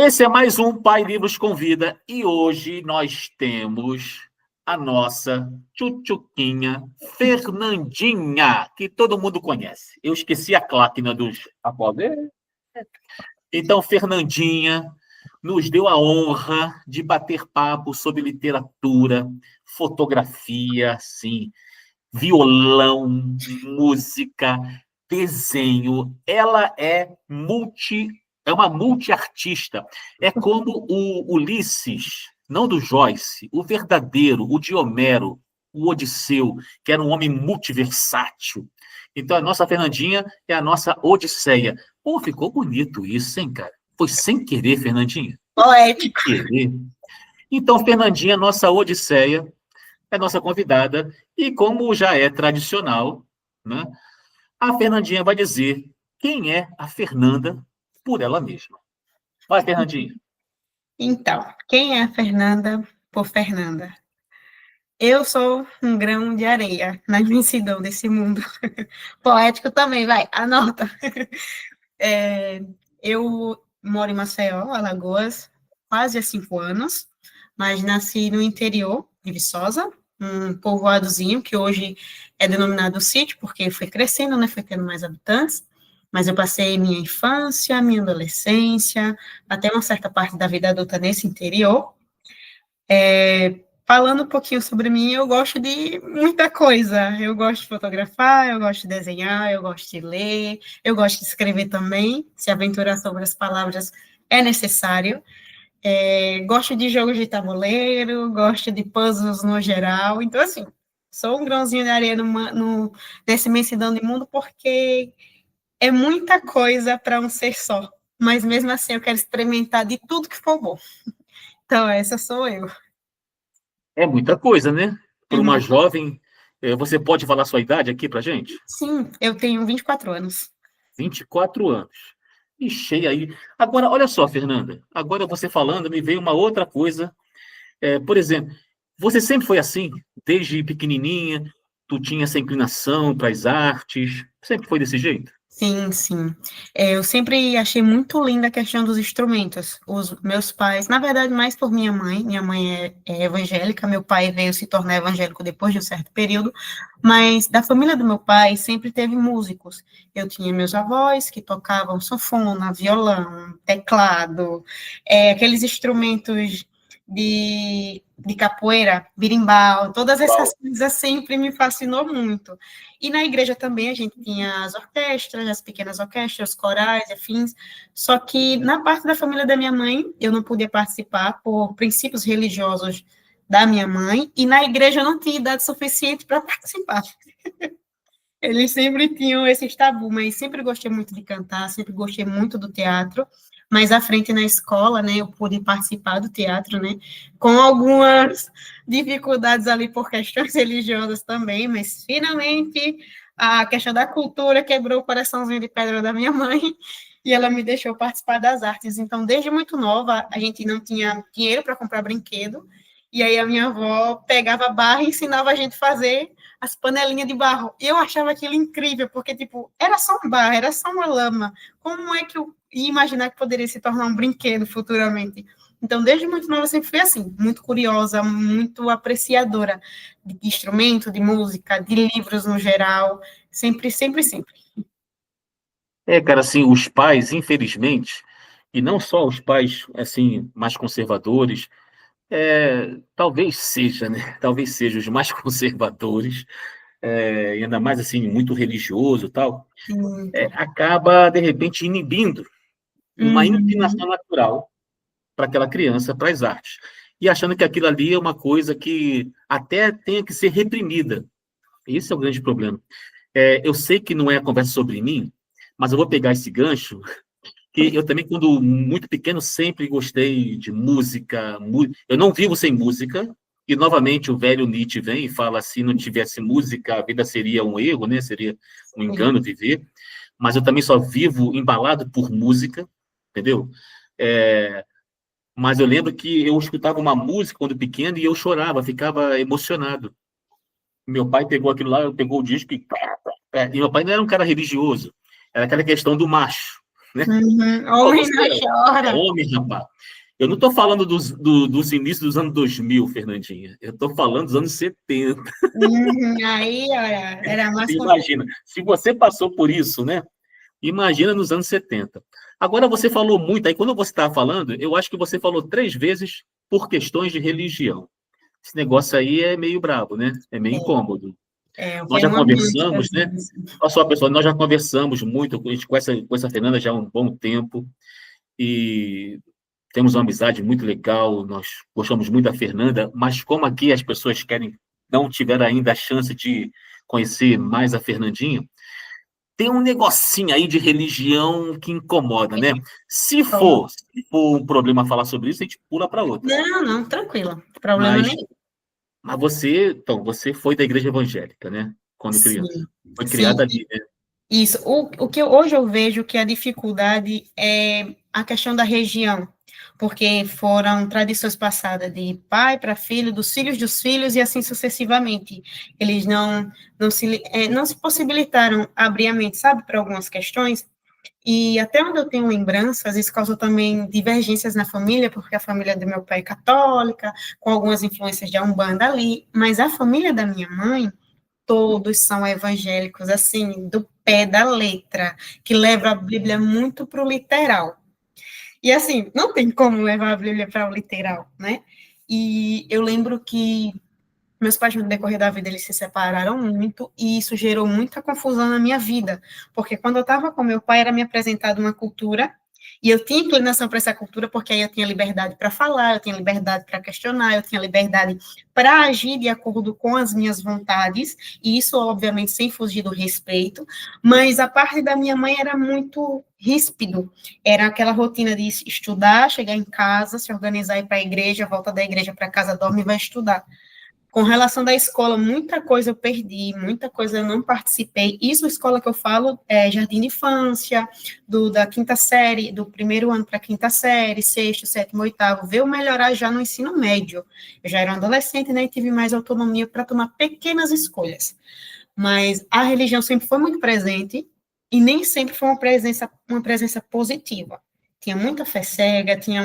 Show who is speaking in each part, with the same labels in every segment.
Speaker 1: Esse é mais um Pai Livros Convida e hoje nós temos a nossa tchutchuquinha Fernandinha, que todo mundo conhece. Eu esqueci a claquina dos aplausos. Então, Fernandinha nos deu a honra de bater papo sobre literatura, fotografia, sim, violão, música, desenho. Ela é uma multiartista. É como o Ulisses, não do Joyce, o verdadeiro, o de Homero, o Odisseu, que era um homem multiversátil. Então, a nossa Fernandinha é a nossa Odisseia. Pô, ficou bonito isso, hein, cara? Foi sem querer, Fernandinha?
Speaker 2: Poético.
Speaker 1: Sem querer. Então, Fernandinha, nossa Odisseia, é nossa convidada, e como já é tradicional, né, a Fernandinha vai dizer quem é a Fernanda por ela mesma. Vai, Fernandinha.
Speaker 2: Então, quem é a Fernanda por Fernanda? Eu sou um grão de areia na imensidão desse mundo. Poético também, vai, anota. Eu moro em Maceió, Alagoas, quase há 5 anos, mas nasci no interior de Viçosa, um povoadozinho que hoje é denominado sítio, porque foi crescendo, né, foi tendo mais habitantes, mas eu passei minha infância, minha adolescência, até uma certa parte da vida adulta nesse interior. Falando um pouquinho sobre mim, eu gosto de muita coisa. Eu gosto de fotografar, eu gosto de desenhar, eu gosto de ler, eu gosto de escrever também, se aventurar sobre as palavras é necessário. Gosto de jogos de tabuleiro, gosto de puzzles no geral. Então, assim, sou um grãozinho de areia nessa imensidão de mundo, porque é muita coisa para um ser só. Mas, mesmo assim, eu quero experimentar de tudo que for bom. Então, essa sou eu.
Speaker 1: É muita coisa, né?
Speaker 2: É
Speaker 1: Para uma
Speaker 2: muito...
Speaker 1: jovem, você pode falar sua idade aqui para gente?
Speaker 2: Sim, eu tenho 24 anos.
Speaker 1: 24 anos. E cheia aí. Agora, olha só, Fernanda. Agora você falando, me veio uma outra coisa. Por exemplo, você sempre foi assim, desde pequenininha, tu tinha essa inclinação para as artes, sempre foi desse jeito?
Speaker 2: Sim, sim. Eu sempre achei muito linda a questão dos instrumentos. Os meus pais, na verdade, mais por minha mãe é evangélica, meu pai veio se tornar evangélico depois de um certo período, mas da família do meu pai sempre teve músicos. Eu tinha meus avós que tocavam sanfona, violão, teclado, aqueles instrumentos de capoeira, birimbau, todas essas
Speaker 1: Uau.
Speaker 2: coisas sempre me fascinou muito. E na igreja também a gente tinha as orquestras, as pequenas orquestras, corais, afins, só que na parte da família da minha mãe eu não podia participar por princípios religiosos da minha mãe, e na igreja eu não tinha idade suficiente para participar. Eles sempre tinham esse tabu, mas sempre gostei muito de cantar, sempre gostei muito do teatro. Mais à frente na escola, né, eu pude participar do teatro, né, com algumas dificuldades ali por questões religiosas também, mas finalmente a questão da cultura quebrou o coraçãozinho de pedra da minha mãe e ela me deixou participar das artes. Então, desde muito nova, a gente não tinha dinheiro para comprar brinquedo, e aí a minha avó pegava barra e ensinava a gente a fazer as panelinhas de barro. E eu achava aquilo incrível, porque, tipo, era só um barro, era só uma lama. Como é que eu ia imaginar que poderia se tornar um brinquedo futuramente? Então, desde muito nova, eu sempre fui assim, muito curiosa, muito apreciadora de instrumento, de música, de livros no geral. Sempre, sempre, sempre.
Speaker 1: Cara, assim, os pais, infelizmente, e não só os pais, assim, mais conservadores, talvez seja, né? Talvez seja os mais conservadores, e ainda mais, assim, muito religioso e tal,
Speaker 2: Muito.
Speaker 1: acaba, de repente, inibindo uma inclinação
Speaker 2: Uhum.
Speaker 1: natural para aquela criança, para as artes. E achando que aquilo ali é uma coisa que até tenha que ser reprimida. Esse é o grande problema. Eu sei que não é a conversa sobre mim, mas eu vou pegar esse gancho, que eu também, quando muito pequeno, sempre gostei de música. Eu não vivo sem música, e novamente o velho Nietzsche vem e fala: se não tivesse música, a vida seria um erro, né? Seria um engano viver. Mas eu também só vivo embalado por música, entendeu? É, mas eu lembro que eu escutava uma música quando pequeno e eu chorava, ficava emocionado. Meu pai pegou aquilo lá, pegou o disco e... E meu pai não era um cara religioso, era aquela questão do macho. né?
Speaker 2: Uhum.
Speaker 1: Pô,
Speaker 2: Homem
Speaker 1: você
Speaker 2: não
Speaker 1: é
Speaker 2: chora.
Speaker 1: homem, rapaz. Eu não estou falando dos inícios dos anos 2000, Fernandinha. Eu estou falando dos anos 70.
Speaker 2: Uhum. Aí, olha, era mais
Speaker 1: Imagina, se você passou por isso, né? Imagina nos anos 70. Agora, você falou muito, aí quando você estava falando, eu acho que você falou 3 vezes por questões de religião. Esse negócio aí é meio brabo, né? É meio incômodo.
Speaker 2: o
Speaker 1: Nós já
Speaker 2: tema
Speaker 1: conversamos,
Speaker 2: românticas
Speaker 1: né?
Speaker 2: vezes.
Speaker 1: Olha só, pessoal, nós já conversamos muito com essa Fernanda já há um bom tempo e temos uma amizade muito legal, nós gostamos muito da Fernanda, mas como aqui as pessoas não tiveram ainda a chance de conhecer mais a Fernandinha, tem um negocinho aí de religião que incomoda, né? Se for um problema falar sobre isso, a gente pula para outra.
Speaker 2: Não, não, tranquilo. Problema
Speaker 1: Mas,
Speaker 2: nenhum.
Speaker 1: mas você foi da igreja evangélica, né? Quando criança.
Speaker 2: Sim,
Speaker 1: Foi
Speaker 2: sim.
Speaker 1: criada ali, né?
Speaker 2: Isso. O que hoje eu vejo que a dificuldade é a questão da região, porque foram tradições passadas de pai para filho, dos filhos e assim sucessivamente. Eles não se possibilitaram abrir a mente, sabe, para algumas questões. E até onde eu tenho lembranças, isso causou também divergências na família, porque a família do meu pai é católica, com algumas influências de Umbanda ali, mas a família da minha mãe todos são evangélicos, assim, do pé da letra, que leva a Bíblia muito para o literal. E, assim, não tem como levar a Bíblia para o literal, né? E eu lembro que meus pais, no decorrer da vida, eles se separaram muito, e isso gerou muita confusão na minha vida, porque quando eu estava com meu pai, era me apresentado uma cultura, e eu tinha inclinação para essa cultura, porque aí eu tinha liberdade para falar, eu tinha liberdade para questionar, eu tinha liberdade para agir de acordo com as minhas vontades, e isso, obviamente, sem fugir do respeito, mas a parte da minha mãe era muito ríspido, era aquela rotina de estudar, chegar em casa, se organizar, ir para a igreja, volta da igreja para casa, dorme e vai estudar. Com relação da escola, muita coisa eu perdi, muita coisa eu não participei. Isso, a escola que eu falo, é jardim de infância, da quinta série, do primeiro ano para a quinta série, sexto, sétimo, oitavo, veio melhorar já no ensino médio. Eu já era um adolescente, né, e tive mais autonomia para tomar pequenas escolhas. Mas a religião sempre foi muito presente e nem sempre foi uma presença positiva. Tinha muita fé cega, tinha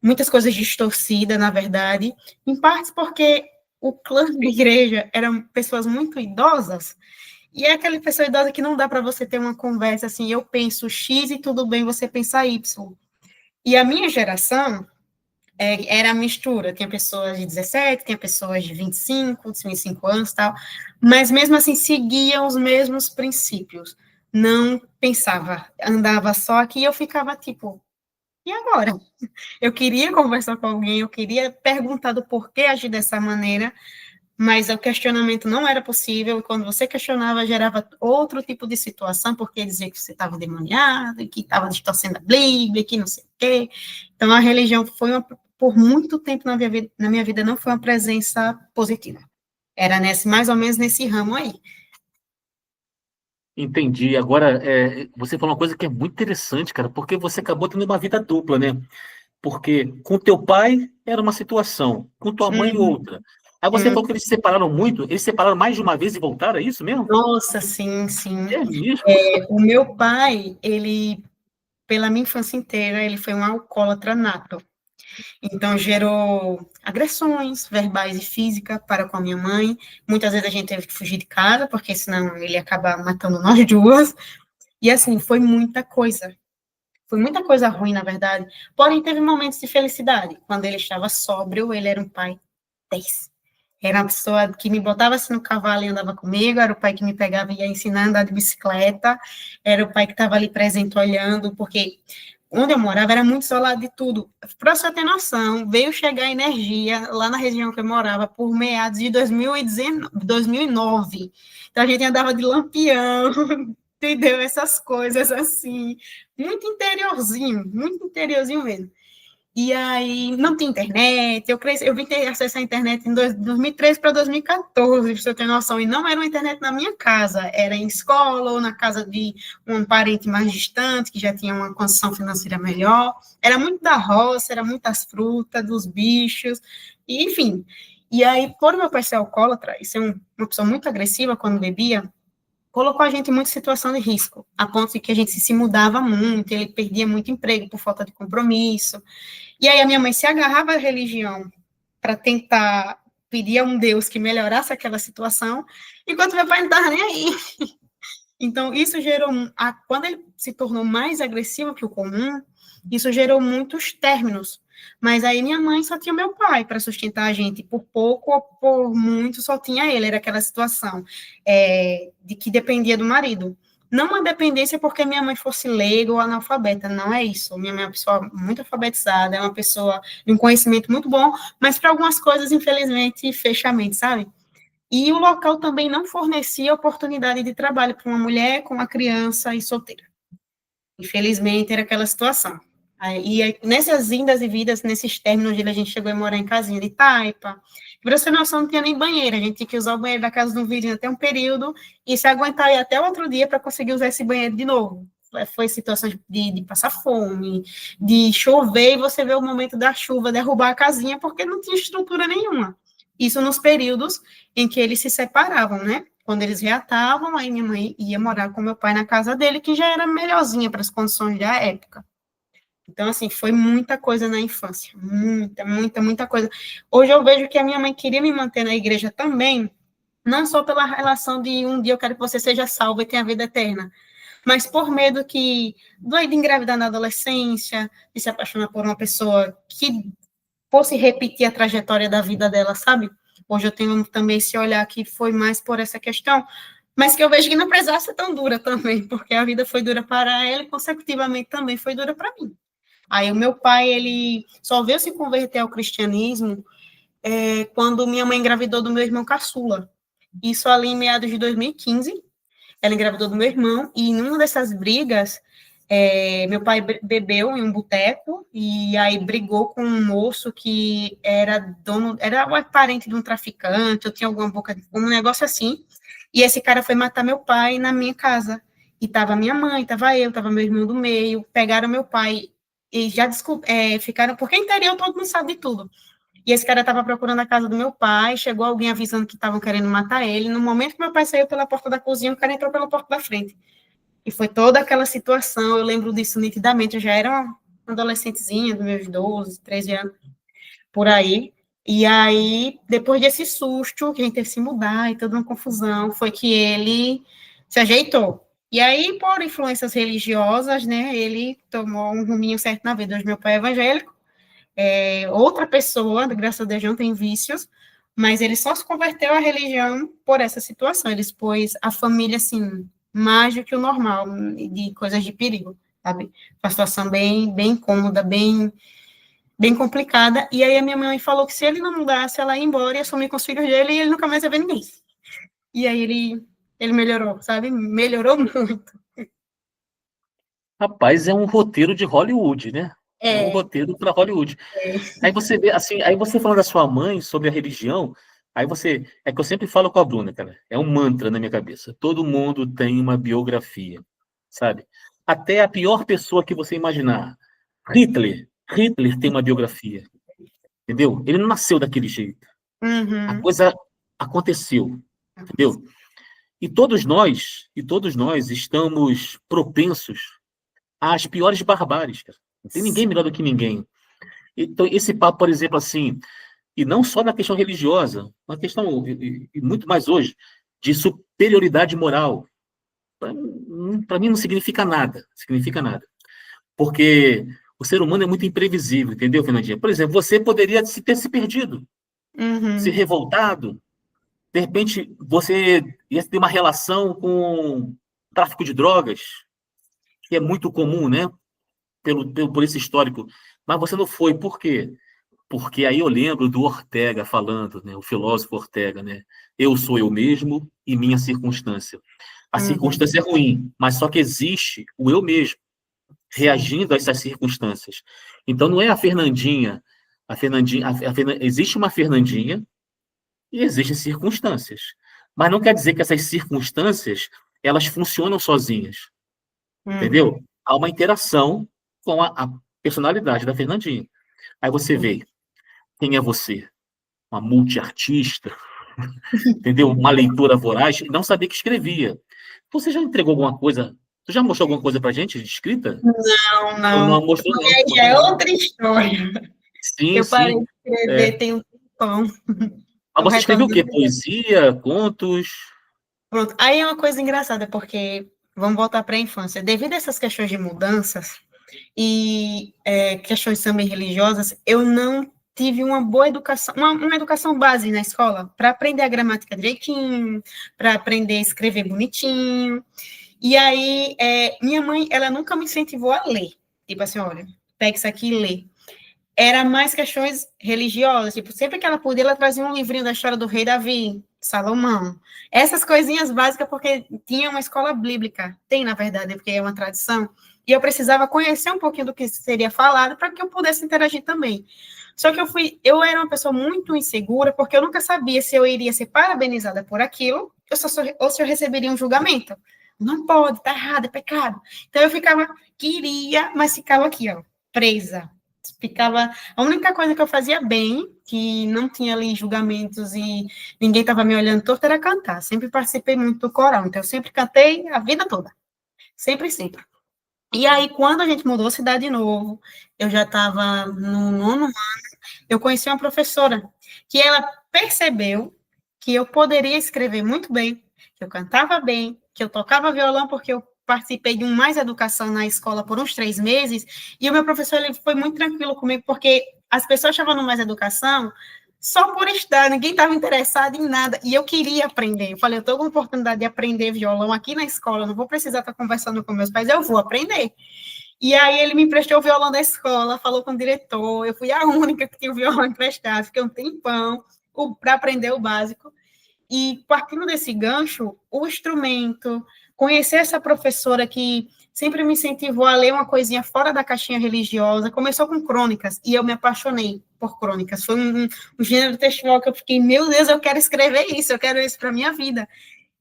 Speaker 2: muitas coisas distorcidas, na verdade, em parte porque o clã da igreja eram pessoas muito idosas, e é aquela pessoa idosa que não dá para você ter uma conversa assim, eu penso X e tudo bem você pensar Y. E a minha geração era a mistura, tinha pessoas de 17, tinha pessoas de 25, de 25 anos e tal, mas mesmo assim seguiam os mesmos princípios. Não pensava, andava só aqui e eu ficava tipo, e agora? Eu queria conversar com alguém, eu queria perguntar do porquê agir dessa maneira, mas o questionamento não era possível, e quando você questionava, gerava outro tipo de situação, porque dizia que você estava demoniado, que estava distorcendo a Bíblia, que não sei o quê. Então, a religião por muito tempo na minha vida, não foi uma presença positiva. Era mais ou menos nesse ramo aí.
Speaker 1: Entendi. Agora, você falou uma coisa que é muito interessante, cara, porque você acabou tendo uma vida dupla, né? Porque com teu pai era uma situação, com tua mãe
Speaker 2: Uhum,
Speaker 1: outra. Aí você falou
Speaker 2: uhum.
Speaker 1: que eles se separaram muito, eles se separaram mais de uma vez e voltaram, é isso mesmo?
Speaker 2: Nossa, sim, sim.
Speaker 1: É mesmo?
Speaker 2: O meu pai, pela minha infância inteira, ele foi um alcoólatra nato. Então, gerou agressões verbais e físicas para com a minha mãe. Muitas vezes a gente teve que fugir de casa, porque senão ele ia acabar matando nós duas. E assim, foi muita coisa. Foi muita coisa ruim, na verdade. Porém, teve momentos de felicidade. Quando ele estava sóbrio, ele era um pai 10. Era uma pessoa que me botava assim no cavalo e andava comigo, era o pai que me pegava e ia ensinar a andar de bicicleta, era o pai que estava ali presente olhando, porque onde eu morava era muito isolado de tudo. Para você ter noção, veio chegar energia lá na região que eu morava por meados de 2009. Então a gente andava de lampião, entendeu? Essas coisas assim, muito interiorzinho mesmo. E aí não tinha internet, eu vim ter acesso à internet em 2013 para 2014, para você ter noção, e não era uma internet na minha casa, era em escola ou na casa de um parente mais distante, que já tinha uma condição financeira melhor, era muito da roça, era muitas frutas, dos bichos, e, enfim. E aí, por meu pai ser alcoólatra e ser uma pessoa muito agressiva quando bebia, colocou a gente em muita situação de risco, a ponto de que a gente se mudava muito, ele perdia muito emprego por falta de compromisso. E aí a minha mãe se agarrava à religião para tentar pedir a um Deus que melhorasse aquela situação, enquanto meu pai não estava nem aí. Então, isso gerou, quando ele se tornou mais agressivo que o comum, isso gerou muitos términos. Mas aí minha mãe só tinha meu pai para sustentar a gente, por pouco ou por muito só tinha ele, era aquela situação de que dependia do marido. Não uma dependência porque minha mãe fosse leiga ou analfabeta, não é isso. Minha mãe é uma pessoa muito alfabetizada, é uma pessoa de um conhecimento muito bom, mas para algumas coisas, infelizmente, fechamento, sabe? E o local também não fornecia oportunidade de trabalho para uma mulher com uma criança e solteira. Infelizmente, era aquela situação. E nessas indas e vidas, nesses términos, a gente chegou a morar em casinha de taipa. Para você ter noção, não tinha nem banheiro. A gente tinha que usar o banheiro da casa do vizinho até um período e se aguentar aí até outro dia para conseguir usar esse banheiro de novo. Foi situação de passar fome, de chover e você vê o momento da chuva derrubar a casinha porque não tinha estrutura nenhuma. Isso nos períodos em que eles se separavam, né? Quando eles reatavam, aí minha mãe ia morar com meu pai na casa dele, que já era melhorzinha para as condições da época. Então, assim, foi muita coisa na infância. Muita, muita, muita coisa. Hoje eu vejo que a minha mãe queria me manter na igreja também, não só pela relação de um dia eu quero que você seja salvo e tenha vida eterna, mas por medo que doido de engravidar na adolescência, de se apaixonar por uma pessoa que fosse repetir a trajetória da vida dela, sabe? Hoje eu tenho também esse olhar que foi mais por essa questão, mas que eu vejo que não precisava ser tão dura também, porque a vida foi dura para ela e, consecutivamente, também foi dura para mim. Aí o meu pai, ele só veio se converter ao cristianismo quando minha mãe engravidou do meu irmão caçula. Isso ali em meados de 2015, ela engravidou do meu irmão, e em uma dessas brigas, meu pai bebeu em um boteco, e aí brigou com um moço que era dono, era o parente de um traficante, ou tinha alguma boca, um negócio assim, e esse cara foi matar meu pai na minha casa, e tava minha mãe, tava eu, tava meu irmão do meio, pegaram meu pai, e já ficaram, porque interior todo mundo sabe de tudo, e esse cara estava procurando a casa do meu pai, chegou alguém avisando que estavam querendo matar ele. No momento que meu pai saiu pela porta da cozinha, o cara entrou pela porta da frente. E foi toda aquela situação, eu lembro disso nitidamente. Eu já era uma adolescentezinha, dos meus 12, 13 anos, por aí. E aí, depois desse susto, que a gente teve que se mudar e toda uma confusão, foi que ele se ajeitou. E aí, por influências religiosas, né, ele tomou um ruminho certo na vida. Hoje meu pai é evangélico, outra pessoa, graças a Deus não tem vícios, mas ele só se converteu à religião por essa situação. Ele expôs a família, assim, mais do que o normal, de coisas de perigo, sabe? Uma situação bem, bem incômoda, bem, bem complicada. E aí a minha mãe falou que se ele não mudasse, ela ia embora e ia sumir com os filhos dele e ele nunca mais ia ver ninguém. E aí ele melhorou, sabe? Melhorou muito.
Speaker 1: Rapaz, é um roteiro de Hollywood, né? É um
Speaker 2: É,
Speaker 1: roteiro para Hollywood. Aí você vê, assim, aí você falando da sua mãe sobre a religião, aí você. É que eu sempre falo com a Bruna, cara. É um mantra na minha cabeça. Todo mundo tem uma biografia, sabe? Até a pior pessoa que você imaginar. Hitler tem uma biografia, entendeu? Ele não nasceu daquele jeito. A
Speaker 2: uhum,
Speaker 1: coisa aconteceu, entendeu? E todos nós estamos propensos às piores barbáries, cara. Não tem ninguém melhor do que ninguém. Então, esse papo, por exemplo, assim, e não só na questão religiosa, na questão, e muito mais hoje, de superioridade moral. Para mim não significa nada, significa nada. Porque o ser humano é muito imprevisível, entendeu, Fernandinha? Por exemplo, você poderia ter se perdido, se
Speaker 2: uhum,
Speaker 1: revoltado, de repente você ia ter uma relação com tráfico de drogas, que é muito comum, né? Por esse histórico. Mas você não foi, por quê? Porque aí eu lembro do Ortega falando, né, o filósofo Ortega, né? Eu sou eu mesmo e minha circunstância. A
Speaker 2: uhum,
Speaker 1: circunstância é ruim, mas só que existe o eu mesmo
Speaker 2: sim,
Speaker 1: reagindo a essas circunstâncias. Então não é a Fernandinha, existe uma Fernandinha e existem circunstâncias. Mas não quer dizer que essas circunstâncias elas funcionam sozinhas,
Speaker 2: uhum,
Speaker 1: entendeu? Há uma interação com a personalidade da Fernandinha. Aí você vê quem é você, uma multiartista, entendeu? Uma leitora voraz, e não sabia que escrevia. Você já entregou alguma coisa? Tu já mostrou alguma coisa pra gente de escrita?
Speaker 2: Não,
Speaker 1: Ou
Speaker 2: não.
Speaker 1: não mostrou, não?
Speaker 2: Aí já é outra história.
Speaker 1: Sim,
Speaker 2: Eu parei
Speaker 1: sim.
Speaker 2: de escrever
Speaker 1: É.
Speaker 2: tem um tempão.
Speaker 1: Mas
Speaker 2: Eu
Speaker 1: você escreveu o quê?
Speaker 2: retornando.
Speaker 1: Poesia, contos?
Speaker 2: Pronto. Aí é uma coisa engraçada, porque vamos voltar para a infância. Devido a essas questões de mudanças e questões também religiosas, eu não tive uma boa educação, uma educação base na escola, para aprender a gramática direitinho, para aprender a escrever bonitinho. E aí, minha mãe, ela nunca me incentivou a ler. Tipo assim, olha, pega isso aqui e lê. Era mais questões religiosas, tipo, sempre que ela podia, ela trazia um livrinho da história do rei Davi, Salomão. Essas coisinhas básicas, porque tinha uma escola bíblica, tem, na verdade, porque é uma tradição, e eu precisava conhecer um pouquinho do que seria falado para que eu pudesse interagir também. Só que eu era uma pessoa muito insegura, porque eu nunca sabia se eu iria ser parabenizada por aquilo, ou se eu receberia um julgamento. Não pode, tá errado, é pecado. Então eu queria, mas ficava aqui, ó, presa. Ficava, a única coisa que eu fazia bem, que não tinha ali julgamentos e ninguém estava me olhando torto, era cantar. Sempre participei muito do coral, então eu sempre cantei a vida toda. Sempre, sempre. E aí, quando a gente mudou a cidade de novo, eu já estava no nono ano, eu conheci uma professora que ela percebeu que eu poderia escrever muito bem, que eu cantava bem, que eu tocava violão, porque eu participei de um Mais Educação na escola por uns 3 meses, e o meu professor ele foi muito tranquilo comigo, porque as pessoas estavam no Mais Educação só por estar, ninguém estava interessado em nada, e eu queria aprender. Eu falei, eu estou com a oportunidade de aprender violão aqui na escola, não vou precisar estar conversando com meus pais, eu vou aprender. E aí ele me emprestou o violão da escola, falou com o diretor, eu fui a única que tinha o violão emprestado, fiquei um tempão para aprender o básico. E partindo desse gancho, o instrumento, conhecer essa professora que sempre me incentivou a ler uma coisinha fora da caixinha religiosa, começou com crônicas, e eu me apaixonei por crônicas. Foi um gênero textual que eu fiquei, meu Deus, eu quero escrever isso, eu quero isso para a minha vida.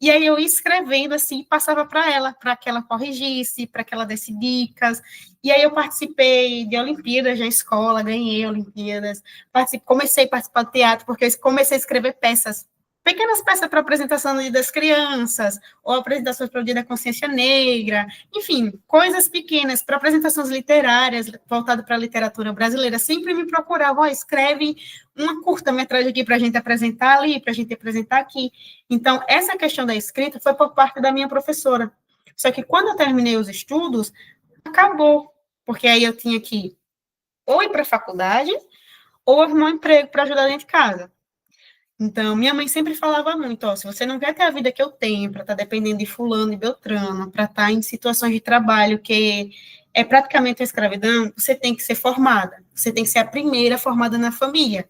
Speaker 2: E aí eu ia escrevendo assim, passava para ela, para que ela corrigisse, para que ela desse dicas. E aí eu participei de Olimpíadas na escola, ganhei Olimpíadas, comecei a participar do teatro, porque eu comecei a escrever peças, pequenas peças para apresentação do Dia das Crianças, ou apresentações para o Dia da Consciência Negra, enfim, coisas pequenas, para apresentações literárias, voltadas para a literatura brasileira, sempre me procuravam, escreve uma curta-metragem aqui para a gente apresentar ali, para a gente apresentar aqui. Então, essa questão da escrita foi por parte da minha professora. Só que quando eu terminei os estudos, acabou, porque aí eu tinha que ou ir para a faculdade ou arrumar um emprego para ajudar dentro de casa. Então, minha mãe sempre falava muito, ó, se você não quer ter a vida que eu tenho, para estar dependendo de fulano e beltrano, para estar em situações de trabalho que é praticamente a escravidão, você tem que ser formada, você tem que ser a primeira formada na família.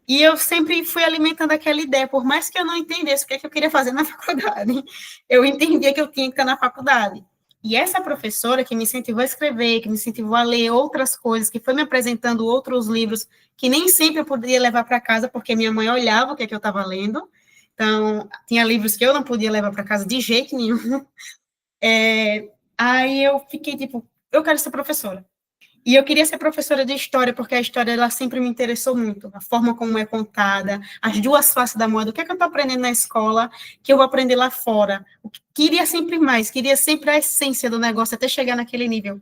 Speaker 2: E eu sempre fui alimentando aquela ideia, por mais que eu não entendesse o que é que eu queria fazer na faculdade, eu entendia que eu tinha que estar na faculdade. E essa professora que me incentivou a escrever, que me incentivou a ler outras coisas, que foi me apresentando outros livros que nem sempre eu podia levar para casa, porque minha mãe olhava o que é que eu estava lendo. Então, tinha livros que eu não podia levar para casa de jeito nenhum. Aí eu fiquei tipo, eu quero ser professora. E eu queria ser professora de história, porque a história ela sempre me interessou muito, a forma como é contada, as duas faces da moeda, o que é que eu estou aprendendo na escola, que eu vou aprender lá fora. Queria sempre mais, queria sempre a essência do negócio, até chegar naquele nível.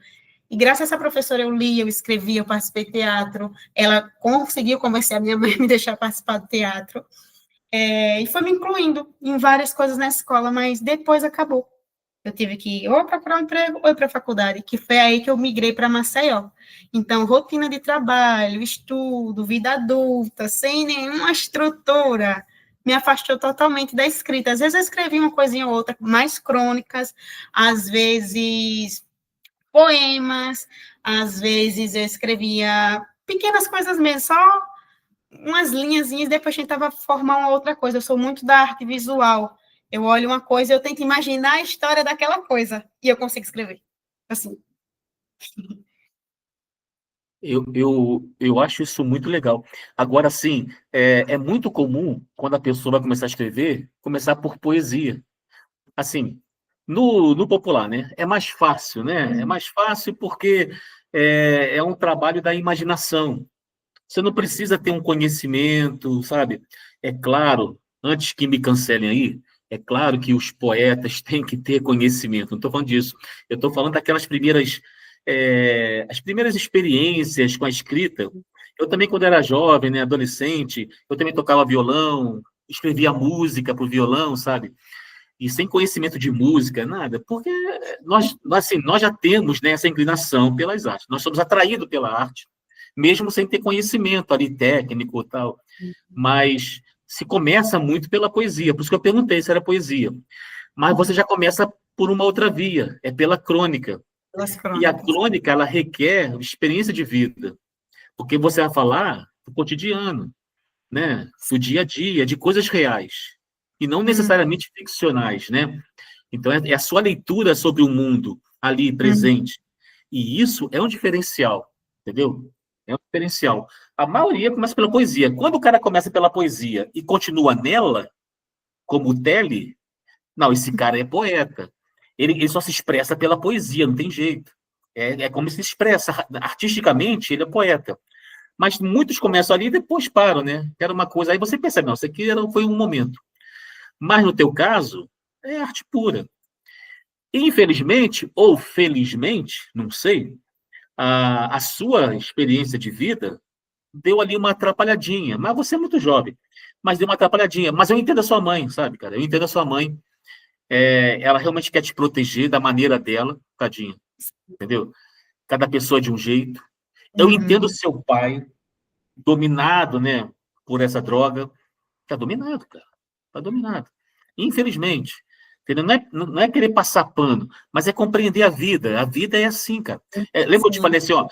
Speaker 2: E graças a essa professora eu li, eu escrevi, eu participei de teatro, ela conseguiu convencer a minha mãe a me deixar participar do teatro, e foi me incluindo em várias coisas na escola, mas depois acabou. Eu tive que ou procurar um emprego ou ir para a faculdade, que foi aí que eu migrei para Maceió. Então, rotina de trabalho, estudo, vida adulta, sem nenhuma estrutura, me afastou totalmente da escrita. Às vezes eu escrevi uma coisinha ou outra, mais crônicas, às vezes poemas, às vezes eu escrevia pequenas coisas mesmo, só umas linhazinhas, depois tentava formar uma outra coisa. Eu sou muito da arte visual. Eu olho uma coisa e eu tento imaginar a história daquela coisa. E eu consigo escrever. Assim.
Speaker 1: Eu acho isso muito legal. Agora, sim, é muito comum, quando a pessoa vai começar a escrever, começar por poesia. Assim, no popular, né? É mais fácil, né? É mais fácil porque é um trabalho da imaginação. Você não precisa ter um conhecimento, sabe? É claro, antes que me cancelem aí, É claro que os poetas têm que ter conhecimento, não estou falando disso. Eu estou falando daquelas primeiras, as primeiras experiências com a escrita. Eu também, quando era jovem, né, adolescente, eu também tocava violão, escrevia música para o violão, sabe? E sem conhecimento de música, nada, porque assim, nós já temos, né, essa inclinação pelas artes. Nós somos atraídos pela arte, mesmo sem ter conhecimento ali técnico e tal. Mas se começa muito pela poesia, por isso que eu perguntei se era poesia. Mas você já começa por uma outra via, é pela crônica.
Speaker 2: Pelas
Speaker 1: E a
Speaker 2: crônicas.
Speaker 1: crônica, ela requer experiência de vida, porque você vai falar do cotidiano, né? Do dia a dia, de coisas reais, e não necessariamente ficcionais, né? Então, é a sua leitura sobre o mundo ali presente. E isso é um diferencial, entendeu? É um diferencial. A maioria começa pela poesia. Quando o cara começa pela poesia e continua nela, como o Tele, não, esse cara é poeta. Ele só se expressa pela poesia, não tem jeito. É como se expressa. Artisticamente, ele é poeta. Mas muitos começam ali e depois param, né? Era uma coisa. Aí você percebe, não, isso aqui foi um momento. Mas no teu caso, é arte pura. Infelizmente, ou felizmente, não sei, a sua experiência de vida deu ali uma atrapalhadinha. Mas você é muito jovem, mas deu uma atrapalhadinha. Mas eu entendo a sua mãe, sabe, cara? Eu entendo a sua mãe. Ela realmente quer te proteger da maneira dela, tadinha, entendeu? Cada pessoa de um jeito. Eu entendo o seu pai, dominado, né, por essa droga. Tá dominado, cara. Tá dominado. Infelizmente. Entendeu? Não é querer passar pano, mas é compreender a vida. A vida é assim, cara. Lembra que eu te falei assim, ó,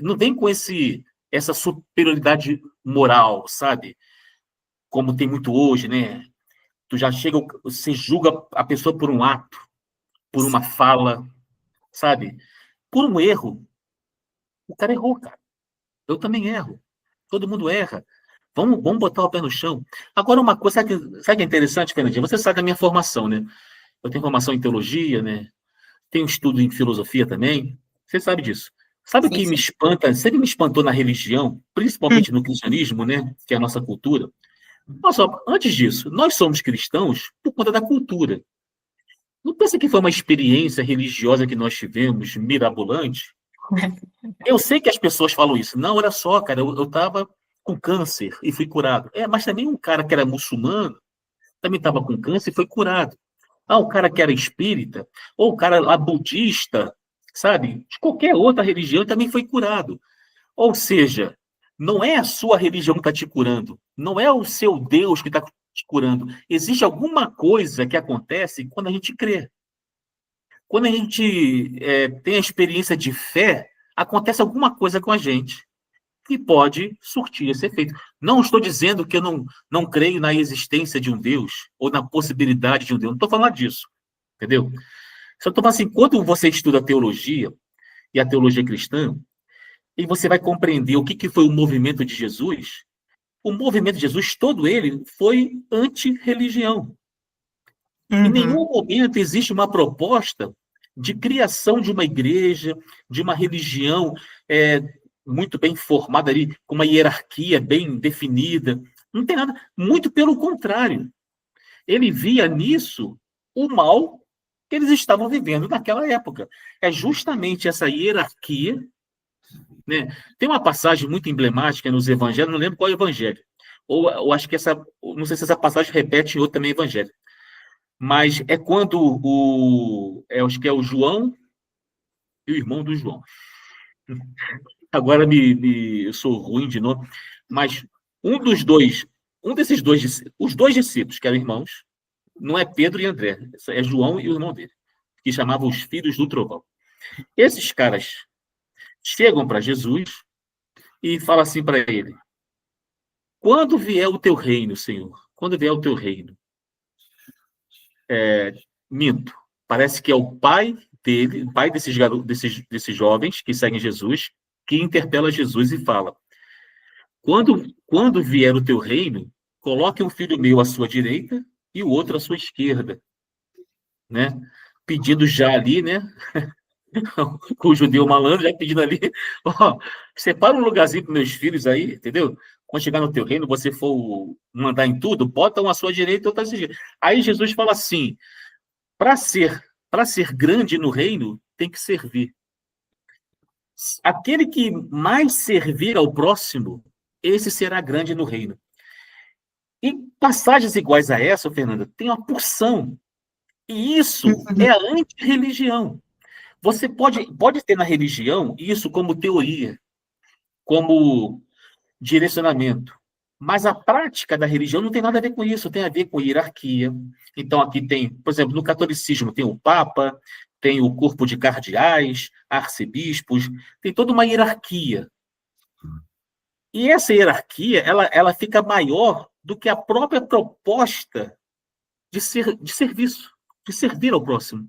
Speaker 1: não vem com essa superioridade moral, sabe? Como tem muito hoje, né? Tu já chega, você julga a pessoa por um ato, por uma fala, sabe? Por um erro. O cara errou, cara. Eu também erro. Todo mundo erra. Vamos botar o pé no chão. Agora, uma coisa, sabe que é interessante, Fernandinha? Você sabe da minha formação, né? Eu tenho formação em teologia, né? Tenho estudo em filosofia também. Você sabe disso. Sabe o
Speaker 2: Sim,
Speaker 1: que me
Speaker 2: sim.
Speaker 1: espanta? Sempre me espantou na religião, principalmente no cristianismo, né? Que é a nossa cultura. Olha só, antes disso, nós somos cristãos por conta da cultura. Não pensa que foi uma experiência religiosa que nós tivemos, mirabolante? Eu sei que as pessoas falam isso. Não, olha só, cara, eu estava com câncer e fui curado. Mas também um cara que era muçulmano também estava com câncer e foi curado. O cara que era espírita, ou o cara lá budista, sabe? De qualquer outra religião também foi curado. Ou seja, não é a sua religião que está te curando, não é o seu Deus que está te curando. Existe alguma coisa que acontece quando a gente crê. Quando a gente tem a experiência de fé, acontece alguma coisa com a gente que pode surtir esse efeito. Não estou dizendo que eu não creio na existência de um Deus ou na possibilidade de um Deus. Não estou falando disso, entendeu? Só estou falando assim, quando você estuda a teologia e a teologia cristã, e você vai compreender o que foi o movimento de Jesus, o movimento de Jesus, todo ele, foi anti-religião. Em nenhum momento existe uma proposta de criação de uma igreja, de uma religião muito bem formada ali, com uma hierarquia bem definida. Não tem nada. Muito pelo contrário. Ele via nisso o mal que eles estavam vivendo naquela época. É justamente essa hierarquia, né? Tem uma passagem muito emblemática nos evangelhos, não lembro qual é o evangelho. Ou acho que não sei se essa passagem repete em outro também evangelho. Mas é quando acho que é o João e o irmão do João. Agora eu sou ruim de nome, mas os dois discípulos, que eram irmãos, não é Pedro e André, é João e o irmão dele, que chamavam os filhos do trovão. Esses caras chegam para Jesus e falam assim para ele: quando vier o teu reino, Senhor, quando vier o teu reino, minto, parece que é o pai dele, o pai desses jovens que seguem Jesus, que interpela Jesus e fala: quando vier o teu reino, coloque um filho meu à sua direita e o outro à sua esquerda, né? Pedindo já ali, né? o judeu malandro já pedindo ali, ó, separa um lugarzinho para meus filhos aí, entendeu? Quando chegar no teu reino, você for mandar em tudo, bota um à sua direita e outro à sua direita. Aí Jesus fala assim, para ser grande no reino, tem que servir. Aquele que mais servir ao próximo, esse será grande no reino. E passagens iguais a essa, Fernanda, tem uma porção. E isso é a antirreligião. Você pode ter na religião isso como teoria, como direcionamento. Mas a prática da religião não tem nada a ver com isso, tem a ver com hierarquia. Então, aqui tem, por exemplo, no catolicismo tem o Papa, tem o corpo de cardeais, arcebispos, tem toda uma hierarquia. E essa hierarquia, ela fica maior do que a própria proposta de serviço, de servir ao próximo.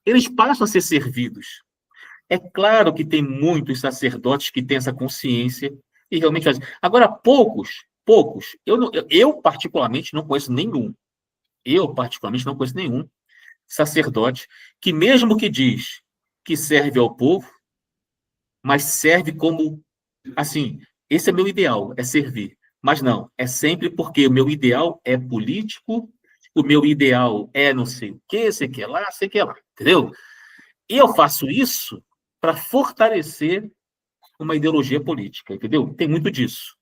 Speaker 1: Eles passam a ser servidos. É claro que tem muitos sacerdotes que têm essa consciência e realmente fazem. Agora, poucos, eu particularmente não conheço nenhum, sacerdote que mesmo que diz que serve ao povo, mas serve como, assim, esse é meu ideal, é servir. Mas não, é sempre porque o meu ideal é político, o meu ideal é não sei o quê, sei que lá, entendeu? E eu faço isso para fortalecer uma ideologia política, entendeu? Tem muito disso.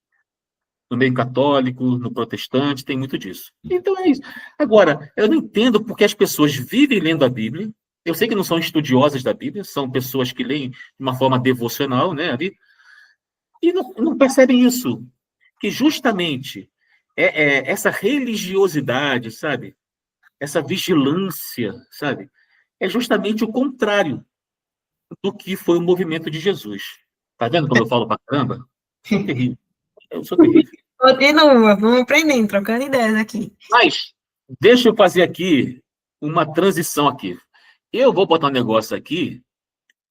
Speaker 1: No meio católico, no protestante, tem muito disso. Então é isso. Agora, eu não entendo porque as pessoas vivem lendo a Bíblia. Eu sei que não são estudiosas da Bíblia, são pessoas que leem de uma forma devocional, né, ali, e não percebem isso. Que justamente essa religiosidade, sabe? Essa vigilância, sabe? É justamente o contrário do que foi o movimento de Jesus. Tá vendo como eu falo pra caramba? Sou terrível. Eu sou terrível.
Speaker 2: Continua, vamos aprendendo, trocando ideias aqui.
Speaker 1: Mas, deixa eu fazer aqui uma transição aqui. Eu vou botar um negócio aqui,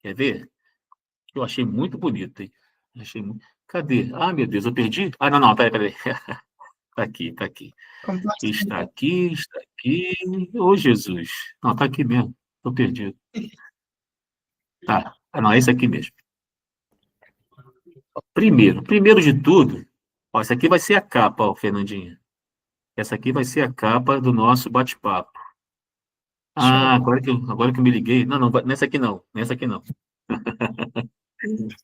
Speaker 1: quer ver? Eu achei muito bonito, hein? Cadê? Ah, meu Deus, eu perdi? Ah, não, peraí. Tá aqui, tá aqui. Está aqui, está aqui. Ô, Jesus. Não, tá aqui mesmo. Tô perdido. Tá. Ah, não, é esse aqui mesmo. Primeiro de tudo, ó, essa aqui vai ser a capa, ó, Fernandinha. Essa aqui vai ser a capa do nosso bate-papo. Ah, agora que eu me liguei. Não, nessa aqui não. Nessa aqui não.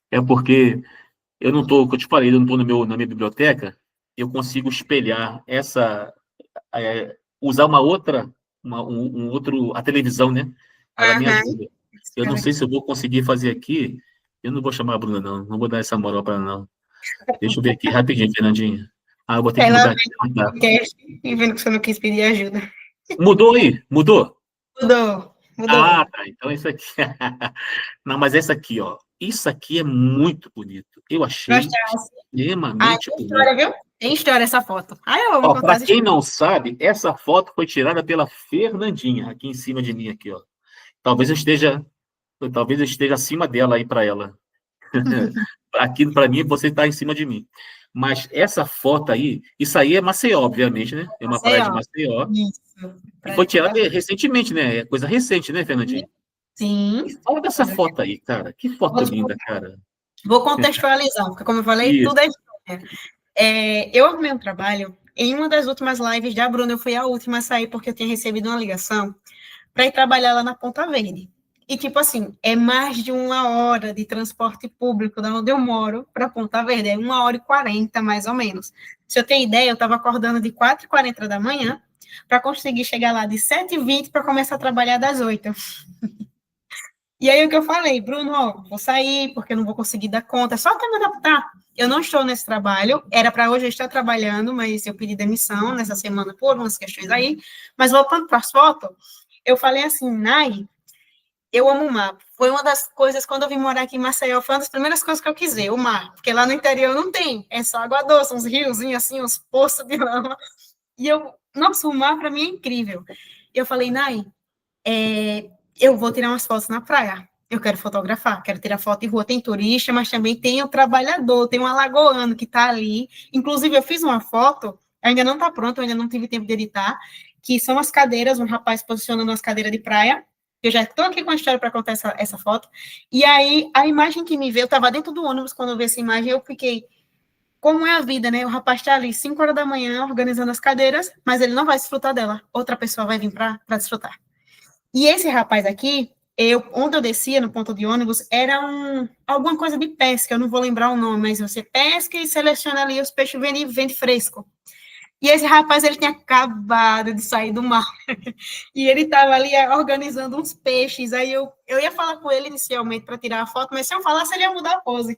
Speaker 1: É porque eu não tô, como eu te falei, eu não tô na minha biblioteca, eu consigo espelhar usar uma outra, a televisão, né? Ela me ajuda. Eu não sei se eu vou conseguir fazer aqui. Eu não vou chamar a Bruna, não. Não vou dar essa moral para ela, não. Deixa eu ver aqui rapidinho, Fernandinha. Ah, eu vou ter que mudar aqui.
Speaker 2: E vendo que você não quis pedir ajuda.
Speaker 1: Mudou aí? Mudou?
Speaker 2: Mudou.
Speaker 1: Ah, tá. Então isso aqui. Não, mas essa aqui, ó. Isso aqui é muito bonito. Eu achei extremamente
Speaker 2: bonito. História, viu? Tem história essa foto. Eu vou contar.
Speaker 1: Para quem não sabe, essa foto foi tirada pela Fernandinha, aqui em cima de mim, aqui, ó. Talvez eu esteja acima dela aí para ela. Aqui para mim, você está em cima de mim. Mas essa foto aí, isso aí é Maceió, obviamente, né? É uma praia de Maceió. Isso. E foi tirada recentemente, né? É coisa recente, né, Fernandinha?
Speaker 2: Sim.
Speaker 1: Fala dessa foto aí, cara. Que foto linda, cara.
Speaker 2: Vou contextualizar, porque como eu falei, tudo é história. Eu arrumei um trabalho. Em uma das últimas lives da Bruna, eu fui a última a sair porque eu tinha recebido uma ligação para ir trabalhar lá na Ponta Verde. E, tipo assim, é mais de 1 hora de transporte público da onde eu moro para Ponta Verde. É 1h40, mais ou menos. Se eu tenho ideia, eu estava acordando de 4h40 da manhã para conseguir chegar lá de 7h20 para começar a trabalhar das 8h. E aí o que eu falei, Bruno, ó, vou sair porque eu não vou conseguir dar conta, só que me adaptar. Eu não estou nesse trabalho, era para hoje eu estar trabalhando, mas eu pedi demissão nessa semana por umas questões aí. Mas voltando para as fotos, eu falei assim, Nai, eu amo o mar. Foi uma das coisas, quando eu vim morar aqui em Maceió, foi uma das primeiras coisas que eu quis ver, o mar. Porque lá no interior não tem, é só água doce, uns riozinhos assim, uns poços de lama. E nossa, o mar para mim é incrível. Eu falei, Nai, eu vou tirar umas fotos na praia. Eu quero fotografar, quero tirar foto de rua. Tem turista, mas também tem o trabalhador, tem um alagoano que está ali. Inclusive, eu fiz uma foto, ainda não está pronta, eu ainda não tive tempo de editar, que são as cadeiras, um rapaz posicionando as cadeiras de praia, Eu já estou aqui com a história para contar essa foto. E aí, a imagem que me veio, eu estava dentro do ônibus quando eu vi essa imagem, eu fiquei, como é a vida, né? O rapaz está ali 5 horas da manhã organizando as cadeiras, mas ele não vai desfrutar dela. Outra pessoa vai vir para desfrutar. E esse rapaz aqui, onde eu descia no ponto de ônibus, era alguma coisa de pesca, eu não vou lembrar o nome, mas você pesca e seleciona ali os peixes e vende fresco. E esse rapaz, ele tinha acabado de sair do mar. E ele estava ali organizando uns peixes. Aí eu ia falar com ele inicialmente para tirar a foto, mas se eu falasse, ele ia mudar a pose.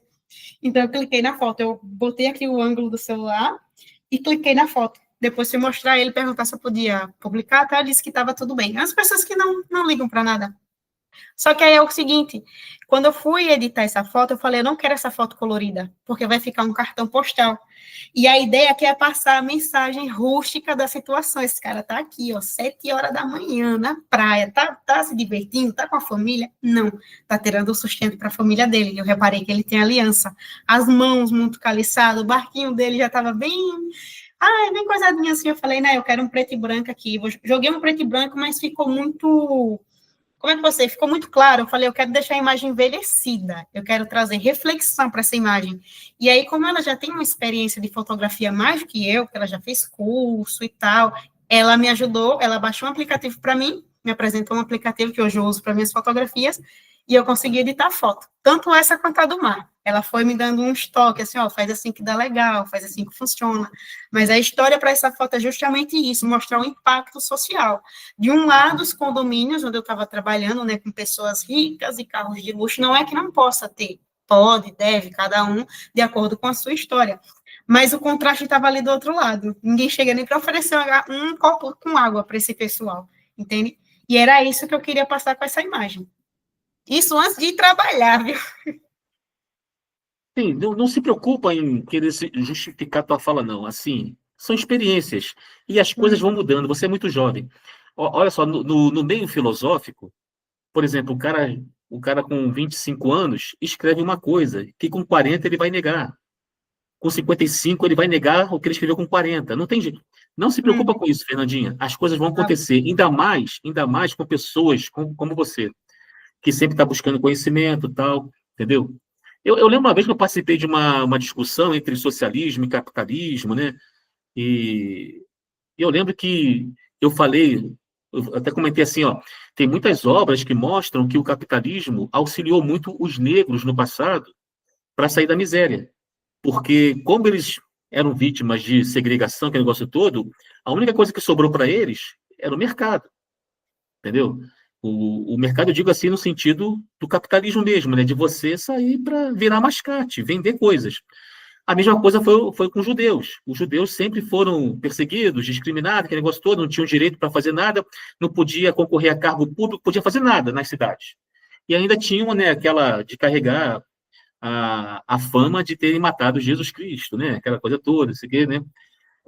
Speaker 2: Então, eu cliquei na foto. Eu botei aqui o ângulo do celular e cliquei na foto. Depois, se eu mostrar ele, perguntar se eu podia publicar, tá? Eu disse que estava tudo bem. As pessoas que não ligam para nada. Só que aí é o seguinte, quando eu fui editar essa foto, eu falei, eu não quero essa foto colorida, porque vai ficar um cartão postal. E a ideia aqui é passar a mensagem rústica da situação. Esse cara tá aqui, ó, 7 horas da manhã, na praia, tá se divertindo, tá com a família? Não, tá tirando o sustento para a família dele. Eu reparei que ele tem aliança, as mãos muito caliçadas, o barquinho dele já estava bem... bem coisadinha assim. Eu falei, eu quero um preto e branco aqui. Joguei um preto e branco, mas ficou muito... Como é que você? Ficou muito claro. Eu falei, eu quero deixar a imagem envelhecida, eu quero trazer reflexão para essa imagem. E aí, como ela já tem uma experiência de fotografia mais do que eu, porque ela já fez curso e tal, ela me ajudou, ela baixou um aplicativo para mim, me apresentou um aplicativo que hoje eu uso para minhas fotografias, e eu consegui editar a foto, tanto essa quanto a do mar. Ela foi me dando um estoque, assim, ó, faz assim que dá legal, faz assim que funciona. Mas a história para essa foto é justamente isso, mostrar o impacto social. De um lado, os condomínios, onde eu estava trabalhando, né, com pessoas ricas e carros de luxo, não é que não possa ter, pode, deve, cada um, de acordo com a sua história. Mas o contraste estava ali do outro lado. Ninguém chega nem para oferecer um copo com água para esse pessoal, entende? E era isso que eu queria passar com essa imagem. Isso antes de ir trabalhar, viu?
Speaker 1: Sim, não se preocupa em querer justificar tua fala, não. Assim, são experiências. E as coisas vão mudando. Você é muito jovem. Olha só, no meio filosófico, por exemplo, o cara com 25 anos escreve uma coisa que com 40 ele vai negar. Com 55 ele vai negar o que ele escreveu com 40. Não tem jeito. Não se preocupa com isso, Fernandinha. As coisas vão acontecer. Ainda mais com pessoas como você, que sempre está buscando conhecimento e tal, entendeu? Eu lembro uma vez que eu participei de uma discussão entre socialismo e capitalismo, né? E eu lembro que eu falei, eu até comentei assim, ó, tem muitas obras que mostram que o capitalismo auxiliou muito os negros no passado para sair da miséria, porque como eles eram vítimas de segregação, que é o negócio todo, a única coisa que sobrou para eles era o mercado, entendeu? O mercado, eu digo assim, no sentido do capitalismo mesmo, né? De você sair para virar mascate, vender coisas. A mesma coisa foi com os judeus. Os judeus sempre foram perseguidos, discriminados, aquele negócio todo, não tinham direito para fazer nada, não podia concorrer a cargo público, podia fazer nada nas cidades. E ainda tinham, né, aquela de carregar a fama de terem matado Jesus Cristo, né? Aquela coisa toda, isso aqui, né?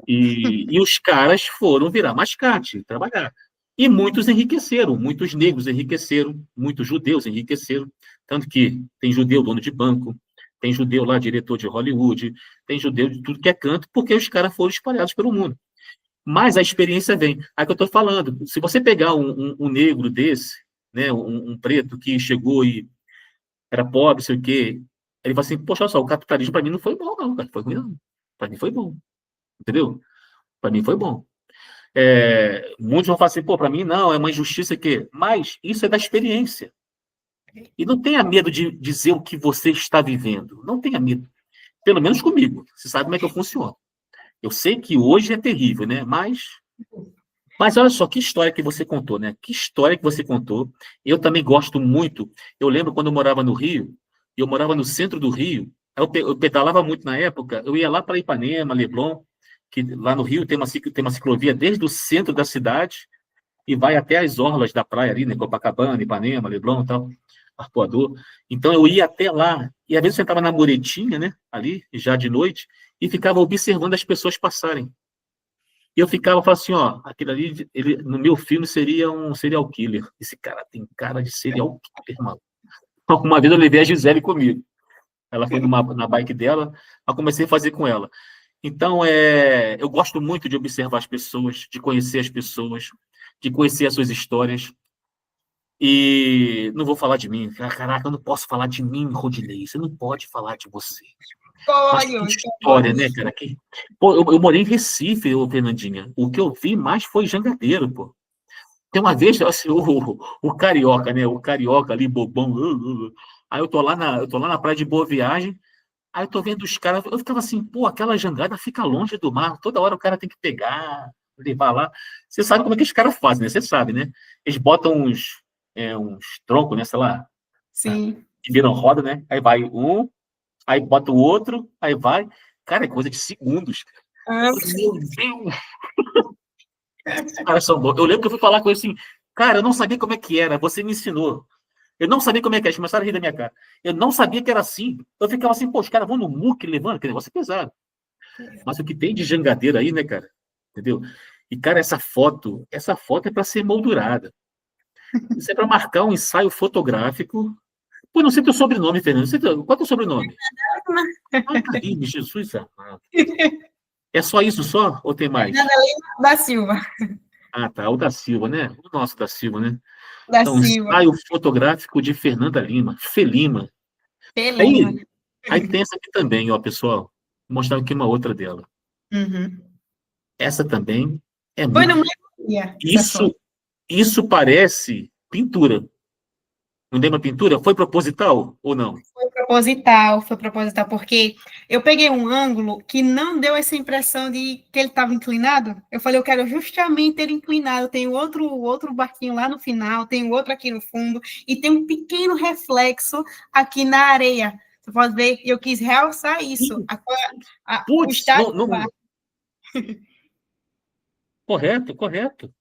Speaker 1: E os caras foram virar mascate, trabalhar. E muitos enriqueceram, muitos negros enriqueceram, muitos judeus enriqueceram. Tanto que tem judeu dono de banco, tem judeu lá, diretor de Hollywood, tem judeu de tudo que é canto, porque os caras foram espalhados pelo mundo. Mas a experiência vem. Aí que eu estou falando, se você pegar um negro desse, né, um preto que chegou e era pobre, sei o quê, ele fala assim, poxa, olha só, o capitalismo para mim não foi bom, não, cara, foi ruim, não. Para mim foi bom, entendeu? Para mim foi bom. Muitos vão falar assim, pô, para mim não, é uma injustiça que... Mas isso é da experiência. E não tenha medo de dizer o que você está vivendo. Não tenha medo. Pelo menos comigo. Você sabe como é que eu funciono. Eu sei que hoje é terrível, né? Mas olha só, que história que você contou, né? Que história que você contou. Eu também gosto muito. Eu lembro quando eu morava no Rio, eu morava no centro do Rio, eu pedalava muito na época, eu ia lá para Ipanema, Leblon, que lá no Rio tem uma ciclovia desde o centro da cidade e vai até as orlas da praia ali, né? Copacabana, Ipanema, Leblon e tal, Arpoador. Então eu ia até lá, e às vezes eu sentava na muretinha, né? Ali, já de noite, e ficava observando as pessoas passarem. E eu ficava falando assim, ó, aquele ali, ele, no meu filme seria um serial killer. Esse cara tem cara de serial killer, mano. Uma vez eu levei a Gisele comigo. Ela foi na bike dela, eu comecei a fazer com ela. Então, eu gosto muito de observar as pessoas, de conhecer as pessoas, de conhecer as suas histórias. E não vou falar de mim. Caraca, eu não posso falar de mim, Rodilei. Você não pode falar de você. Mas que
Speaker 2: Olha,
Speaker 1: história, né, cara? Pô, eu morei em Recife, ô, Fernandinha. O que eu vi mais foi Jangadeiro, pô. Tem uma vez, assim, o carioca, né? O carioca ali, bobão. Aí eu tô lá na praia de Boa Viagem. Aí eu tô vendo os caras. Eu ficava assim, pô, aquela jangada fica longe do mar. Toda hora o cara tem que pegar, levar lá. Você sabe como é que os caras fazem, né? Você sabe, né? Eles botam uns troncos, né? Sei lá,
Speaker 2: sim.
Speaker 1: que viram roda, né? Aí vai um, aí bota o outro, aí vai. Cara, é coisa de segundos.
Speaker 2: Ah,
Speaker 1: Meu Deus! Os caras são bons. Eu lembro que eu fui falar com ele assim, cara, eu não sabia como é que era, você me ensinou. Eu não sabia como é que era, eles começaram a rir da minha cara. Eu não sabia que era assim. Eu ficava assim, pô, os caras vão no muque levando, que negócio é pesado. Mas o que tem de jangadeira aí, né, cara? Entendeu? E, cara, essa foto é para ser moldurada. Isso é para marcar um ensaio fotográfico. Pô, não sei teu sobrenome, Fernando. Qual é o teu sobrenome? Ah, Karine, Jesus amado. É só isso só? Ou tem mais?
Speaker 2: Nada Lima da Silva.
Speaker 1: Ah, tá. O da Silva, né? O nosso da Silva, né?
Speaker 2: Da
Speaker 1: Então,
Speaker 2: Silva.
Speaker 1: ensaio fotográfico de Fernanda Lima, Felima.
Speaker 2: Pelima.
Speaker 1: Aí tem essa aqui também, ó, pessoal. Vou mostrar aqui uma outra dela.
Speaker 2: Uhum.
Speaker 1: Essa também é
Speaker 2: Foi
Speaker 1: muito.
Speaker 2: no mesmo dia, essa
Speaker 1: Isso,
Speaker 2: foto.
Speaker 1: isso parece pintura. Não lembra pintura? Foi proposital ou não?
Speaker 2: Foi proposital, porque eu peguei um ângulo que não deu essa impressão de que ele estava inclinado. Eu falei, eu quero justamente ele inclinado. Tem outro barquinho lá no final, tem outro aqui no fundo, e tem um pequeno reflexo aqui na areia. Você pode ver, eu quis realçar isso,
Speaker 1: Sim.
Speaker 2: o
Speaker 1: Putz,
Speaker 2: estágio
Speaker 1: não,
Speaker 2: do
Speaker 1: não.
Speaker 2: barco.
Speaker 1: Correto, correto.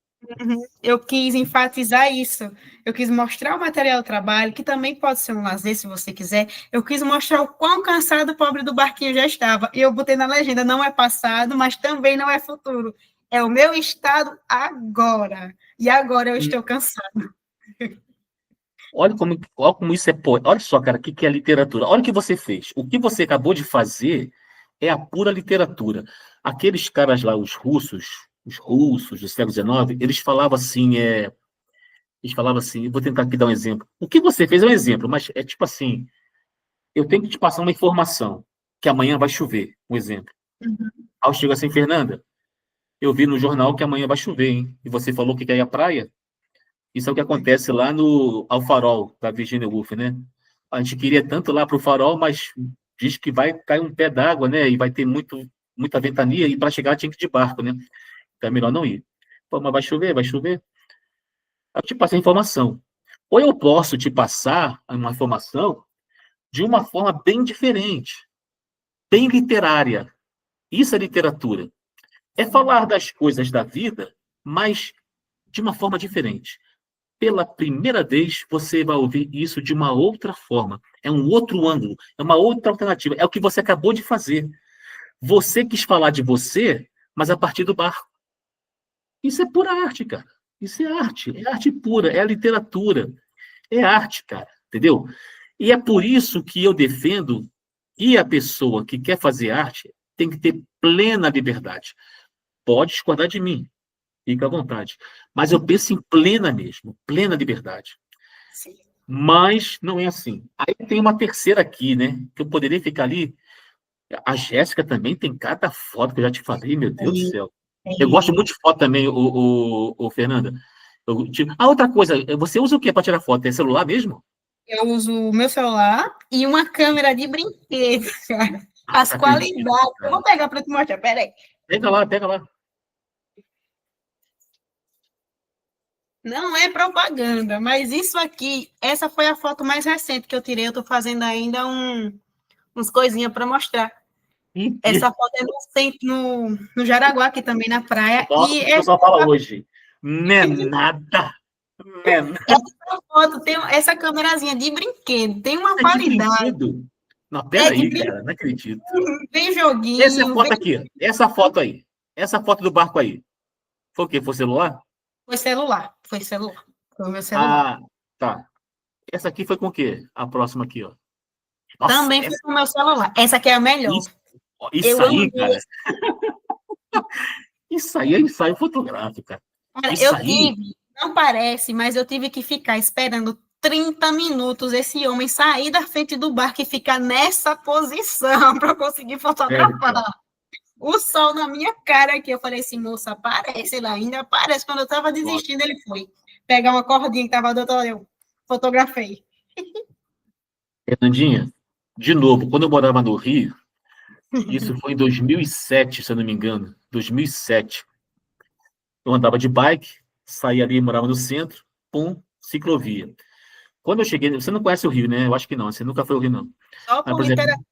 Speaker 2: Eu quis enfatizar isso. Eu quis mostrar o material do trabalho, que também pode ser um lazer, se você quiser. Eu quis mostrar o quão cansado o pobre do barquinho já estava. E eu botei na legenda, não é passado, mas também não é futuro. É o meu estado agora. E agora eu estou cansado.
Speaker 1: Olha como isso é poético. Olha só, cara, o que que é literatura? Olha o que você fez. O que você acabou de fazer é a pura literatura. Aqueles caras lá, os russos do século XIX, eles falavam assim, vou tentar aqui dar um exemplo. O que você fez é um exemplo, mas é tipo assim, eu tenho que te passar uma informação, que amanhã vai chover, um exemplo. Aí eu chego assim, Fernanda, eu vi no jornal que amanhã vai chover, hein? E você falou que quer ir à praia? Isso é o que acontece lá no Ao Farol, da Virginia Woolf, né? A gente queria tanto lá para o Farol, mas diz que vai cair um pé d'água, né? E vai ter muita ventania, e para chegar tinha que ir de barco, né? Então é melhor não ir. Pô, mas vai chover, vai chover. Eu te passei a informação. Ou eu posso te passar uma informação de uma forma bem diferente, bem literária. Isso é literatura. É falar das coisas da vida, mas de uma forma diferente. Pela primeira vez, você vai ouvir isso de uma outra forma. É um outro ângulo, é uma outra alternativa. É o que você acabou de fazer. Você quis falar de você, mas a partir do barco. Isso é pura arte, cara. Isso é arte pura, é a literatura, é arte, cara, entendeu? E é por isso que eu defendo que a pessoa que quer fazer arte tem que ter plena liberdade. Pode discordar de mim, fica à vontade. Mas eu penso em plena mesmo, plena liberdade.
Speaker 2: Sim.
Speaker 1: Mas não é assim. Aí tem uma terceira aqui, né? Que eu poderia ficar ali. A Jéssica também tem cada foto que eu já te falei, meu Deus do céu. Eu gosto muito de foto também, o Fernanda. Outra coisa, você usa o que para tirar foto? É celular mesmo?
Speaker 2: Eu uso o meu celular e uma câmera de brinquedo, cara.
Speaker 1: Ah,
Speaker 2: As
Speaker 1: não acredito,
Speaker 2: qualidades. Eu
Speaker 1: cara.
Speaker 2: vou pegar para te mostrar, peraí.
Speaker 1: Pega lá, pega lá.
Speaker 2: Não é propaganda, mas isso aqui, essa foi a foto mais recente que eu tirei. Eu estou fazendo ainda uns coisinhas para mostrar.
Speaker 1: Mentira.
Speaker 2: Essa foto é no Jaraguá, aqui também na praia.
Speaker 1: O
Speaker 2: E
Speaker 1: que o pessoal fala hoje? Não é nada. Não é nada.
Speaker 2: essa foto tem essa câmerazinha de brinquedo, tem uma
Speaker 1: É de
Speaker 2: qualidade.
Speaker 1: brinquedo. Não,
Speaker 2: É de
Speaker 1: peraí,
Speaker 2: brinquedo,
Speaker 1: cara, não acredito.
Speaker 2: vem
Speaker 1: Essa é a
Speaker 2: joguinho,
Speaker 1: foto aqui. Essa foto aí. Essa foto do barco aí. Foi o quê? Foi celular?
Speaker 2: Foi celular, foi celular. Foi o meu celular.
Speaker 1: Ah, tá. Essa aqui foi com o quê? A próxima aqui, ó. Nossa,
Speaker 2: Também foi com o meu celular. Essa aqui é a melhor.
Speaker 1: isso, isso
Speaker 2: Eu amo
Speaker 1: aí, cara. Isso aí é ensaio fotográfico, cara.
Speaker 2: Cara,
Speaker 1: Isso aí.
Speaker 2: Não parece, mas eu tive que ficar esperando 30 minutos esse homem sair da frente do barco e ficar nessa posição para eu conseguir
Speaker 1: Sério,
Speaker 2: fotografar.
Speaker 1: cara.
Speaker 2: O sol na minha cara aqui. Eu falei assim, moça, aparece, ele ainda aparece. Quando eu estava
Speaker 1: Nossa.
Speaker 2: desistindo, ele foi pegar uma cordinha que estava do outro lado, eu fotografei.
Speaker 1: Fernandinha, de novo, quando eu morava no Rio, isso foi em 2007, se eu não me engano, 2007. Eu andava de bike, saía ali, morava no centro, pum, ciclovia. Quando eu cheguei, você não conhece o Rio, né? Eu acho que não, você nunca foi ao Rio, não.
Speaker 2: Só
Speaker 1: Mas,
Speaker 2: por
Speaker 1: por exemplo,
Speaker 2: literatura.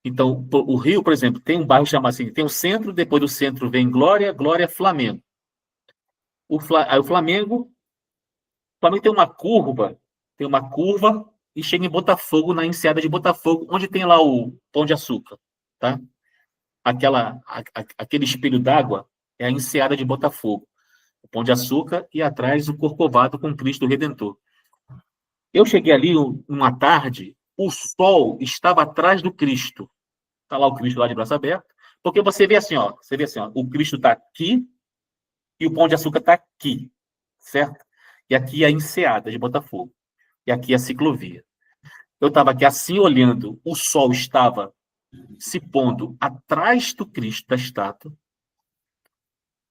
Speaker 1: então, o Rio, por exemplo, tem um bairro chamado assim, tem o centro, depois do centro vem Glória, Glória, Flamengo. Aí o Flamengo tem uma curva e chega em Botafogo, na enseada de Botafogo, onde tem lá o Pão de Açúcar, tá? Aquele espelho d'água é a enseada de Botafogo. O Pão de Açúcar e atrás o Corcovado com Cristo Redentor. Eu cheguei ali uma tarde, o sol estava atrás do Cristo. Está lá o Cristo lá de braço aberto, porque você vê assim, ó, o Cristo está aqui e o Pão de Açúcar está aqui, certo? E aqui é a enseada de Botafogo. E aqui é a ciclovia. Eu estava aqui assim olhando, o sol estava se pondo atrás do Cristo, da estátua,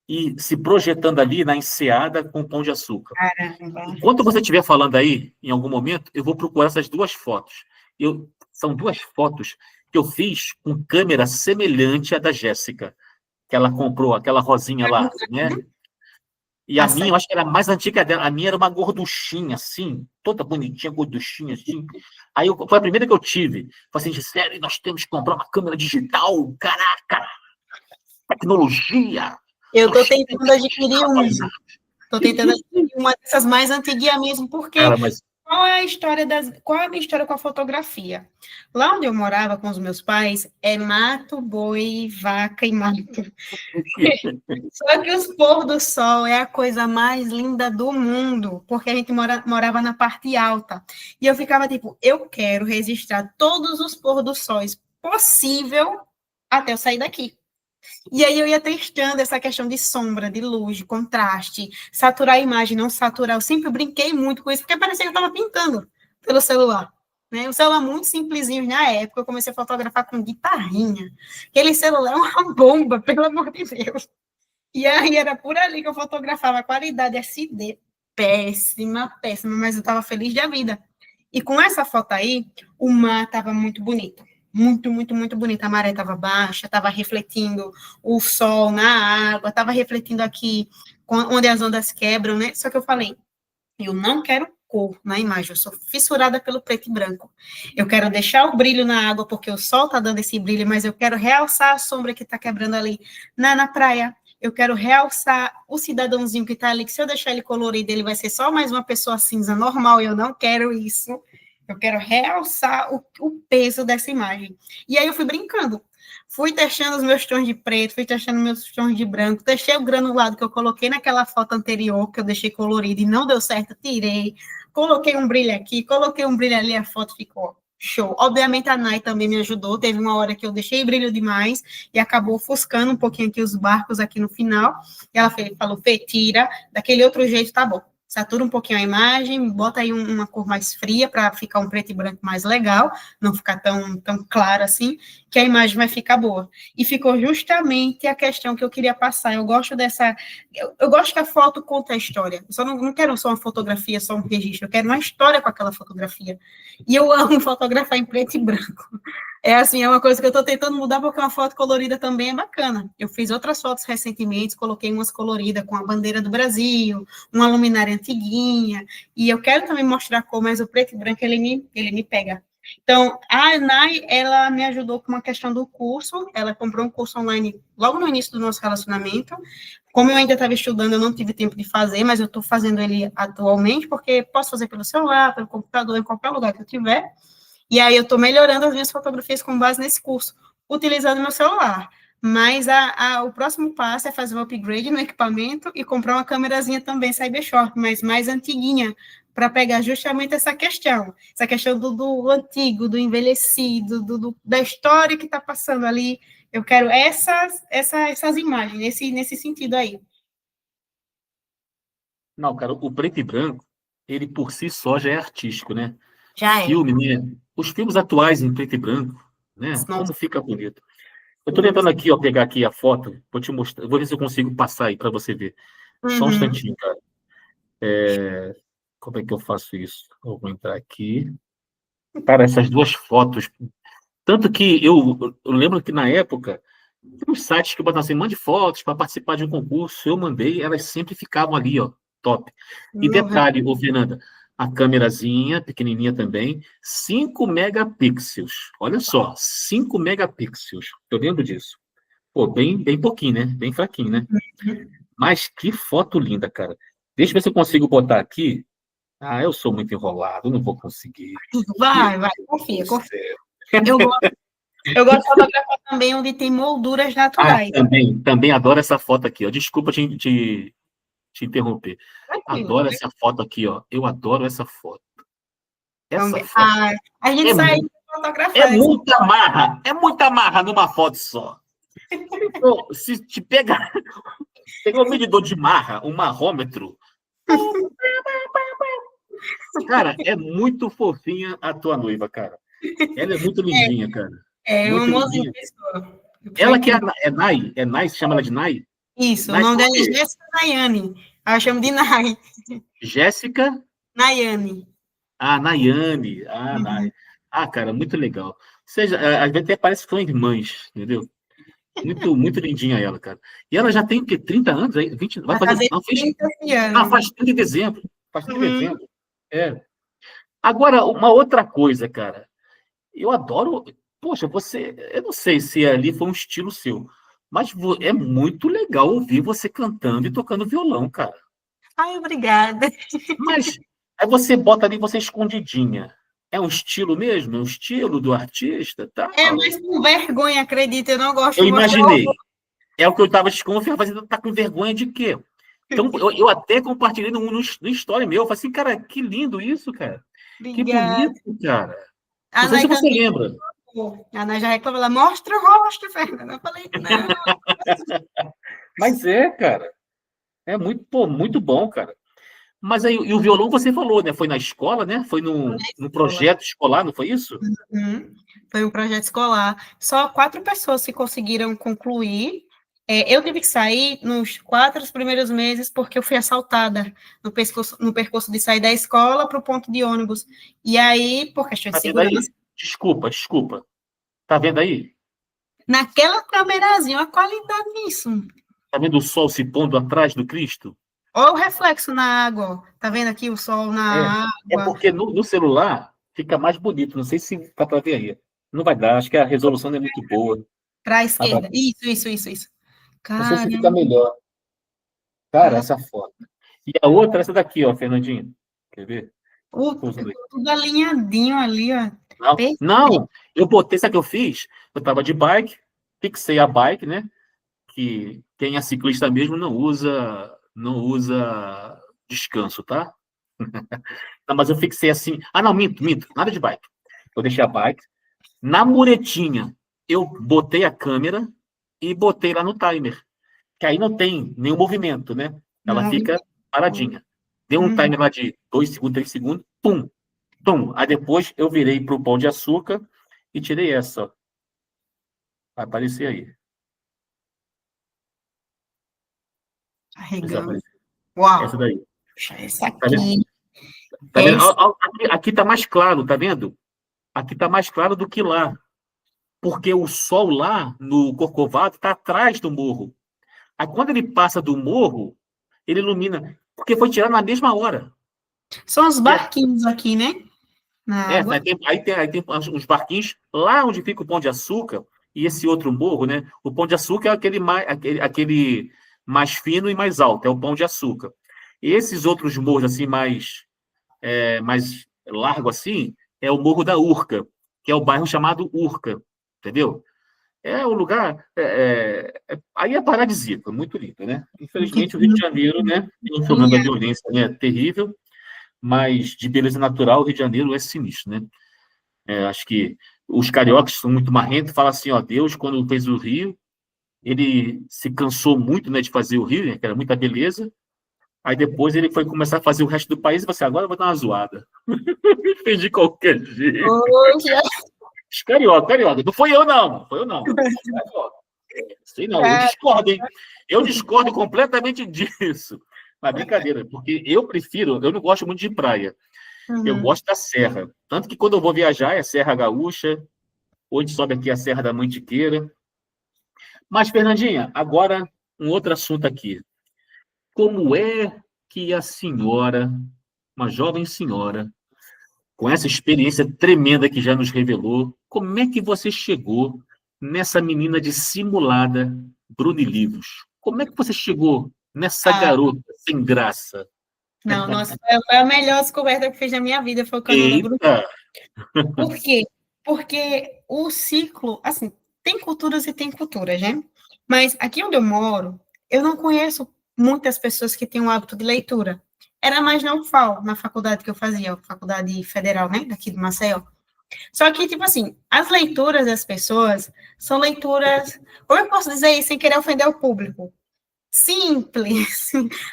Speaker 1: e se projetando ali na enseada com o Pão de Açúcar.
Speaker 2: Caramba.
Speaker 1: Enquanto você estiver falando aí, em algum momento, eu vou procurar essas duas fotos. São duas fotos que eu fiz com câmera semelhante à da Jéssica, que ela comprou, aquela rosinha lá, né? E a minha, eu acho que era mais antiga dela. A minha era uma gorduchinha, assim, toda bonitinha, gorduchinha, assim. Foi a primeira que eu tive. Falei assim, sério, nós temos que comprar uma câmera digital, caraca, tecnologia.
Speaker 2: Eu estou
Speaker 1: Nós
Speaker 2: tentando
Speaker 1: temos que
Speaker 2: adquirir uma.
Speaker 1: capitalizar.
Speaker 2: Estou tentando adquirir uma dessas mais antiguinhas mesmo, porque
Speaker 1: Cara, mas
Speaker 2: qual é a minha história com a fotografia? Lá onde eu morava com os meus pais, é mato, boi, vaca e mato. Só que os pôr do sol é a coisa mais linda do mundo, porque a gente morava na parte alta. E eu ficava tipo, eu quero registrar todos os pôr do sóis possível até eu sair daqui. E aí eu ia testando essa questão de sombra, de luz, de contraste, saturar a imagem, não saturar. Eu sempre brinquei muito com isso, porque parecia que eu estava pintando pelo celular. Né? Um celular muito simplesinho na época, eu comecei a fotografar com guitarrinha. Aquele celular é uma bomba, pelo amor de Deus. E aí era por ali que eu fotografava, a qualidade SD péssima, péssima, mas eu estava feliz da vida. E com essa foto aí, o mar estava muito bonito. Muito, muito, muito bonito. A maré estava baixa, estava refletindo o sol na água, estava refletindo aqui onde as ondas quebram, né? Só que eu falei, eu não quero cor na imagem, eu sou fissurada pelo preto e branco. Eu quero deixar o brilho na água, porque o sol está dando esse brilho, mas eu quero realçar a sombra que está quebrando ali na praia. Eu quero realçar o cidadãozinho que está ali, que se eu deixar ele colorido, ele vai ser só mais uma pessoa cinza normal, e eu não quero isso. Eu quero realçar o peso dessa imagem. E aí eu fui brincando. Fui testando os meus tons de preto, fui testando meus tons de branco, testei o granulado que eu coloquei naquela foto anterior, que eu deixei colorido e não deu certo, tirei. Coloquei um brilho aqui, coloquei um brilho ali, a foto ficou show. Obviamente a Nai também me ajudou, teve uma hora que eu deixei brilho demais e acabou ofuscando um pouquinho aqui os barcos aqui no final. E ela falou, Fê, tira, daquele outro jeito tá bom. Satura um pouquinho a imagem, bota aí uma cor mais fria para ficar um preto e branco mais legal, não ficar tão claro assim, que a imagem vai ficar boa. E ficou justamente a questão que eu queria passar. Eu gosto dessa... Eu gosto que a foto conta a história. Eu só não quero só uma fotografia, só um registro. Eu quero uma história com aquela fotografia. E eu amo fotografar em preto e branco. É assim, é uma coisa que eu estou tentando mudar, porque uma foto colorida também é bacana. Eu fiz outras fotos recentemente, coloquei umas coloridas com a bandeira do Brasil, uma luminária antiguinha, e eu quero também mostrar cor, mas o preto e branco, ele me pega. Então, a Nai, ela me ajudou com uma questão do curso, ela comprou um curso online logo no início do nosso relacionamento. Como eu ainda estava estudando, eu não tive tempo de fazer, mas eu estou fazendo ele atualmente, porque posso fazer pelo celular, pelo computador, em qualquer lugar que eu tiver. E aí eu estou melhorando as minhas fotografias com base nesse curso, utilizando meu celular. Mas o próximo passo é fazer um upgrade no equipamento e comprar uma câmerazinha também, Cybershot, mas mais antiguinha, para pegar justamente essa questão do antigo, do envelhecido, da história que está passando ali. Eu quero essas imagens, nesse sentido aí.
Speaker 1: Não, cara, o preto e branco, ele por si só já é artístico, né?
Speaker 2: Já é.
Speaker 1: Filme, né? Os filmes atuais em preto e branco, né?
Speaker 2: Nossa,
Speaker 1: Como fica bonito. Eu tô
Speaker 2: sim.
Speaker 1: tentando aqui, ó, pegar aqui a foto, vou te mostrar, vou ver se eu consigo passar aí para você ver. Só um
Speaker 2: Uhum.
Speaker 1: instantinho, cara. Como é que eu faço isso? Eu vou entrar aqui. Cara, essas duas fotos. Tanto que eu lembro que na época, os sites que botavam assim, mande fotos para participar de um concurso, eu mandei, elas sempre ficavam ali, ó, top. E
Speaker 2: No
Speaker 1: detalhe, ô Fernanda, a câmerazinha, pequenininha também, 5 megapixels. Olha só, 5 megapixels. Eu lembro disso. Pô, bem pouquinho, né? Bem fraquinho, né? Mas que foto linda, cara. Deixa eu ver se eu consigo botar aqui. Ah, eu sou muito enrolado, não vou conseguir. Meu
Speaker 2: vai,
Speaker 1: Deus
Speaker 2: confia,
Speaker 1: do
Speaker 2: confia.
Speaker 1: céu.
Speaker 2: Eu gosto de fotografar também onde tem molduras
Speaker 1: Ah,
Speaker 2: naturais.
Speaker 1: também adoro essa foto aqui, ó. Desculpa te interromper.
Speaker 2: Tranquilo.
Speaker 1: Adoro essa foto aqui, ó. Eu adoro essa foto.
Speaker 2: Vamos
Speaker 1: Essa
Speaker 2: ver.
Speaker 1: foto
Speaker 2: Ah, a gente
Speaker 1: é,
Speaker 2: sai
Speaker 1: mu-
Speaker 2: fotografar.
Speaker 1: é muita marra numa foto só. Pô, se te pegar um medidor de marra, um marrômetro, cara, é muito fofinha a tua noiva, cara. Ela é muito lindinha, cara.
Speaker 2: É um
Speaker 1: Muito
Speaker 2: amorzinho de
Speaker 1: lindinha.
Speaker 2: pessoa. Foi
Speaker 1: Ela que
Speaker 2: incrível.
Speaker 1: é Nai, se chama ela de Nai?
Speaker 2: Isso, o
Speaker 1: Nai
Speaker 2: nome
Speaker 1: por
Speaker 2: dela é
Speaker 1: quê?
Speaker 2: Jéssica Nayane. Eu chamo de Nay.
Speaker 1: Jéssica?
Speaker 2: Nayane.
Speaker 1: Ah, Nayane. Ah,
Speaker 2: Uhum.
Speaker 1: Nai. Ah, cara, muito legal. Ou seja, às vezes até parece que são irmãs, entendeu? Muito lindinha ela, cara. E ela já tem o quê? 30 anos? Aí, 20, vai
Speaker 2: Vai
Speaker 1: fazer.
Speaker 2: fazer
Speaker 1: Não, fez.
Speaker 2: 30
Speaker 1: Ah,
Speaker 2: anos.
Speaker 1: faz 30 de dezembro. Faz 30 de
Speaker 2: Uhum.
Speaker 1: dezembro. É. Agora, uma outra coisa, cara. Eu adoro. Poxa, você. Eu não sei se ali foi um estilo seu, mas é muito legal ouvir você cantando e tocando violão, cara.
Speaker 2: Ai, obrigada.
Speaker 1: Mas aí você bota ali você escondidinha. É um estilo mesmo? É um estilo do artista,
Speaker 2: É,
Speaker 1: tal.
Speaker 2: mas com vergonha, acredita, eu não gosto
Speaker 1: Eu
Speaker 2: de mostrar.
Speaker 1: imaginei. É o que eu estava desconfiando, mas tá com vergonha de quê? Então, eu até compartilhei no story meu. Eu falei assim, cara, que lindo isso, cara. Que
Speaker 2: Obrigada.
Speaker 1: bonito, cara.
Speaker 2: A
Speaker 1: Não sei se
Speaker 2: Nay
Speaker 1: você
Speaker 2: também.
Speaker 1: lembra.
Speaker 2: A Nay já reclamou, ela mostra o rosto, Fernanda. Eu falei, não.
Speaker 1: Mas é, cara. É muito, pô, muito bom, cara. Mas aí, e o violão você falou, né? Foi na escola, né? Foi no
Speaker 2: Escola.
Speaker 1: projeto escolar, não foi isso?
Speaker 2: Uhum. Foi um projeto escolar. Só 4 pessoas que conseguiram concluir. É, eu tive que sair nos 4 primeiros meses porque eu fui assaltada no percurso de sair da escola para o ponto de ônibus. E aí, por questão de
Speaker 1: Tá vendo aí?
Speaker 2: segurança,
Speaker 1: Desculpa. Tá vendo aí?
Speaker 2: naquela câmerazinha, a qualidade nisso.
Speaker 1: Tá vendo o sol se pondo atrás do Cristo?
Speaker 2: Olha o reflexo na água. Ó. Tá vendo aqui o sol
Speaker 1: É,
Speaker 2: na
Speaker 1: é
Speaker 2: água?
Speaker 1: porque no celular fica mais bonito. Não sei se dá para ver aí. Não vai dar, acho que a resolução não é muito boa.
Speaker 2: Para a
Speaker 1: Ah, tá.
Speaker 2: esquerda. Isso.
Speaker 1: Não sei se
Speaker 2: Cara,
Speaker 1: fica melhor. Cara, essa foto. E a outra, essa daqui, ó, Fernandinho. Quer ver? Tô usando aqui.
Speaker 2: tudo alinhadinho ali, ó.
Speaker 1: Não, eu botei, sabe o que eu fiz? Eu tava de bike, fixei a bike, né? Que quem é ciclista mesmo não usa descanso, tá? Não, mas eu fixei assim. Ah, não, minto, nada de bike. Eu deixei a bike. Na muretinha, eu botei a câmera e botei lá no timer. Que aí não tem nenhum movimento, né?
Speaker 2: No
Speaker 1: Ela fica
Speaker 2: movimento.
Speaker 1: paradinha. Deu um
Speaker 2: Uhum.
Speaker 1: timer lá de 2 segundos, 3 segundos, pum, pum. Aí depois eu virei para o Pão de Açúcar e tirei essa, ó. Vai aparecer aí. Vai
Speaker 2: Carregando.
Speaker 1: aparecer. Essa
Speaker 2: Uau!
Speaker 1: daí.
Speaker 2: Essa
Speaker 1: Tá vendo?
Speaker 2: aqui.
Speaker 1: Tá vendo?
Speaker 2: Essa.
Speaker 1: Aqui tá mais claro, tá vendo? Aqui tá mais claro do que lá. Porque o sol lá no Corcovado está atrás do morro. Aí quando ele passa do morro, ele ilumina, porque foi tirado na mesma hora.
Speaker 2: São os
Speaker 1: E
Speaker 2: barquinhos aqui, né? Na água.
Speaker 1: aí tem uns barquinhos lá onde fica o Pão de Açúcar e esse outro morro, né? O Pão de Açúcar é aquele mais fino e mais alto, é o Pão de Açúcar. E esses outros morros assim mais largo assim, é o Morro da Urca, que é o bairro chamado Urca, entendeu? É um lugar. Aí é paradisíaco, é muito lindo, né?
Speaker 2: Que
Speaker 1: Infelizmente, o Rio de
Speaker 2: tem
Speaker 1: Janeiro, né, tem um problema da
Speaker 2: linha.
Speaker 1: violência, né, terrível, mas de beleza natural, o Rio de Janeiro é sinistro, né? Acho que os cariocas são muito marrentos, falam assim, ó, Deus, quando fez o Rio, ele se cansou muito, né, de fazer o Rio, né, que era muita beleza, Aí depois ele foi começar a fazer o resto do país e você, agora eu vou dar uma zoada. Fez de qualquer jeito.
Speaker 2: Hoje,
Speaker 1: Carioca. Não foi eu, não. Não foi eu, não. Sei não, eu discordo, hein? Eu discordo completamente disso. Mas brincadeira, porque eu não gosto muito de praia. Eu gosto da serra. Tanto que quando eu vou viajar é Serra Gaúcha, ou a gente sobe aqui a Serra da Mantiqueira. Mas, Fernandinha, agora um outro assunto aqui. Como é que a senhora, uma jovem senhora, com essa experiência tremenda que já nos revelou, como é que você chegou nessa menina dissimulada, Brunilivros? Como é que você chegou nessa garota sem graça?
Speaker 2: não, nossa, foi a melhor descoberta que fiz na minha vida, foi o canal da Bruna.
Speaker 1: Eita!
Speaker 2: Por quê? Porque o ciclo, assim, tem culturas e tem culturas, né? Mas aqui onde eu moro, eu não conheço muitas pessoas que têm o hábito de leitura. Era mais na UFAL, na faculdade que eu fazia, faculdade federal, né, daqui de Maceió. Só que, tipo assim, as leituras das pessoas são leituras, como eu posso dizer isso sem querer ofender o público? Simples,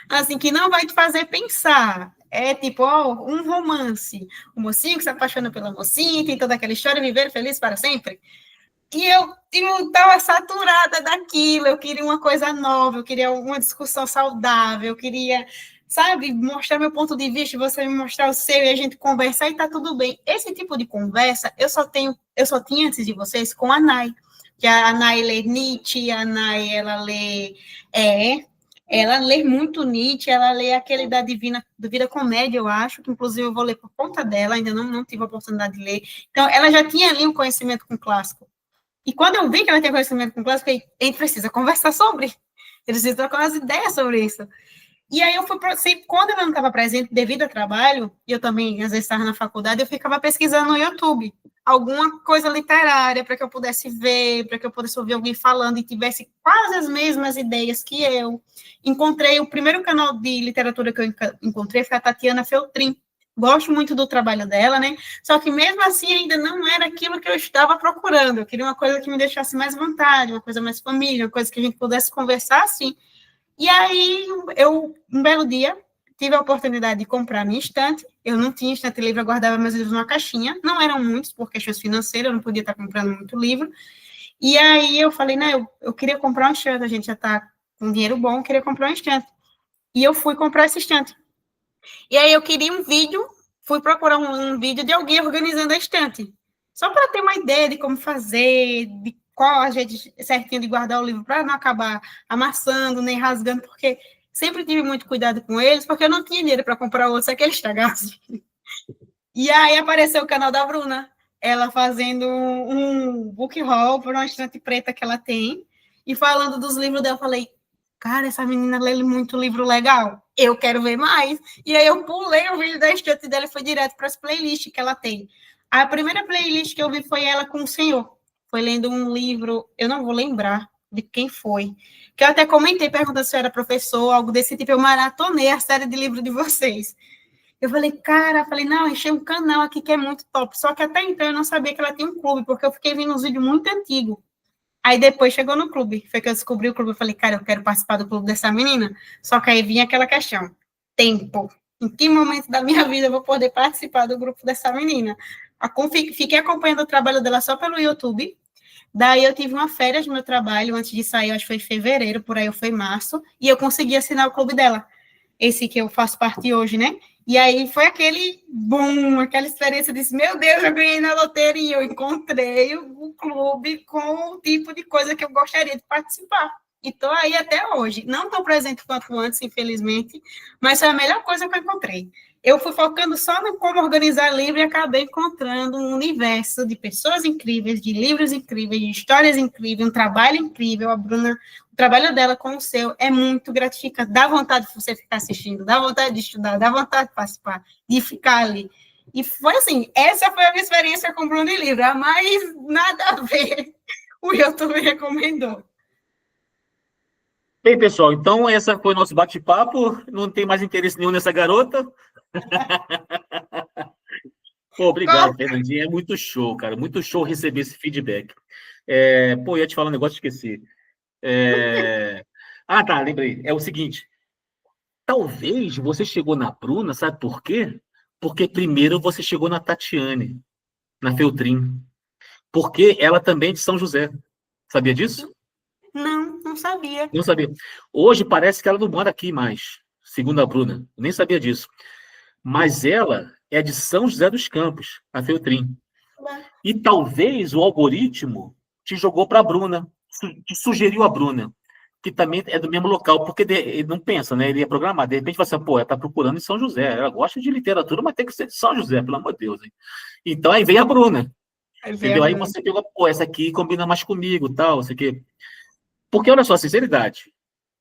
Speaker 2: assim, que não vai te fazer pensar. É tipo, ó, um romance. O mocinho que se apaixona pela mocinha, tem toda aquela história, viver feliz para sempre. E eu estava saturada daquilo, eu queria uma coisa nova, eu queria uma discussão saudável, eu queria, sabe, mostrar meu ponto de vista, você me mostrar o seu e a gente conversar e tá tudo bem. Esse tipo de conversa eu só tinha antes de vocês com a Nai, que a Nai lê Nietzsche, a Nai, ela lê muito Nietzsche, ela lê aquele da Divina Comédia, eu acho, que inclusive eu vou ler por conta dela, ainda não tive a oportunidade de ler. Então, ela já tinha ali um conhecimento com clássico. E quando eu vi que ela tinha conhecimento com clássico, a gente precisa conversar sobre. Eles precisam trocar umas ideias sobre isso. E aí eu fui, sempre, quando ela não estava presente devido ao trabalho, e eu também, às vezes, estava na faculdade, eu ficava pesquisando no YouTube alguma coisa literária para que eu pudesse ver, para que eu pudesse ouvir alguém falando e tivesse quase as mesmas ideias que eu. Encontrei, o primeiro canal de literatura que eu encontrei foi a Tatiana Feltrin. Gosto muito do trabalho dela, né? Só que mesmo assim ainda não era aquilo que eu estava procurando. Eu queria uma coisa que me deixasse mais vontade, uma coisa mais família, uma coisa que a gente pudesse conversar assim. E aí, um belo dia, tive a oportunidade de comprar minha estante. Eu não tinha estante livre, eu guardava meus livros numa caixinha. Não eram muitos, por questões financeiras, eu não podia estar comprando muito livro. E aí eu falei, não, eu queria comprar uma estante, a gente já está com dinheiro bom, eu queria comprar uma estante. E eu fui comprar essa estante. E aí eu queria um vídeo, fui procurar um vídeo de alguém organizando a estante. Só para ter uma ideia de como fazer, de qual a gente certinho de guardar o livro para não acabar amassando, nem rasgando, porque sempre tive muito cuidado com eles, porque eu não tinha dinheiro para comprar outro, se que eles estragassem. E aí apareceu o canal da Bruna, ela fazendo um book haul por uma estante preta que ela tem, e falando dos livros dela, eu falei, cara, essa menina lê muito livro legal, eu quero ver mais. E aí eu pulei o vídeo da estante dela e fui direto para as playlists que ela tem. A primeira playlist que eu vi foi ela com o Senhor, foi lendo um livro, eu não vou lembrar de quem foi, que eu até comentei, perguntando se eu era professor, algo desse tipo, eu maratonei a série de livros de vocês. Eu falei, cara, não, achei um canal aqui que é muito top. Só que até então eu não sabia que ela tinha um clube, porque eu fiquei vendo uns vídeos muito antigos. Aí depois chegou no clube, foi que eu descobri o clube, eu falei, cara, eu quero participar do clube dessa menina. Só que aí vinha aquela questão, tempo. Em que momento da minha vida eu vou poder participar do grupo dessa menina? Fiquei acompanhando o trabalho dela só pelo YouTube. Daí eu tive uma férias no meu trabalho, antes de sair, acho que foi em fevereiro, por aí foi março, e eu consegui assinar o clube dela. Esse que eu faço parte hoje, né? E aí foi aquele boom, aquela experiência, eu disse, meu Deus, eu ganhei na loteria, eu encontrei o clube com o tipo de coisa que eu gostaria de participar. E estou aí até hoje. Não estou presente quanto antes, infelizmente, mas foi a melhor coisa que eu encontrei. Eu fui focando só no como organizar livro e acabei encontrando um universo de pessoas incríveis, de livros incríveis, de histórias incríveis, um trabalho incrível. A Bruna, o trabalho dela com o seu é muito gratificante. Dá vontade de você ficar assistindo, dá vontade de estudar, dá vontade de participar, de ficar ali. E foi assim, essa foi a minha experiência com o Bruna e Livro, a mais nada a ver. O YouTube recomendou.
Speaker 1: Bem, pessoal, então essa foi o nosso bate-papo. Não tem mais interesse nenhum nessa garota. Pô, obrigado, Fernandinha. É muito show, cara. Muito show receber esse feedback. Pô, ia te falar um negócio, esqueci. Ah, tá, lembrei. É o seguinte. Talvez você chegou na Bruna, sabe por quê? Porque primeiro você chegou na Tatiane, na Feltrin. Porque ela também é de São José. Sabia disso?
Speaker 2: Não, não sabia.
Speaker 1: Não sabia. Hoje parece que ela não mora aqui mais, segundo a Bruna. Eu nem sabia disso. Mas ela é de São José dos Campos, a Feltrin. E talvez o algoritmo te jogou para a Bruna, te sugeriu a Bruna, que também é do mesmo local, porque ele não pensa, né? Ele ia programar. De repente, você, pô, ela está procurando em São José. Ela gosta de literatura, mas tem que ser de São José, pelo amor de Deus. Hein? Então, aí vem a Bruna.
Speaker 2: Aí veio a
Speaker 1: Entendeu? Aí
Speaker 2: Bruna.
Speaker 1: você pegou, pô, essa aqui combina mais comigo, tal, isso aqui. Porque, olha só, sinceridade,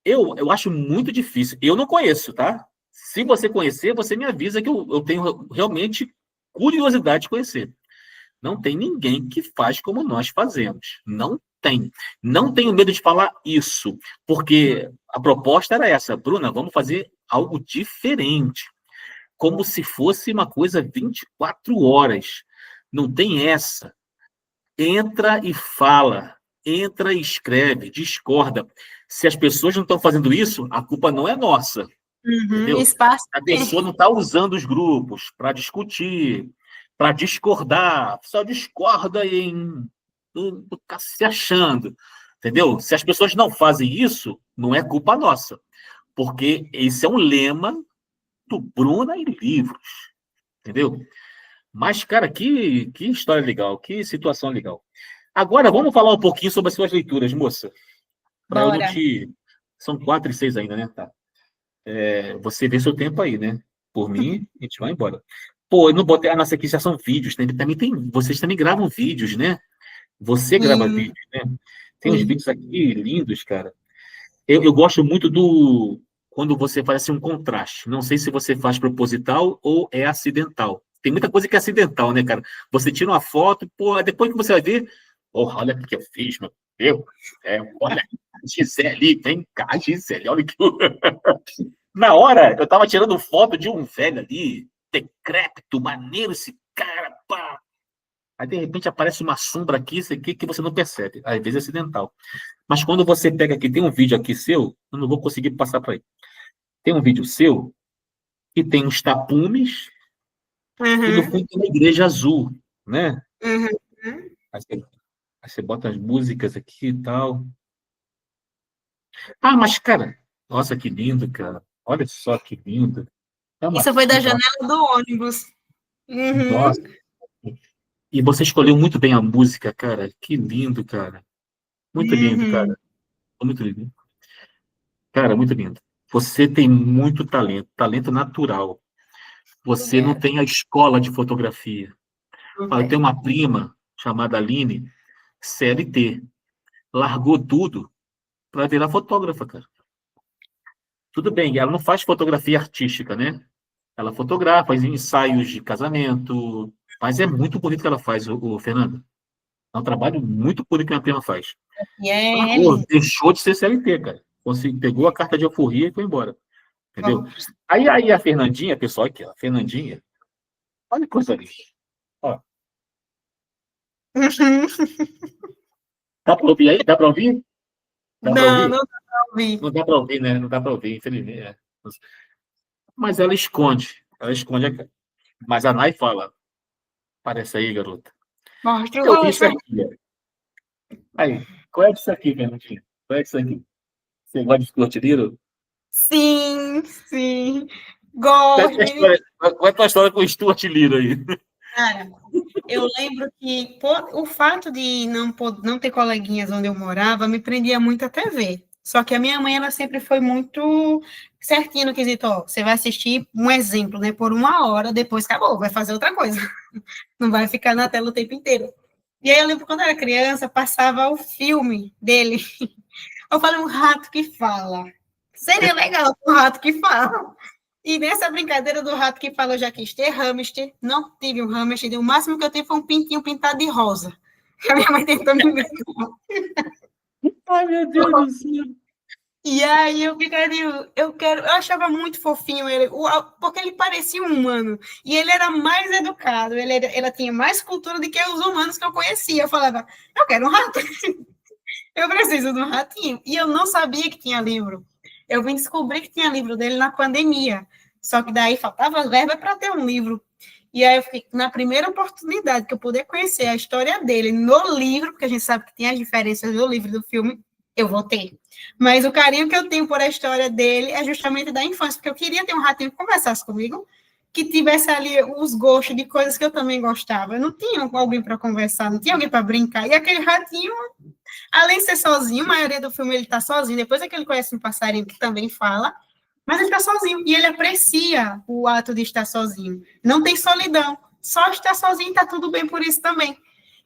Speaker 1: eu acho muito difícil. Eu não conheço, tá? Se você conhecer, você me avisa que eu tenho realmente curiosidade de conhecer. Não tem ninguém que faz como nós fazemos. Não tem. Não tenho medo de falar isso, porque a proposta era essa. Bruna, vamos fazer algo diferente. Como se fosse uma coisa 24 horas. Não tem essa. Entra e fala, entra e escreve, discorda. Se as pessoas não estão fazendo isso, a culpa não é nossa, entendeu?
Speaker 2: Espaço
Speaker 1: A
Speaker 2: tem.
Speaker 1: pessoa não está usando os grupos para discutir, para discordar, só discorda em ficar se achando, entendeu? Se as pessoas não fazem isso, não é culpa nossa, porque esse é um lema do Bruna e Livros, entendeu? Mas, cara, que história legal, que situação legal. Agora, vamos falar um pouquinho sobre as suas leituras, moça. Para eu não
Speaker 2: Bora.
Speaker 1: te. São 4 e 6 ainda, né? Tá. Você vê seu tempo aí, né? Por mim, a gente vai embora. Pô, eu não botei. A nossa aqui já são vídeos, né? Também tem. Vocês também gravam vídeos, né? Você grava
Speaker 2: Sim,
Speaker 1: vídeos, né? Tem uns
Speaker 2: sim.
Speaker 1: vídeos aqui lindos, cara. Eu gosto muito do. Quando você faz assim, um contraste. Não sei se você faz proposital ou é acidental. Tem muita coisa que é acidental, né, cara? Você tira uma foto, pô, depois que você vai ver, oh, olha o que eu fiz, meu Deus. Olha, Gisele, vem cá, Gisele, olha que. Na hora, eu tava tirando foto de um velho ali, decrépito, maneiro esse cara, pá. Aí, de repente, aparece uma sombra aqui, isso aqui, que você não percebe. Às vezes é acidental. Mas quando você pega aqui, tem um vídeo aqui seu, eu não vou conseguir passar para aí. Tem um vídeo seu que tem uns tapumes e no
Speaker 2: Uhum,
Speaker 1: fundo tem uma igreja azul, né?
Speaker 2: uhum.
Speaker 1: Aí você bota as músicas aqui e tal. Ah, mas, cara, nossa, que lindo, cara. Olha só que lindo. É uma
Speaker 2: Isso foi da
Speaker 1: fita.
Speaker 2: janela do ônibus.
Speaker 1: Nossa.
Speaker 2: Uhum.
Speaker 1: E você escolheu muito bem a música, cara. Que lindo, cara. Muito lindo,
Speaker 2: Uhum.
Speaker 1: cara. Muito lindo. Cara, muito lindo. Você tem muito talento, talento natural. Você não
Speaker 2: Obrigada.
Speaker 1: tem a escola de fotografia.
Speaker 2: Não
Speaker 1: Olha, eu tenho
Speaker 2: tem.
Speaker 1: uma prima chamada Aline, CLT. Largou tudo para virar fotógrafa, cara. Tudo bem, ela não faz fotografia artística, né? Ela fotografa, faz ensaios de casamento, mas é muito bonito o que ela faz, o Fernando. É um trabalho muito bonito que a minha prima faz.
Speaker 2: E é
Speaker 1: Largou,
Speaker 2: lindo.
Speaker 1: deixou de ser CLT, cara. Pegou a carta de alforria e foi embora. Entendeu?
Speaker 2: Ó.
Speaker 1: Aí a Fernandinha, pessoal, aqui, ó, a Fernandinha, olha que coisa linda. Ó,
Speaker 2: Uhum.
Speaker 1: dá para ouvir aí? Dá para ouvir? Dá para
Speaker 2: Não,
Speaker 1: ouvir?
Speaker 2: não dá pra ouvir.
Speaker 1: Não dá para ouvir, né? Não dá para ouvir, infelizmente. Mas ela esconde. Ela esconde a cara. Mas a Nai fala: parece aí, garota.
Speaker 2: Mostra o
Speaker 1: Eu vi isso
Speaker 2: rosto.
Speaker 1: aqui, ó. Aí, qual é disso aqui, Fernandinho? Qual é disso aqui? Você gosta de Stuart Little?
Speaker 2: Sim, sim.
Speaker 1: Qual é a
Speaker 2: Gosto,
Speaker 1: tua
Speaker 2: menino.
Speaker 1: história, qual é a tua história com o Stuart Little aí?
Speaker 2: Cara, eu lembro que o fato de não ter coleguinhas onde eu morava me prendia muito à TV. Só que a minha mãe, ela sempre foi muito certinha no quesito, ó, você vai assistir um exemplo, né, por 1 hora, depois acabou, vai fazer outra coisa. Não vai ficar na tela o tempo inteiro. E aí eu lembro quando eu era criança, passava o filme dele. Eu falei, um rato que fala. Seria legal um rato que fala. E nessa brincadeira do rato que fala, eu já quis ter hamster, não tive um hamster, o máximo que eu tive foi um pintinho pintado de rosa. A minha mãe tentou me enganar.
Speaker 1: Ai, meu Deus do céu.
Speaker 2: E aí eu ficaria, eu achava muito fofinho ele, porque ele parecia um humano. E ele era mais educado, ela tinha mais cultura do que os humanos que eu conhecia. Eu falava, eu quero um rato, eu preciso de um ratinho. E eu não sabia que tinha livro. Eu vim descobrir que tinha livro dele na pandemia. Só que daí faltava verba para ter um livro. E aí eu fiquei, na primeira oportunidade que eu puder conhecer a história dele no livro, porque a gente sabe que tem as diferenças do livro e do filme, eu vou ter. Mas o carinho que eu tenho por a história dele é justamente da infância, porque eu queria ter um ratinho que conversasse comigo, que tivesse ali os gostos de coisas que eu também gostava. Eu não tinha alguém para conversar, não tinha alguém para brincar. E aquele ratinho, além de ser sozinho, a maioria do filme ele está sozinho, depois é que ele conhece um passarinho que também fala, mas ele está sozinho, e ele aprecia o ato de estar sozinho. Não tem solidão, só estar sozinho está tudo bem por isso também.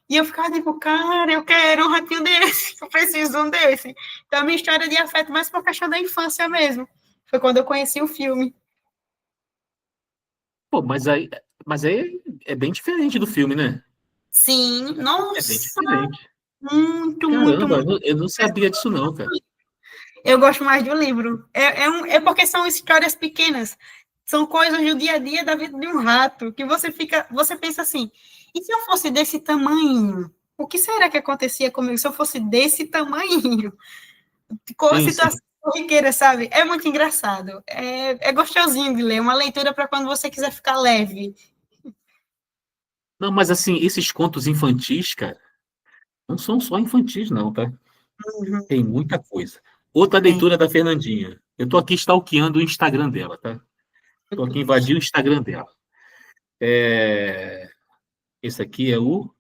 Speaker 2: E eu ficava tipo, cara, eu quero um ratinho desse, eu preciso de um desse. Então, a minha história de afeto mais por questão da infância mesmo. Foi quando eu conheci o filme.
Speaker 1: Pô, mas aí é bem diferente do filme, né?
Speaker 2: Sim,
Speaker 1: É bem
Speaker 2: nossa,
Speaker 1: diferente.
Speaker 2: muito, muito,
Speaker 1: Caramba,
Speaker 2: muito.
Speaker 1: eu não sabia disso não, cara.
Speaker 2: Eu gosto mais do livro. É porque são histórias pequenas. São coisas do dia a dia da vida de um rato, que você pensa assim, e se eu fosse desse tamanho? O que será que acontecia comigo se eu fosse desse tamanho? Com
Speaker 1: Sim, sim.
Speaker 2: situação corriqueira, sabe? É muito engraçado. É gostosinho de ler, uma leitura para quando você quiser ficar leve.
Speaker 1: Não, mas assim, esses contos infantis, cara, não são só infantis, não, tá?
Speaker 2: Uhum.
Speaker 1: Tem muita coisa. Outra
Speaker 2: É.
Speaker 1: leitura da Fernandinha. Eu tô aqui stalkeando o Instagram dela, tá? Tô aqui invadindo o Instagram dela. É... Esse aqui é o.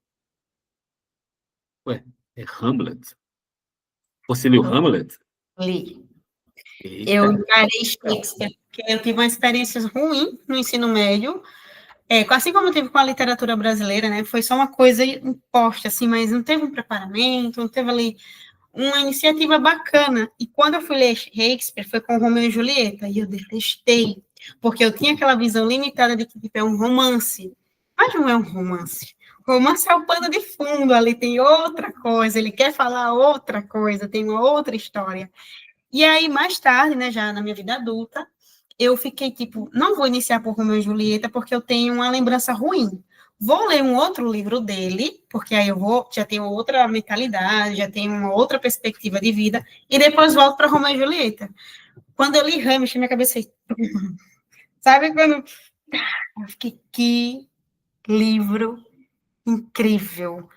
Speaker 1: Ué, é Hamlet. Você leu Hamlet?
Speaker 2: Li. Eu
Speaker 1: Eita.
Speaker 2: encarei Shakespeare, porque eu tive uma experiência ruim no ensino médio, assim como eu tive com a literatura brasileira, né? Foi só uma coisa imposta, assim, mas não teve um preparamento, não teve ali uma iniciativa bacana. E quando eu fui ler Shakespeare, foi com Romeu e Julieta, e eu detestei, porque eu tinha aquela visão limitada de que tipo, é um romance, mas não é um romance. Romance é o pano de fundo, ali tem outra coisa, ele quer falar outra coisa, tem uma outra história. E aí, mais tarde, né, já na minha vida adulta, eu fiquei tipo, não vou iniciar por Romeu e Julieta, porque eu tenho uma lembrança ruim. Vou ler um outro livro dele, porque aí já tenho outra mentalidade, já tenho uma outra perspectiva de vida, e depois volto para Romeu e Julieta. Quando eu li Hamlet, minha cabeça fez... Sabe quando... Eu fiquei, que livro incrível.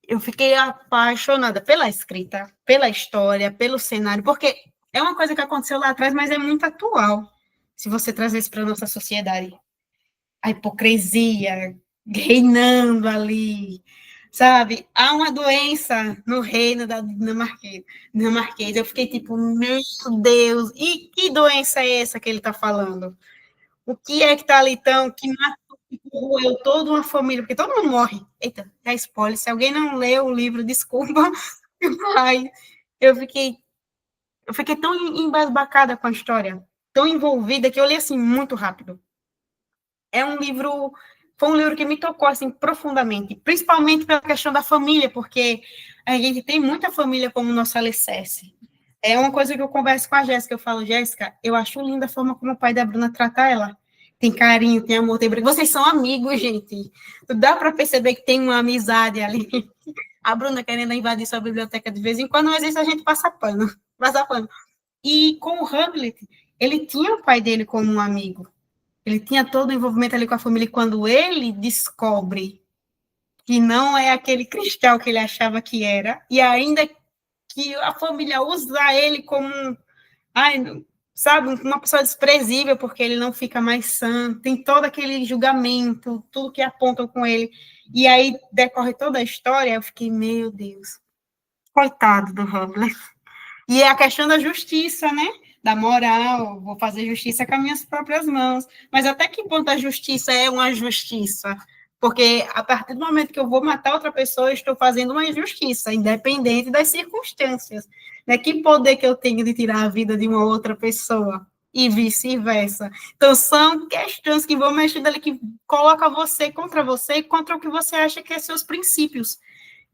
Speaker 2: Eu fiquei apaixonada pela escrita, pela história, pelo cenário, porque é uma coisa que aconteceu lá atrás, mas é muito atual, se você trazer isso para a nossa sociedade. A hipocrisia reinando ali, sabe? Há uma doença no reino da dinamarquesa. Eu fiquei tipo, meu Deus, e que doença é essa que ele está falando? O que é que está ali tão, que matou toda uma família? Porque todo mundo morre. Eita, é spoiler. Se alguém não leu o livro, desculpa, mas eu fiquei, eu fiquei tão embasbacada com a história, tão envolvida, que eu li assim muito rápido. É um livro, foi um livro que me tocou assim profundamente, principalmente pela questão da família, porque a gente tem muita família como nosso alicerce. É uma coisa que eu converso com a Jéssica, eu falo, Jéssica, eu acho linda a forma como o pai da Bruna trata ela. Tem carinho, tem amor, tem... Vocês são amigos, gente. Dá para perceber que tem uma amizade ali. A Bruna querendo invadir sua biblioteca de vez em quando, mas isso a gente passa pano. Passa pano. E com o Hamlet, ele tinha o pai dele como um amigo. Ele tinha todo o envolvimento ali com a família. E quando ele descobre que não é aquele cristal que ele achava que era, e ainda que a família usa ele como, ai, sabe, uma pessoa desprezível, porque ele não fica mais sã, tem todo aquele julgamento, tudo que apontam com ele, e aí decorre toda a história, eu fiquei, meu Deus, coitado do Hamlet. E é a questão da justiça, né? Da moral, vou fazer justiça com as minhas próprias mãos. Mas até que ponto a justiça é uma justiça? Porque a partir do momento que eu vou matar outra pessoa, eu estou fazendo uma injustiça, independente das circunstâncias. Né? Que poder que eu tenho de tirar a vida de uma outra pessoa? E vice-versa. Então, são questões que vão mexendo ali, que coloca você e contra o que você acha que é seus princípios.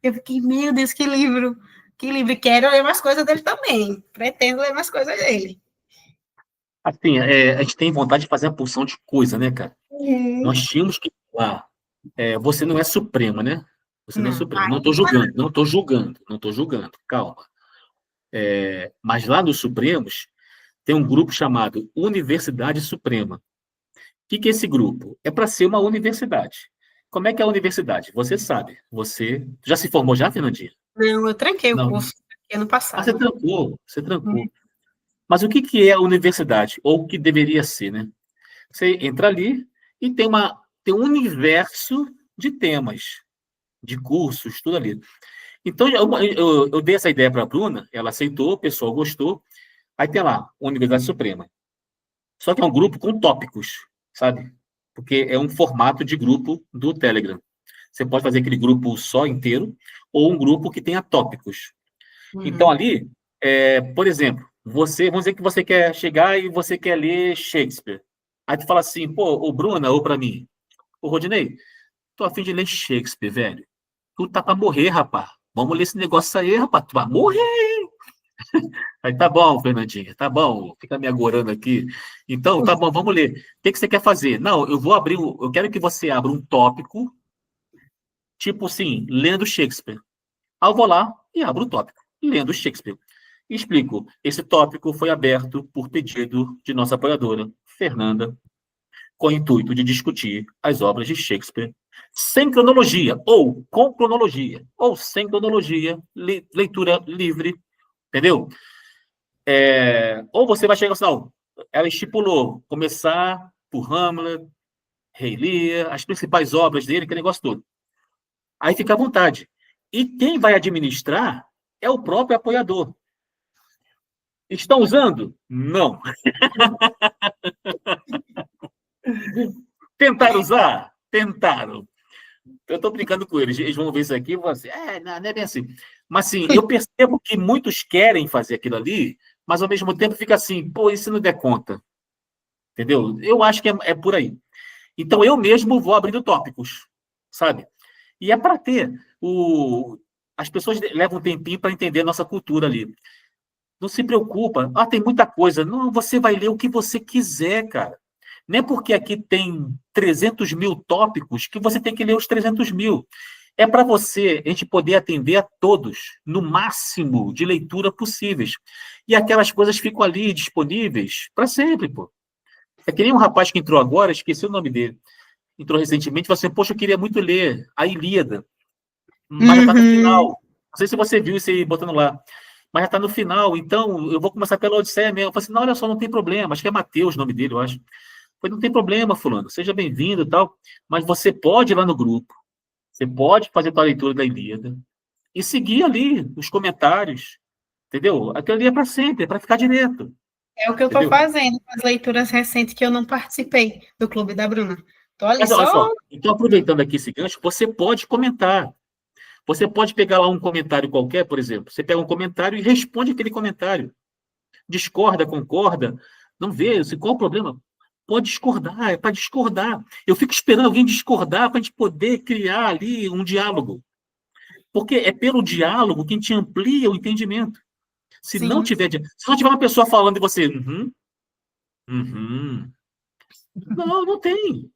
Speaker 2: Eu fiquei, meu Deus, que livro! Que livro, quero ler mais coisas dele também. Pretendo ler mais coisas dele.
Speaker 1: Assim, a gente tem vontade de fazer uma porção de coisa, né, cara?
Speaker 2: Uhum.
Speaker 1: Nós tínhamos que falar. Você não é Suprema, né? Você não é
Speaker 2: Não,
Speaker 1: Suprema. Não estou julgando, não estou julgando, não estou julgando. Calma. Mas lá nos Supremos tem um grupo chamado Universidade Suprema. O que é esse grupo? É para ser uma universidade. Como é que é a universidade? Você sabe. Você já se formou já, Fernandinha?
Speaker 2: Não, eu tranquei o
Speaker 1: Não.
Speaker 2: curso ano
Speaker 1: Ah, você
Speaker 2: passado.
Speaker 1: trancou, você trancou. Mas o que é a universidade? Ou o que deveria ser, né? Você entra ali e tem um universo de temas, de cursos, tudo ali. Então, eu dei essa ideia para a Bruna, ela aceitou, o pessoal gostou. Aí tem lá, Universidade Suprema. Só que é um grupo com tópicos, sabe? Porque é um formato de grupo do Telegram. Você pode fazer aquele grupo só inteiro, ou um grupo que tenha tópicos. Então, ali, por exemplo, vamos dizer que você quer chegar e você quer ler Shakespeare. Aí tu fala assim, pô, ô Bruna, ou para mim, ô Rodinei, tô a fim de ler Shakespeare, velho. Tu tá pra morrer, rapaz. Vamos ler esse negócio aí, rapaz. Tu vai morrer. Aí tá bom, Fernandinha, tá bom. Fica me agorando aqui. Então, tá bom, vamos ler. O que que você quer fazer? Não, eu quero que você abra um tópico, tipo assim, lendo Shakespeare. Aí eu vou lá e abro o tópico, lendo Shakespeare. E explico. Esse tópico foi aberto por pedido de nossa apoiadora, Fernanda, com o intuito de discutir as obras de Shakespeare sem cronologia, ou com cronologia, ou sem cronologia, leitura livre, entendeu? Ou você vai chegar assim, não, ela estipulou começar por Hamlet, Rei Lear, as principais obras dele, aquele negócio todo. Aí fica à vontade. E quem vai administrar é o próprio apoiador. Estão usando? Não. Tentaram usar? Tentaram. Eu estou brincando com eles. Eles vão ver isso aqui e vão assim, não é bem assim. Mas, assim, eu percebo que muitos querem fazer aquilo ali, mas, ao mesmo tempo, fica assim, pô, e se não der conta? Entendeu? Eu acho que é por aí. Então, eu mesmo vou abrindo tópicos, sabe? E é para ter. As pessoas levam um tempinho para entender a nossa cultura ali. Não se preocupa. Ah, tem muita coisa. Não, você vai ler o que você quiser, cara. Não é porque aqui tem 300 mil tópicos que você tem que ler os 300 mil. É para você, a gente poder atender a todos, no máximo de leitura possíveis. E aquelas coisas ficam ali disponíveis para sempre, pô. É que nem um rapaz que entrou agora, esqueci o nome dele. Entrou recentemente e falou assim, poxa, eu queria muito ler a Ilíada, mas já está no final. Não sei se você viu isso aí botando lá. Mas já está no final, então eu vou começar pela Odisseia mesmo. Eu falei assim, não, olha só, não tem problema. Acho que é Mateus o nome dele, eu acho. Eu falei, não tem problema, fulano, seja bem-vindo e tal. Mas você pode ir lá no grupo, você pode fazer a leitura da Ilíada e seguir ali os comentários, entendeu? Aquilo ali é para sempre, é para ficar direto.
Speaker 2: É o que eu estou
Speaker 1: Entendeu?
Speaker 2: fazendo com as leituras recentes que eu não participei do Clube da Bruna. Estou ali
Speaker 1: Mas olha
Speaker 2: só.
Speaker 1: só, então aproveitando aqui esse gancho, você pode comentar. Você pode pegar lá um comentário qualquer, por exemplo. Você pega um comentário e responde aquele comentário. Discorda, concorda, não vê, qual o problema? Pode discordar, é para discordar. Eu fico esperando alguém discordar para a gente poder criar ali um diálogo. Porque é pelo diálogo que a gente amplia o entendimento. Se não
Speaker 2: Sim,
Speaker 1: tiver, se não tiver uma pessoa falando e você, uhum, não tem.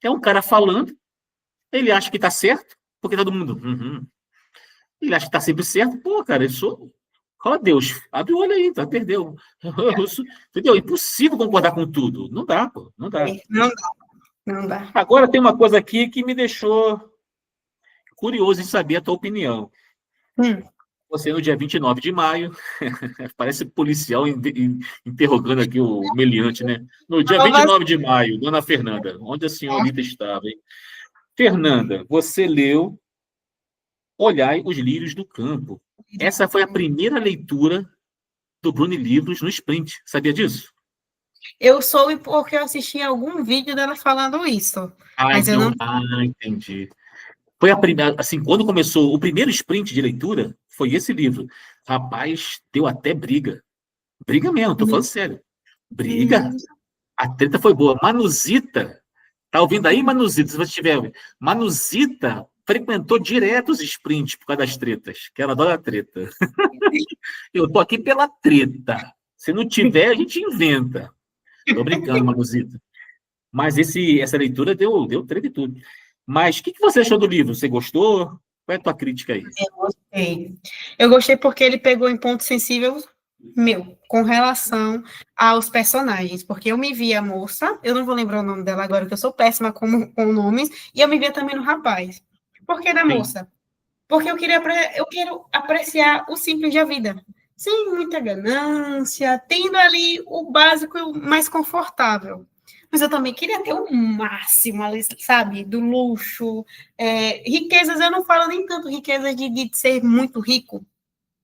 Speaker 1: É um cara falando, ele acha que está certo, porque todo mundo, ele acha que está sempre certo. Pô, cara, eu sou. Ó, Deus, abre o olho aí, tá? Perdeu. Entendeu? Impossível concordar com tudo. Não dá, pô, não dá.
Speaker 2: não dá, não dá.
Speaker 1: Agora tem uma coisa aqui que me deixou curioso em saber a tua opinião. Você, no dia 29 de maio, parece policial interrogando aqui o meliante, né? No dia 29 de maio, dona Fernanda, onde a senhorita estava, hein? Fernanda, você leu Olhai os Lírios do Campo. Essa foi a primeira leitura do Bruni Livros no Sprint. Sabia disso?
Speaker 2: Eu soube porque eu assisti algum vídeo dela falando isso.
Speaker 1: Ah,
Speaker 2: Mas eu não.
Speaker 1: então, entendi. Foi a primeira, assim, quando começou o primeiro sprint de leitura, foi esse livro. Rapaz, deu até briga. Briga mesmo, tô falando sério. Briga. A treta foi boa. Manuzita, tá ouvindo aí, Manuzita? Se você estiver, Manuzita frequentou direto os sprints por causa das tretas, que ela adora a treta. Eu tô aqui pela treta. Se não tiver, a gente inventa. Tô brincando, Manuzita. Mas essa leitura deu treta e tudo. Mas o que você achou do livro? Você gostou? Qual é a tua crítica aí?
Speaker 2: Eu gostei. Eu gostei porque ele pegou em ponto sensível meu, com relação aos personagens, porque eu me via a moça, eu não vou lembrar o nome dela agora, que eu sou péssima com nomes, e eu me via também no rapaz. Por que da
Speaker 1: Sim.
Speaker 2: moça? Porque eu quero apreciar o simples da vida, sem muita ganância, tendo ali o básico e o mais confortável. Mas eu também queria ter o máximo ali, sabe, do luxo. Riquezas, eu não falo nem tanto riquezas de ser muito rico,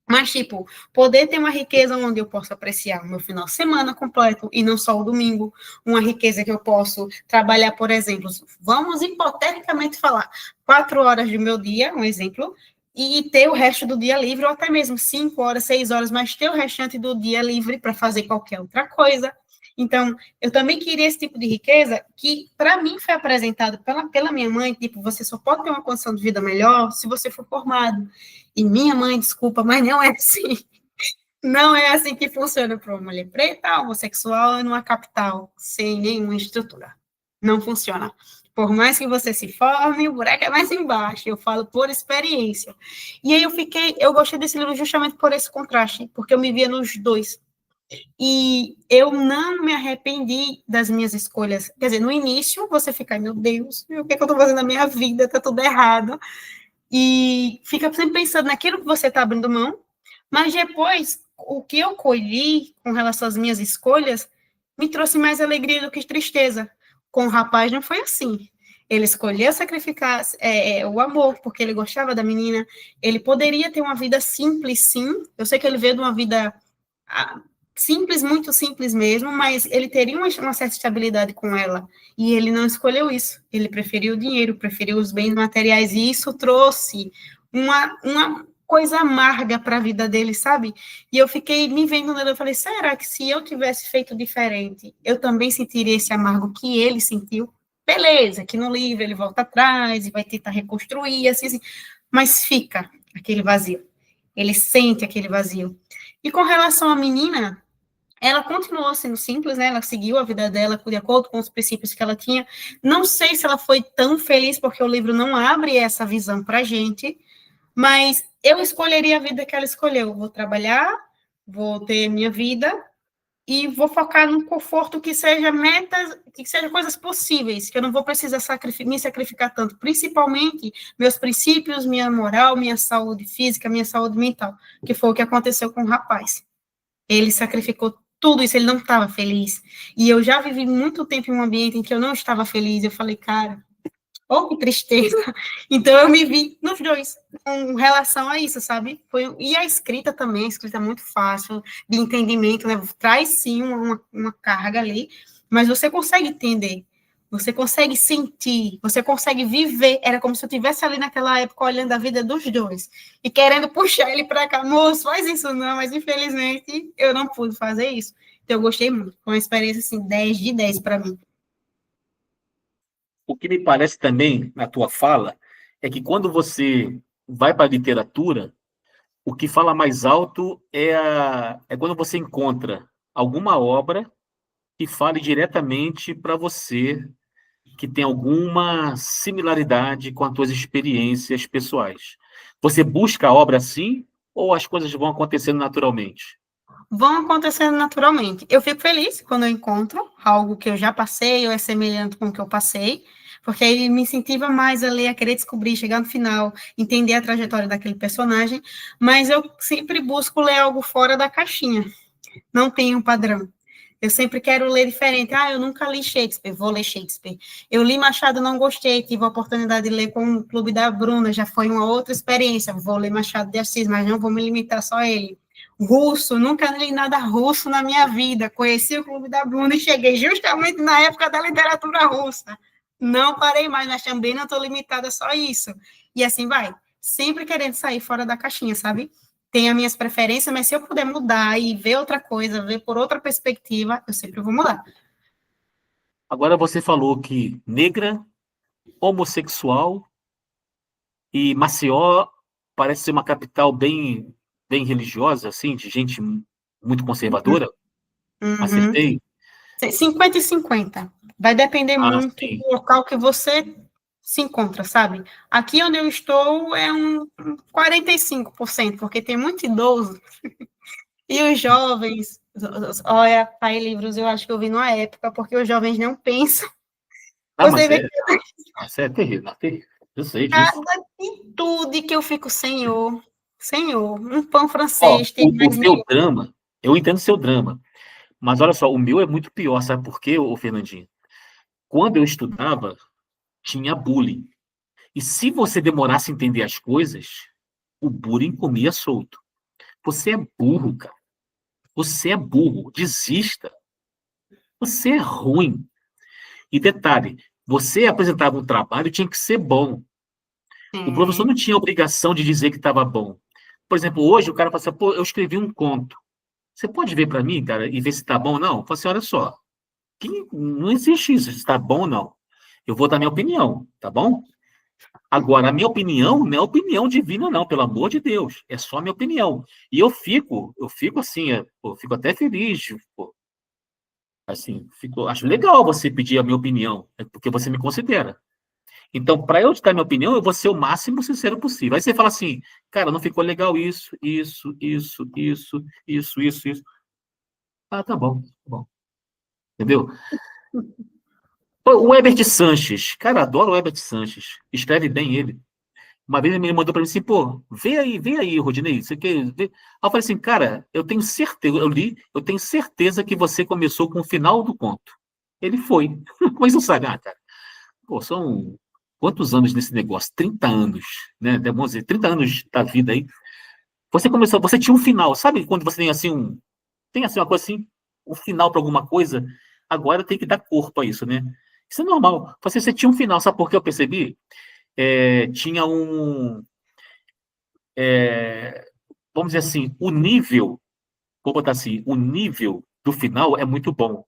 Speaker 2: mas, tipo, poder ter uma riqueza onde eu posso apreciar o meu final de semana completo e não só o domingo. Uma riqueza que eu posso trabalhar, por exemplo, vamos hipoteticamente falar, 4 horas do meu dia, um exemplo, e ter o resto do dia livre, ou até mesmo 5 horas, 6 horas, mas ter o restante do dia livre para fazer qualquer outra coisa. Então, eu também queria esse tipo de riqueza que, para mim, foi apresentado pela minha mãe, tipo, você só pode ter uma condição de vida melhor se você for formado. E minha mãe, desculpa, mas não é assim. Não é assim que funciona para uma mulher preta, homossexual, numa capital, sem nenhuma estrutura. Não funciona. Por mais que você se forme, o buraco é mais embaixo. Eu falo por experiência. E aí eu gostei desse livro justamente por esse contraste, porque eu me via nos dois. E eu não me arrependi das minhas escolhas. Quer dizer, no início você fica, meu Deus, o que é que eu estou fazendo na minha vida? Está tudo errado. E fica sempre pensando naquilo que você está abrindo mão, mas depois, o que eu colhi com relação às minhas escolhas me trouxe mais alegria do que tristeza. Com o rapaz não foi assim. Ele escolheu sacrificar o amor, porque ele gostava da menina. Ele poderia ter uma vida simples, sim. Eu sei que ele veio de uma vida simples, muito simples mesmo, mas ele teria uma certa estabilidade com ela. E ele não escolheu isso. Ele preferiu o dinheiro, preferiu os bens materiais, e isso trouxe uma coisa amarga para a vida dele, sabe? E eu fiquei me vendo nele, eu falei, será que se eu tivesse feito diferente, eu também sentiria esse amargo que ele sentiu? Beleza, que no livro ele volta atrás e vai tentar reconstruir, assim, mas fica aquele vazio. Ele sente aquele vazio. E com relação à menina, ela continuou sendo simples, né? Ela seguiu a vida dela de acordo com os princípios que ela tinha. Não sei se ela foi tão feliz, porque o livro não abre essa visão para a gente, mas eu escolheria a vida que ela escolheu. Vou trabalhar, vou ter minha vida e vou focar num conforto que seja metas, que seja coisas possíveis, que eu não vou precisar me sacrificar tanto, principalmente meus princípios, minha moral, minha saúde física, minha saúde mental, que foi o que aconteceu com o rapaz. Ele sacrificou tudo isso, ele não estava feliz. E eu já vivi muito tempo em um ambiente em que eu não estava feliz. Eu falei, cara, oh, que tristeza. Então eu me vi nos dois, com relação a isso, sabe? E a escrita também, a escrita é muito fácil, de entendimento, né? Traz sim uma carga ali, mas você consegue entender. Você consegue sentir, você consegue viver. Era como se eu estivesse ali naquela época olhando a vida dos dois e querendo puxar ele para cá. Moço, faz isso não, mas infelizmente eu não pude fazer isso. Então eu gostei muito. Foi uma experiência assim, 10 de 10 para mim.
Speaker 1: O que me parece também, na tua fala, é que quando você vai para a literatura, o que fala mais alto é quando você encontra alguma obra que fale diretamente para você, que tem alguma similaridade com as tuas experiências pessoais. Você busca a obra assim, ou as coisas vão acontecendo naturalmente?
Speaker 2: Vão acontecendo naturalmente. Eu fico feliz quando eu encontro algo que eu já passei ou é semelhante com o que eu passei, porque aí me incentiva mais a ler, a querer descobrir, chegar no final, entender a trajetória daquele personagem, mas eu sempre busco ler algo fora da caixinha, não tem um padrão. Eu sempre quero ler diferente. Ah, eu nunca li Shakespeare, vou ler Shakespeare. Eu li Machado, não gostei, tive a oportunidade de ler com o Clube da Bruna, já foi uma outra experiência. Vou ler Machado de Assis, mas não vou me limitar só a ele. Russo, nunca li nada russo na minha vida. Conheci o Clube da Bruna e cheguei justamente na época da literatura russa. Não parei mais, mas também não estou limitada só a isso. E assim vai, sempre querendo sair fora da caixinha, sabe? Tenho as minhas preferências, mas se eu puder mudar e ver outra coisa, ver por outra perspectiva, eu sempre vou mudar.
Speaker 1: Agora você falou que negra, homossexual e Maceió parece ser uma capital bem religiosa, assim, de gente muito conservadora.
Speaker 2: Uhum.
Speaker 1: Acertei?
Speaker 2: 50 e 50. Vai depender
Speaker 1: Ah,
Speaker 2: muito
Speaker 1: sim.
Speaker 2: do local que você se encontra, sabe? Aqui onde eu estou é um 45%, porque tem muito idoso E os jovens, olha, Pai Livros, eu acho que eu vi numa época, porque os jovens não pensam.
Speaker 1: Ah,
Speaker 2: Você
Speaker 1: mas
Speaker 2: vê
Speaker 1: é, isso é terrível, não, terrível. Eu sei disso.
Speaker 2: cada atitude que eu fico, Senhor, Senhor, um pão
Speaker 1: Ó,
Speaker 2: francês tem
Speaker 1: o
Speaker 2: mais
Speaker 1: seu
Speaker 2: meio.
Speaker 1: drama, eu entendo o seu drama, mas olha só, o meu é muito pior, sabe por quê, ô Fernandinho? Quando eu estudava, tinha bullying. E se você demorasse a entender as coisas, o bullying comia solto. Você é burro, cara. Você é burro. Desista. Você é ruim. E detalhe, você apresentava um trabalho, tinha que ser bom. O professor
Speaker 2: É,
Speaker 1: não tinha obrigação de dizer que estava bom. Por exemplo, hoje o cara fala assim, pô, eu escrevi um conto. Você pode ver para mim, cara, e ver se está bom ou não? Eu falo assim, olha só, não existe isso, se está bom ou não. Eu vou dar minha opinião, tá bom? Agora, a minha opinião não é opinião divina, não, pelo amor de Deus. É só a minha opinião. E eu fico assim, eu fico até feliz, pô, assim, acho legal você pedir a minha opinião, porque você me considera. Então, para eu te dar minha opinião, eu vou ser o máximo sincero possível. Aí você fala assim, cara, não ficou legal isso. Ah, tá bom, tá bom. Entendeu? Pô, o Herbert Sanches, cara, adoro o Herbert Sanches. Escreve bem ele. Uma vez ele me mandou para mim assim, pô, vê aí, Rodinei, você quer ver? Aí eu falei assim, cara, eu tenho certeza, eu li, eu tenho certeza que você começou com o final do conto. Ele foi. Mas não sabe, cara, pô, são quantos anos nesse negócio? 30 anos, né? Vamos dizer, 30 anos da vida aí. Você começou, você tinha um final, sabe quando você tem assim uma coisa assim, um final para alguma coisa, agora tem que dar corpo a isso, né? Isso é normal. Você tinha um final, sabe por que eu percebi? Tinha vamos dizer assim, vou botar assim, o nível do final é muito bom.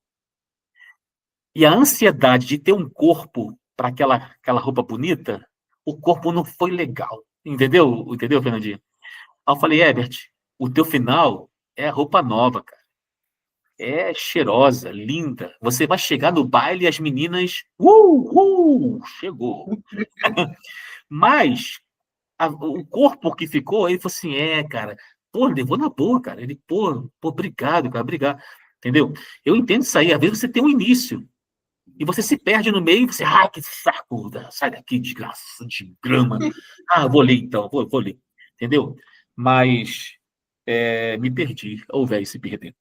Speaker 1: E a ansiedade de ter um corpo para aquela roupa bonita, o corpo não foi legal. Entendeu? Entendeu, Fernandinho? Aí eu falei, Herbert, o teu final é roupa nova, cara. É cheirosa, linda. Você vai chegar no baile e as meninas, chegou. Mas o corpo que ficou, ele falou assim, cara, pô, levou na boa, cara. Ele, pô, obrigado, cara, obrigado. Entendeu? Eu entendo isso aí. Às vezes você tem um início e você se perde no meio e você, que saco, sai daqui, desgraça de grama. Ah, vou ler então, vou ler. Entendeu? Mas me perdi. Ô, velho, se perdendo.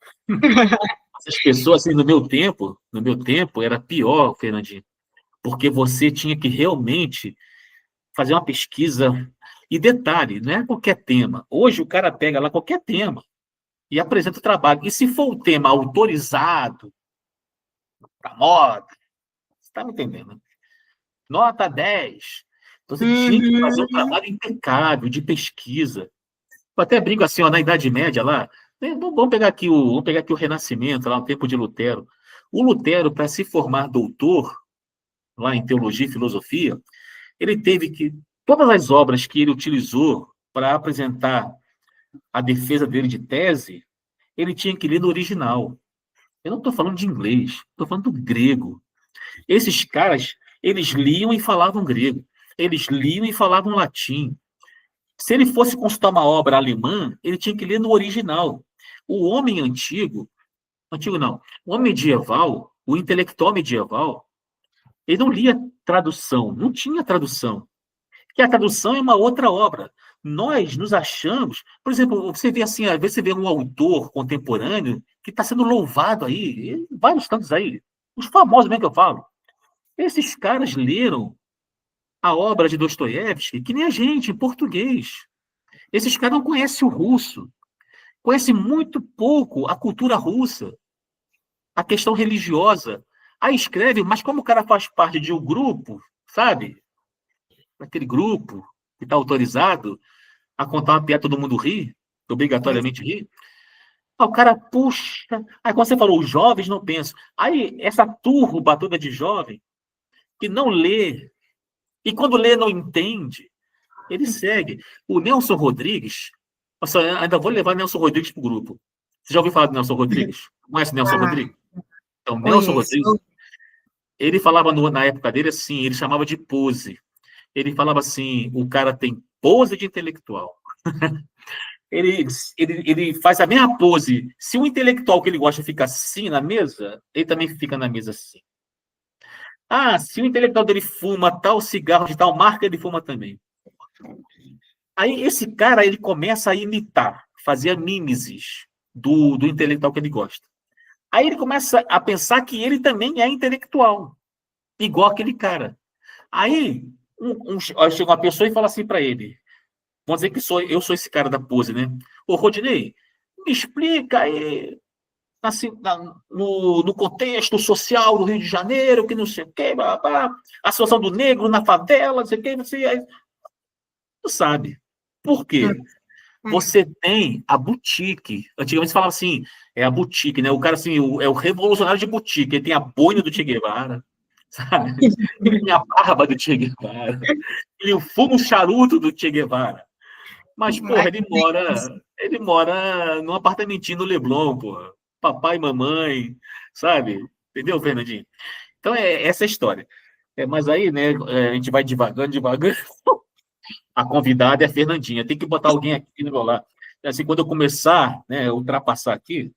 Speaker 1: Essas pessoas, assim, no meu tempo, era pior, Fernandinho, porque você tinha que realmente fazer uma pesquisa. E detalhe, não é qualquer tema. Hoje o cara pega lá qualquer tema e apresenta o trabalho. E se for o tema autorizado, para moda, você está me entendendo? Né? Nota 10. Então você tinha que fazer um
Speaker 2: uhum,
Speaker 1: trabalho impecável de pesquisa. Eu até brinco assim, ó, na Idade Média lá, vamos pegar aqui o Renascimento, lá no tempo de Lutero. O Lutero, para se formar doutor, lá em teologia e filosofia, ele teve que. Todas as obras que ele utilizou para apresentar a defesa dele de tese, ele tinha que ler no original. Eu não estou falando de inglês, estou falando do grego. Esses caras, eles liam e falavam grego. Eles liam e falavam latim. Se ele fosse consultar uma obra alemã, ele tinha que ler no original. O homem antigo não, o homem medieval, o intelectual medieval, ele não lia tradução, não tinha tradução. Que a tradução é uma outra obra. Nós nos achamos, por exemplo, você vê assim, às vezes você vê um autor contemporâneo que está sendo louvado aí, vários tantos aí, os famosos mesmo que eu falo. Esses caras leram a obra de Dostoiévski que nem a gente, em português. Esses caras não conhecem o russo, conhecem muito pouco a cultura russa, a questão religiosa. Aí escreve, mas como o cara faz parte de um grupo, sabe? Aquele grupo que está autorizado, a contar uma piada, todo mundo ri, obrigatoriamente ri. Aí o cara, puxa. Aí, quando você falou, os jovens não pensam. Aí, essa turba toda de jovem que não lê, e quando lê, não entende, ele segue. O Nelson Rodrigues, nossa, eu ainda vou levar Nelson Rodrigues para o grupo. Você já ouviu falar do Nelson Rodrigues? Conhece o Nelson
Speaker 2: ah,
Speaker 1: Rodrigues? Então, Nelson
Speaker 2: conheço.
Speaker 1: Rodrigues, ele falava na época dele assim, ele chamava de pose. Ele falava assim, o cara tem pose de intelectual. ele faz a mesma pose. Se o intelectual que ele gosta fica assim na mesa, ele também fica na mesa assim. Ah, se o intelectual dele fuma tal cigarro de tal marca, ele fuma também. Aí esse cara, ele começa a imitar, fazer mimeses do intelectual que ele gosta. Aí ele começa a pensar que ele também é intelectual, igual aquele cara. Aí chega uma pessoa e fala assim para ele, vamos dizer que eu sou esse cara da pose, né? Ô, Rodinei, me explica aí, assim, no contexto social do Rio de Janeiro, que não sei o quê, blá, blá, a situação do negro na favela, não sei o quê, você aí, não sabe. Por quê? Você tem a boutique. Antigamente se falava assim, é a boutique, né? O cara assim, é o revolucionário de boutique. Ele tem a boina do Che Guevara, sabe? Ele tem a barba do Che Guevara. Ele fuma o charuto do Che Guevara. Mas, porra, ele mora num apartamentinho no Leblon, porra. Papai e mamãe, sabe? Entendeu, Fernandinho? Então, essa é a história. Mas aí, né, a gente vai devagando, devagando. A convidada é a Fernandinha. Tem que botar alguém aqui no meu lado. Assim, quando eu começar, né, ultrapassar aqui.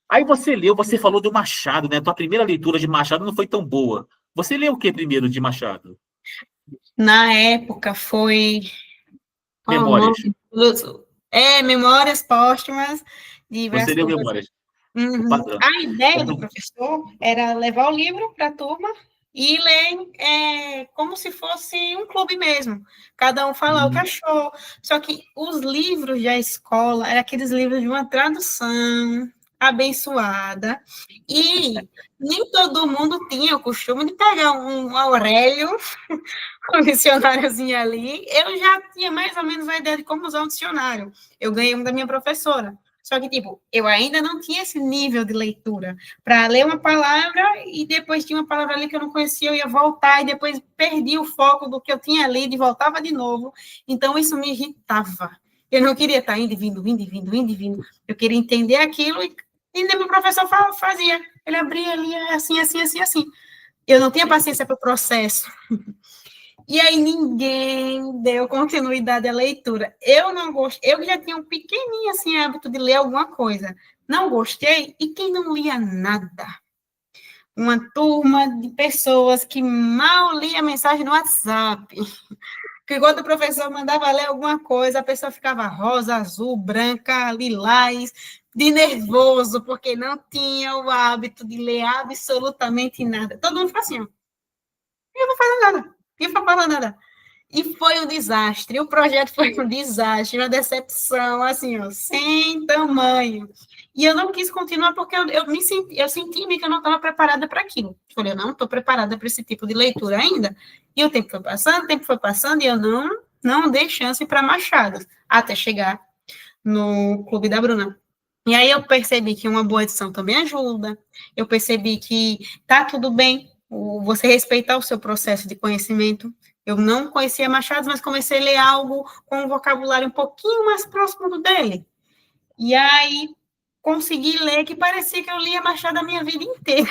Speaker 1: Aí você falou do Machado, né? Tua primeira leitura de Machado não foi tão boa. Você leu o que primeiro de Machado?
Speaker 2: Na época foi. Qual o
Speaker 1: Memórias.
Speaker 2: nome? Memórias Póstumas de
Speaker 1: Você
Speaker 2: Brás
Speaker 1: leu
Speaker 2: Cubas.
Speaker 1: Memórias. O
Speaker 2: Uhum.
Speaker 1: padrão.
Speaker 2: A ideia do professor era levar o livro para a turma e ler como se fosse um clube mesmo. Cada um falar o que achou. Só que os livros da escola eram aqueles livros de uma tradução abençoada. E nem todo mundo tinha o costume de pegar um Aurélio, um dicionáriozinho ali. Eu já tinha mais ou menos a ideia de como usar um dicionário. Eu ganhei um da minha professora. Só que, tipo, eu ainda não tinha esse nível de leitura para ler uma palavra e depois tinha uma palavra ali que eu não conhecia, eu ia voltar e depois perdi o foco do que eu tinha lido e voltava de novo. Então, isso me irritava. Eu não queria estar indo e vindo, indo e vindo, indo e vindo. Eu queria entender aquilo e meu professor fazia. Ele abria ali assim, assim, assim, assim. Eu não tinha paciência para o processo. E aí ninguém deu continuidade à leitura. Eu não gostei, eu já tinha um pequenininho assim hábito de ler alguma coisa. Não gostei, e quem não lia nada? Uma turma de pessoas que mal lia mensagem no WhatsApp. Que quando o professor mandava ler alguma coisa, a pessoa ficava rosa, azul, branca, lilás, de nervoso, porque não tinha o hábito de ler absolutamente nada. Todo mundo fazia assim, ó. Eu não faço nada. Eu não falo nada. E foi um desastre. O projeto foi um desastre, uma decepção, assim, ó, sem tamanho. E eu não quis continuar porque eu senti que eu não estava preparada para aquilo. Eu falei, eu não estou preparada para esse tipo de leitura ainda. E o tempo foi passando, e eu não dei chance para Machado, até chegar no Clube da Bruna. E aí eu percebi que uma boa edição também ajuda. Eu percebi que tá tudo bem você respeitar o seu processo de conhecimento. Eu não conhecia Machado, mas comecei a ler algo com um vocabulário um pouquinho mais próximo do dele. E aí consegui ler que parecia que eu lia Machado a minha vida inteira.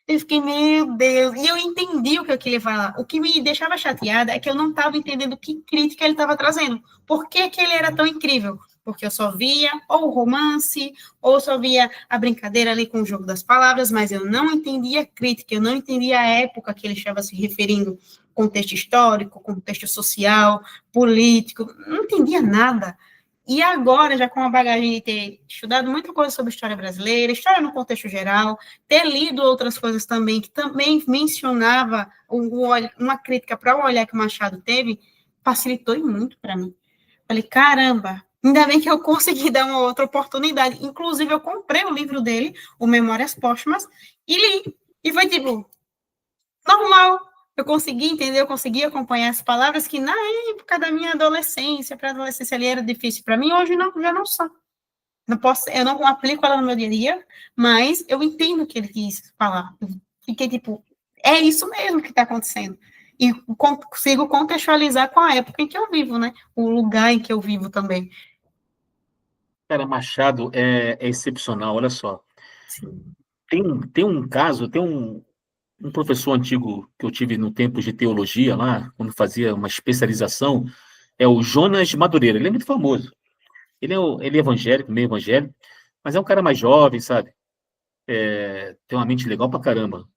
Speaker 2: Eu fiquei, meu Deus. E eu entendi o que eu queria falar. O que me deixava chateada é que eu não estava entendendo que crítica ele estava trazendo. Por que ele era tão incrível? Porque eu só via ou o romance, ou só via a brincadeira ali com o jogo das palavras, mas eu não entendia a crítica, eu não entendia a época que ele estava se referindo, contexto histórico, contexto social, político, não entendia nada. E agora, já com a bagagem de ter estudado muita coisa sobre história brasileira, história no contexto geral, ter lido outras coisas também, que também mencionava uma crítica para o olhar que o Machado teve, facilitou muito para mim. Falei, caramba, ainda bem que eu consegui dar uma outra oportunidade. Inclusive, eu comprei o livro dele, o Memórias Póstumas, e li. E foi tipo, normal. Eu consegui entender, eu consegui acompanhar as palavras que na época da minha adolescência, para a adolescência ali era difícil para mim, hoje não, já não são. Não posso, eu não aplico ela no meu dia a dia, mas eu entendo o que ele quis falar. Eu fiquei tipo, é isso mesmo que está acontecendo. E consigo contextualizar com a época em que eu vivo, né? O lugar em que eu vivo também.
Speaker 1: Cara, Machado é excepcional, olha só.
Speaker 2: Sim.
Speaker 1: Tem um caso, tem um professor antigo que eu tive no tempo de teologia lá, quando fazia uma especialização, é o Jonas Madureira, ele é muito famoso. Ele é evangélico, meio evangélico, mas é um cara mais jovem, sabe? Tem uma mente legal pra caramba.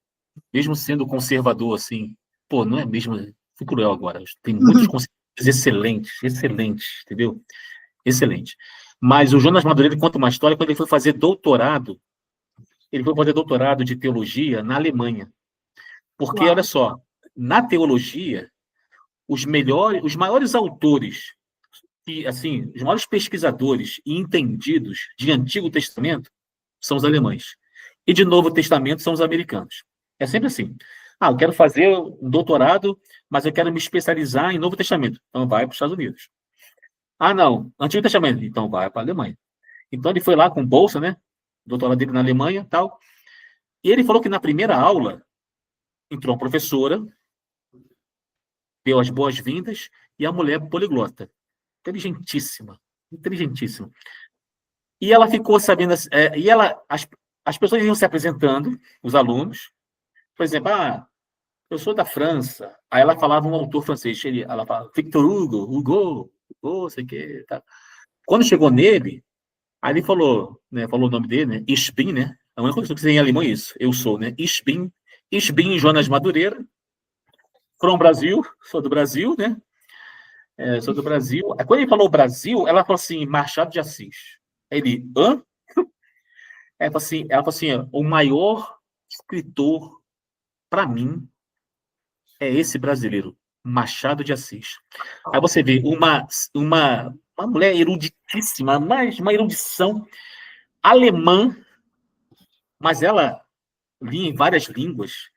Speaker 1: Mesmo sendo conservador, assim. Pô, não é mesmo. Fui cruel agora. Tem muitos conservadores excelentes, excelentes, entendeu? Excelente. Mas o Jonas Madureira conta uma história quando ele foi fazer doutorado. Ele foi fazer doutorado de teologia na Alemanha. Porque, olha
Speaker 2: Uau.
Speaker 1: só, na teologia, os maiores autores, e assim, os maiores pesquisadores e entendidos de Antigo Testamento são os alemães. E de Novo Testamento são os americanos. É sempre assim. Ah, eu quero fazer um doutorado, mas eu quero me especializar em Novo Testamento. Então vai para os Estados Unidos. Ah, não, Antigo Testamento. Então vai para a Alemanha. Então ele foi lá com bolsa, né? Doutorado dele na Alemanha e tal. E ele falou que na primeira aula entrou uma professora, deu as boas-vindas, e a mulher poliglota. Inteligentíssima. Inteligentíssima. E ela ficou sabendo, as pessoas iam se apresentando, os alunos, por exemplo, eu sou da França. Aí ela falava um autor francês, ela falava Victor Hugo, sei o que, tá. Quando chegou nele, aí ele falou, né, falou o nome dele, né, Ich bin, né, a única coisa que você tem em alemão é isso, eu sou, né, Ich bin Jonas Madureira, from Brasil, sou do Brasil, né, sou do Brasil. Aí, quando ele falou Brasil, ela falou assim, Machado de Assis. Aí ele, hã? Ela falou assim, o maior escritor, para mim, é esse brasileiro, Machado de Assis. Aí você vê uma mulher eruditíssima, mas uma erudição alemã, mas ela lia em várias línguas,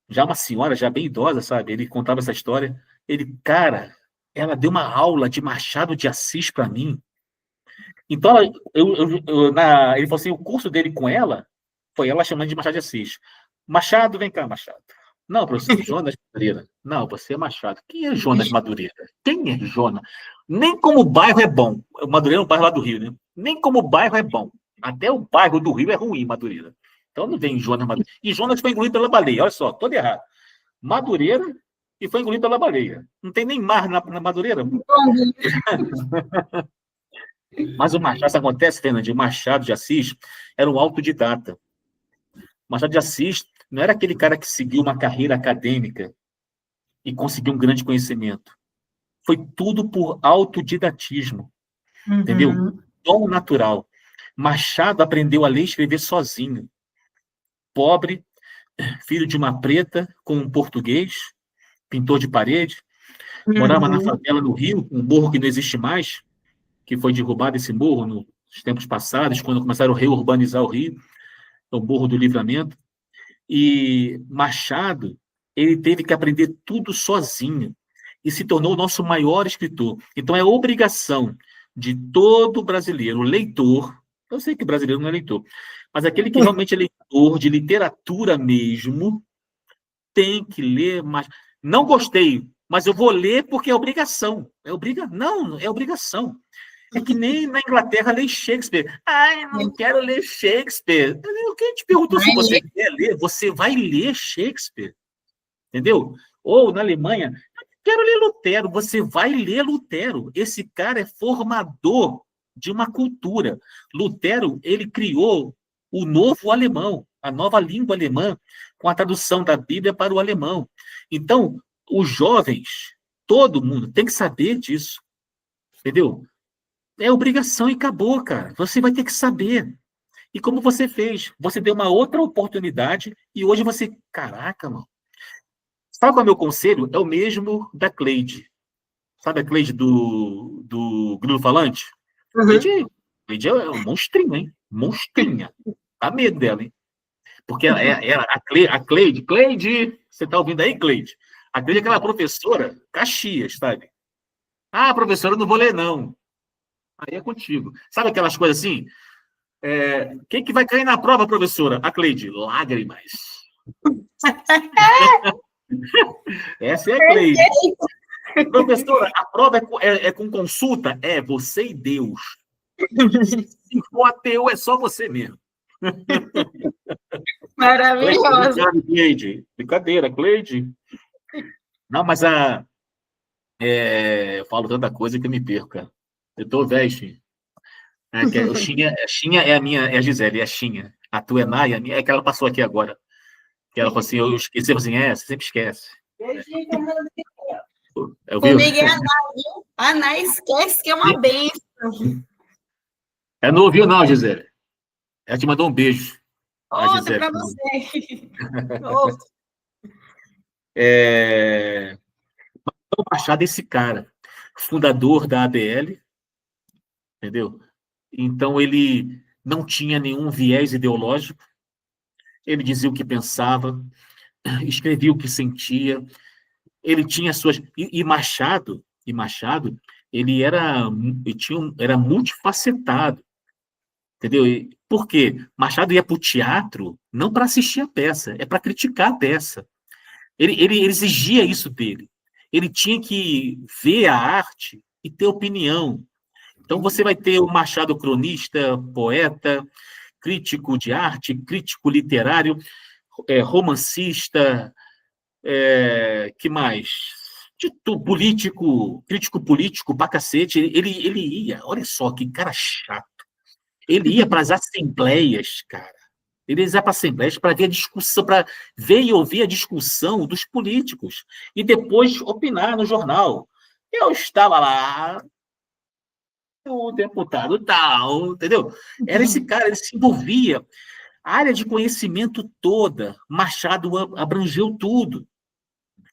Speaker 1: já uma senhora, já bem idosa, sabe? Ele contava essa história. Cara, ela deu uma aula de Machado de Assis para mim. Então, ele falou assim, o curso dele com ela foi ela chamando de Machado de Assis. Machado, vem cá, Machado. Não, professor, Jonas Madureira. Não, você é Machado. Quem é Jonas Madureira? Quem é Jonas? Nem como bairro é bom. O Madureira é um bairro lá do Rio, né? Nem como bairro é bom. Até o bairro do Rio é ruim, Madureira. Então não vem Jonas Madureira. E Jonas foi engolido pela baleia. Olha só, todo errado. Madureira e foi engolido pela baleia. Não tem nem mar na Madureira. Mas o Machado, isso acontece, Fernandinho, o Machado de Assis era um autodidata. Machado de Assis não era aquele cara que seguiu uma carreira acadêmica e conseguiu um grande conhecimento. Foi tudo por autodidatismo, entendeu? Dom natural. Machado aprendeu a ler e escrever sozinho. Pobre, filho de uma preta com um português, pintor de parede, morava na favela no Rio, um morro que não existe mais, que foi derrubado esse morro nos tempos passados, quando começaram a reurbanizar o Rio, o Morro do Livramento. E Machado, ele teve que aprender tudo sozinho e se tornou o nosso maior escritor. Então, é obrigação de todo brasileiro, leitor, eu sei que brasileiro não é leitor, mas aquele que realmente é leitor de literatura mesmo, tem que ler mais. Não gostei, mas eu vou ler porque é obrigação. Não, é obrigação. É que nem na Inglaterra ler Shakespeare. Ai, não quero ler Shakespeare. Quem te perguntou se você quer ler? Você vai ler Shakespeare. Entendeu? Ou na Alemanha, quero ler Lutero. Você vai ler Lutero. Esse cara é formador de uma cultura. Lutero, ele criou o novo alemão, a nova língua alemã, com a tradução da Bíblia para o alemão. Então, os jovens, todo mundo, tem que saber disso. Entendeu? É obrigação e acabou, cara. Você vai ter que saber. E como você fez? Você deu uma outra oportunidade e hoje você... Caraca, mano. Sabe qual é o meu conselho? É o mesmo da Cleide. Sabe a Cleide do Grilo Falante? Cleide é um monstrinho, hein? Monstrinha. Dá medo dela, hein? Porque a Cleide, você tá ouvindo aí, Cleide? A Cleide é aquela professora Caxias, sabe? Ah, professora, eu não vou ler, não. Aí é contigo. Sabe aquelas coisas assim? Quem que vai cair na prova, professora? A Cleide. Lágrimas. Essa é a Cleide. Professora, a prova é com consulta? É, você e Deus. Se for ateu, é só você mesmo.
Speaker 2: Maravilhoso.
Speaker 1: Cleide. Brincadeira, Cleide. Não, mas eu falo tanta coisa que eu me perco, cara. Eu tô velho, filho. A Xinha é a minha, é a Gisele, é a Xinha. A tua é Naya, a minha é que ela passou aqui agora. Que ela falou assim, eu esqueci, eu falei assim, você sempre esquece. Eu vi?
Speaker 2: Comigo é a Ana, viu? A Ana esquece que é uma benção.
Speaker 1: Ela não ouviu, não, Gisele. Ela te mandou um beijo. A
Speaker 2: Outra
Speaker 1: Gisele.
Speaker 2: para você. Outra.
Speaker 1: É... O Machado é esse cara, fundador da ABL, entendeu? Então, ele não tinha nenhum viés ideológico, ele dizia o que pensava, escrevia o que sentia, ele tinha suas... Machado, era multifacetado, entendeu? Por quê? Machado ia para o teatro não para assistir a peça, é para criticar a peça. Ele exigia isso dele. Ele tinha que ver a arte e ter opinião. Então, você vai ter o Machado cronista, poeta, crítico de arte, crítico literário, romancista, que mais? Político, crítico político pra cacete. Ele ia, olha só que cara chato. Ele ia para as assembleias, cara. Ele ia para as assembleias para ver a discussão, para ver e ouvir a discussão dos políticos e depois opinar no jornal. Eu estava lá, o deputado tal, entendeu? Era esse cara, ele se envolvia. A área de conhecimento toda, Machado abrangeu tudo.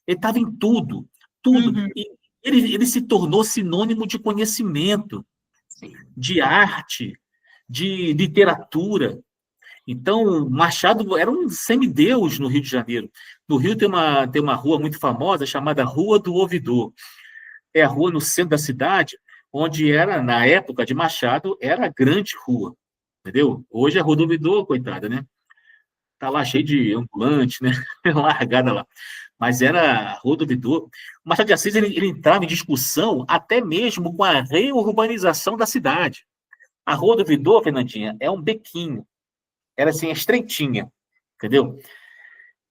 Speaker 1: Ele estava em tudo, tudo.
Speaker 2: Uhum.
Speaker 1: E ele se tornou sinônimo de conhecimento, de arte, de literatura. Então, Machado era um semideus no Rio de Janeiro. No Rio tem uma rua muito famosa chamada Rua do Ouvidor. É a rua no centro da cidade, onde era, na época de Machado, era a grande rua. Entendeu? Hoje é a Rua do Ouvidor, coitada, né? Tá lá cheio de ambulante, né? Largada lá. Mas era a Rua do Ouvidor. O Machado de Assis ele entrava em discussão até mesmo com a reurbanização da cidade. A Rua do Ouvidor, Fernandinha, é um bequinho. Era assim, estreitinha, entendeu?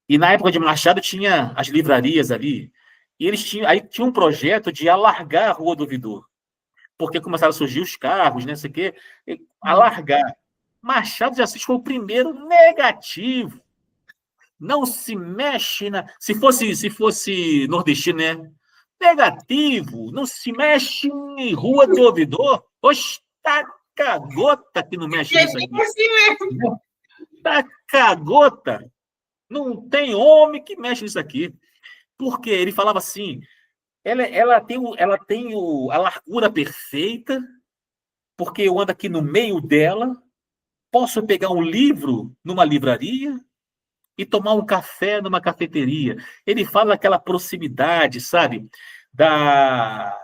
Speaker 1: E na época de Machado tinha as livrarias ali, e eles tinham, aí tinha um projeto de alargar a Rua do Ouvidor, porque começaram a surgir os carros, né, sei o quê, alargar. Machado de Assis foi o primeiro negativo. Não se mexe na. Se fosse nordestino, né? Negativo, não se mexe em Rua do Ouvidor. Oxe, tá cagota que não mexe
Speaker 2: É
Speaker 1: nisso aqui.
Speaker 2: assim mesmo.
Speaker 1: Tá cagota. Não tem homem que mexe nisso aqui. Porque ele falava assim, ela tem a largura perfeita, porque eu ando aqui no meio dela, posso pegar um livro numa livraria e tomar um café numa cafeteria. Ele fala daquela proximidade, sabe? Da,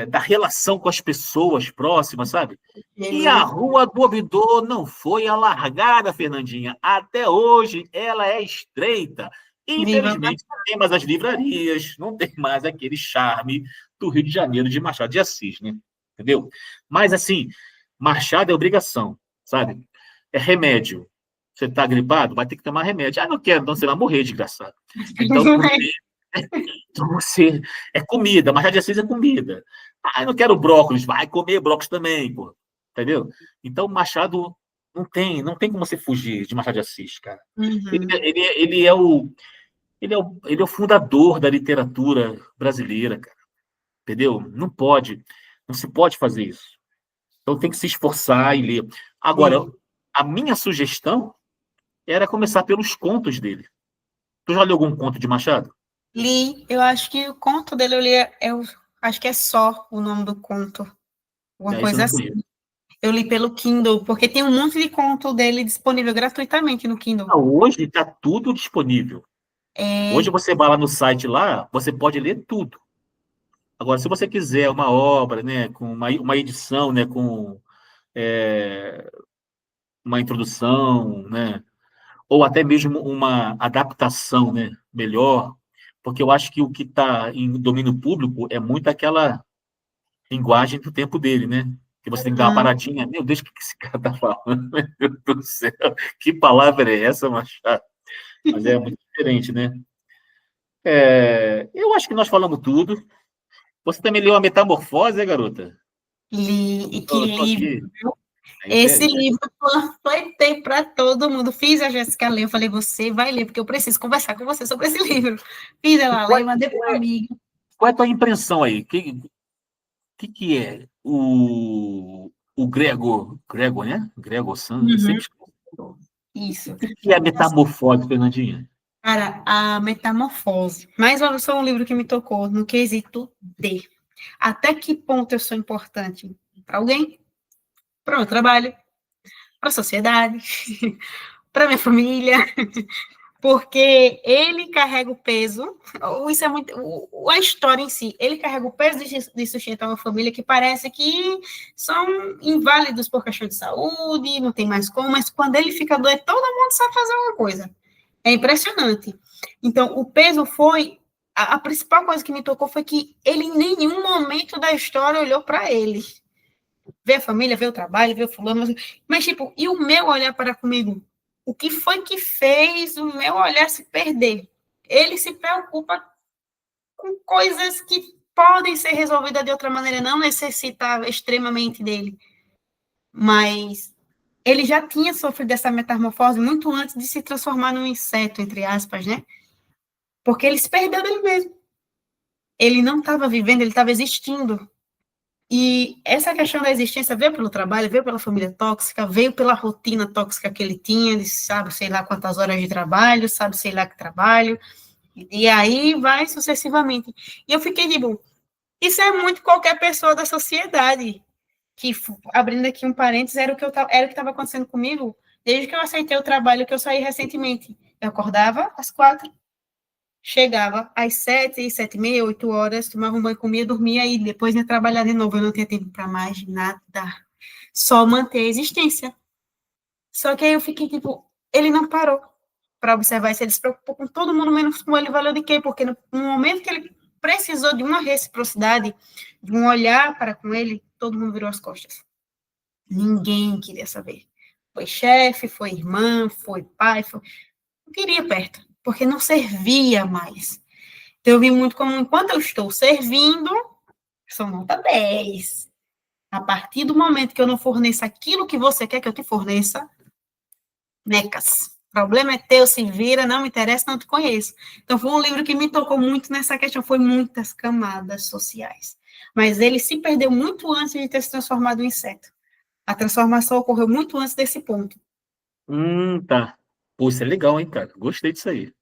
Speaker 1: da relação com as pessoas próximas, sabe? E a Rua do Ouvidor não foi alargada, Fernandinha. Até hoje ela é estreita.
Speaker 2: Viva.
Speaker 1: Infelizmente, não tem mais as livrarias, não tem mais aquele charme do Rio de Janeiro de Machado de Assis, né? Entendeu? Mas, assim, Machado é obrigação, sabe? É remédio. Você está gripado? Vai ter que tomar remédio. Ah, não quero, então você vai morrer, desgraçado. Então, então você... É comida, Machado de Assis é comida. Ah, eu não quero brócolis. Vai comer brócolis também, pô. Entendeu? Então, Machado não tem como você fugir de Machado de Assis, cara.
Speaker 2: Uhum.
Speaker 1: Ele é o fundador da literatura brasileira, cara. Entendeu? Não se pode fazer isso. Então tem que se esforçar e ler. Agora, a minha sugestão era começar pelos contos dele. Tu já leu algum conto de Machado?
Speaker 2: Li, eu acho que o conto dele, eu acho que é Só o nome do conto, alguma
Speaker 1: Isso eu
Speaker 2: coisa
Speaker 1: não
Speaker 2: assim.
Speaker 1: conheço.
Speaker 2: Eu li pelo Kindle, porque tem um monte de conto dele disponível gratuitamente no Kindle.
Speaker 1: Hoje está tudo disponível. Hoje você vai lá no site lá, você pode ler tudo. Agora, se você quiser uma obra, né, com uma edição, né, com é, uma introdução, né, ou até mesmo uma adaptação, né, melhor, porque eu acho que o que está em domínio público é muito aquela linguagem do tempo dele, né? Que você tem que dar uma paradinha. Meu Deus, o que esse cara está falando? Meu Deus do céu, que palavra é essa, Machado? Mas é muito diferente, né? Eu acho que nós falamos tudo. Você também leu a Metamorfose, garota?
Speaker 2: Li, que
Speaker 1: Eu tô
Speaker 2: livro,
Speaker 1: aqui.
Speaker 2: viu?
Speaker 1: É,
Speaker 2: Esse
Speaker 1: é,
Speaker 2: livro eu panfletei para todo mundo. Fiz a Jéssica ler, eu falei, você vai ler, porque eu preciso conversar com você sobre esse livro. Fiz
Speaker 1: E
Speaker 2: ela ler, mandei para um amigo.
Speaker 1: qual é a tua impressão aí? Que é o Gregor, né? Gregor Sam, eu
Speaker 2: Uhum,
Speaker 1: sempre esqueço.
Speaker 2: isso.
Speaker 1: O que é a metamorfose, Fernandinha?
Speaker 2: Cara, a Metamorfose. Mais uma vez, foi um livro que me tocou no quesito D. Até que ponto eu sou importante para alguém, para o meu trabalho, para a sociedade, para minha família, porque ele carrega o peso, isso é muito, a história em si, ele carrega o peso de sustentar uma família que parece que são inválidos por questão de saúde, não tem mais como, mas quando ele fica doente, todo mundo sabe fazer uma coisa. É impressionante. Então, o peso foi. A principal coisa que me tocou foi que ele em nenhum momento da história olhou para ele. Vê a família, vê o trabalho, vê o fulano. Mas, tipo, e o meu olhar para comigo? O que foi que fez o meu olhar se perder? Ele se preocupa com coisas que podem ser resolvidas de outra maneira, não necessita extremamente dele. Mas ele já tinha sofrido essa metamorfose muito antes de se transformar num inseto, entre aspas, né? Porque ele se perdeu dele mesmo. Ele não estava vivendo, ele estava existindo. E essa questão da existência veio pelo trabalho, veio pela família tóxica, veio pela rotina tóxica que ele tinha, ele sabe, sei lá quantas horas de trabalho, sabe, sei lá que trabalho, e aí vai sucessivamente. E eu fiquei tipo, isso é muito qualquer pessoa da sociedade, que, abrindo aqui um parênteses, era o que estava acontecendo comigo, desde que eu aceitei o trabalho que eu saí recentemente. Eu acordava às 4, chegava às 7, 7h30, 8 horas, tomava um banho, comia, dormia e depois ia trabalhar de novo. Eu não tinha tempo para mais nada. Só manter a existência. Só que aí eu fiquei tipo, ele não parou para observar isso. Ele se preocupou com todo mundo, menos com ele. Valeu de quê? Porque no momento que ele precisou de uma reciprocidade, de um olhar para com ele, todo mundo virou as costas. Ninguém queria saber. Foi chefe, foi irmã, foi pai, foi... não queria perto, porque não servia mais. Então, eu vi muito como, enquanto eu estou servindo, são nota 10. A partir do momento que eu não forneço aquilo que você quer que eu te forneça, necas. O problema é teu, se vira, não me interessa, não te conheço. Então, foi um livro que me tocou muito nessa questão, foi muitas camadas sociais. Mas ele se perdeu muito antes de ter se transformado em inseto. A transformação ocorreu muito antes desse ponto.
Speaker 1: Tá. Pô, isso é legal, hein, cara? Gostei disso aí.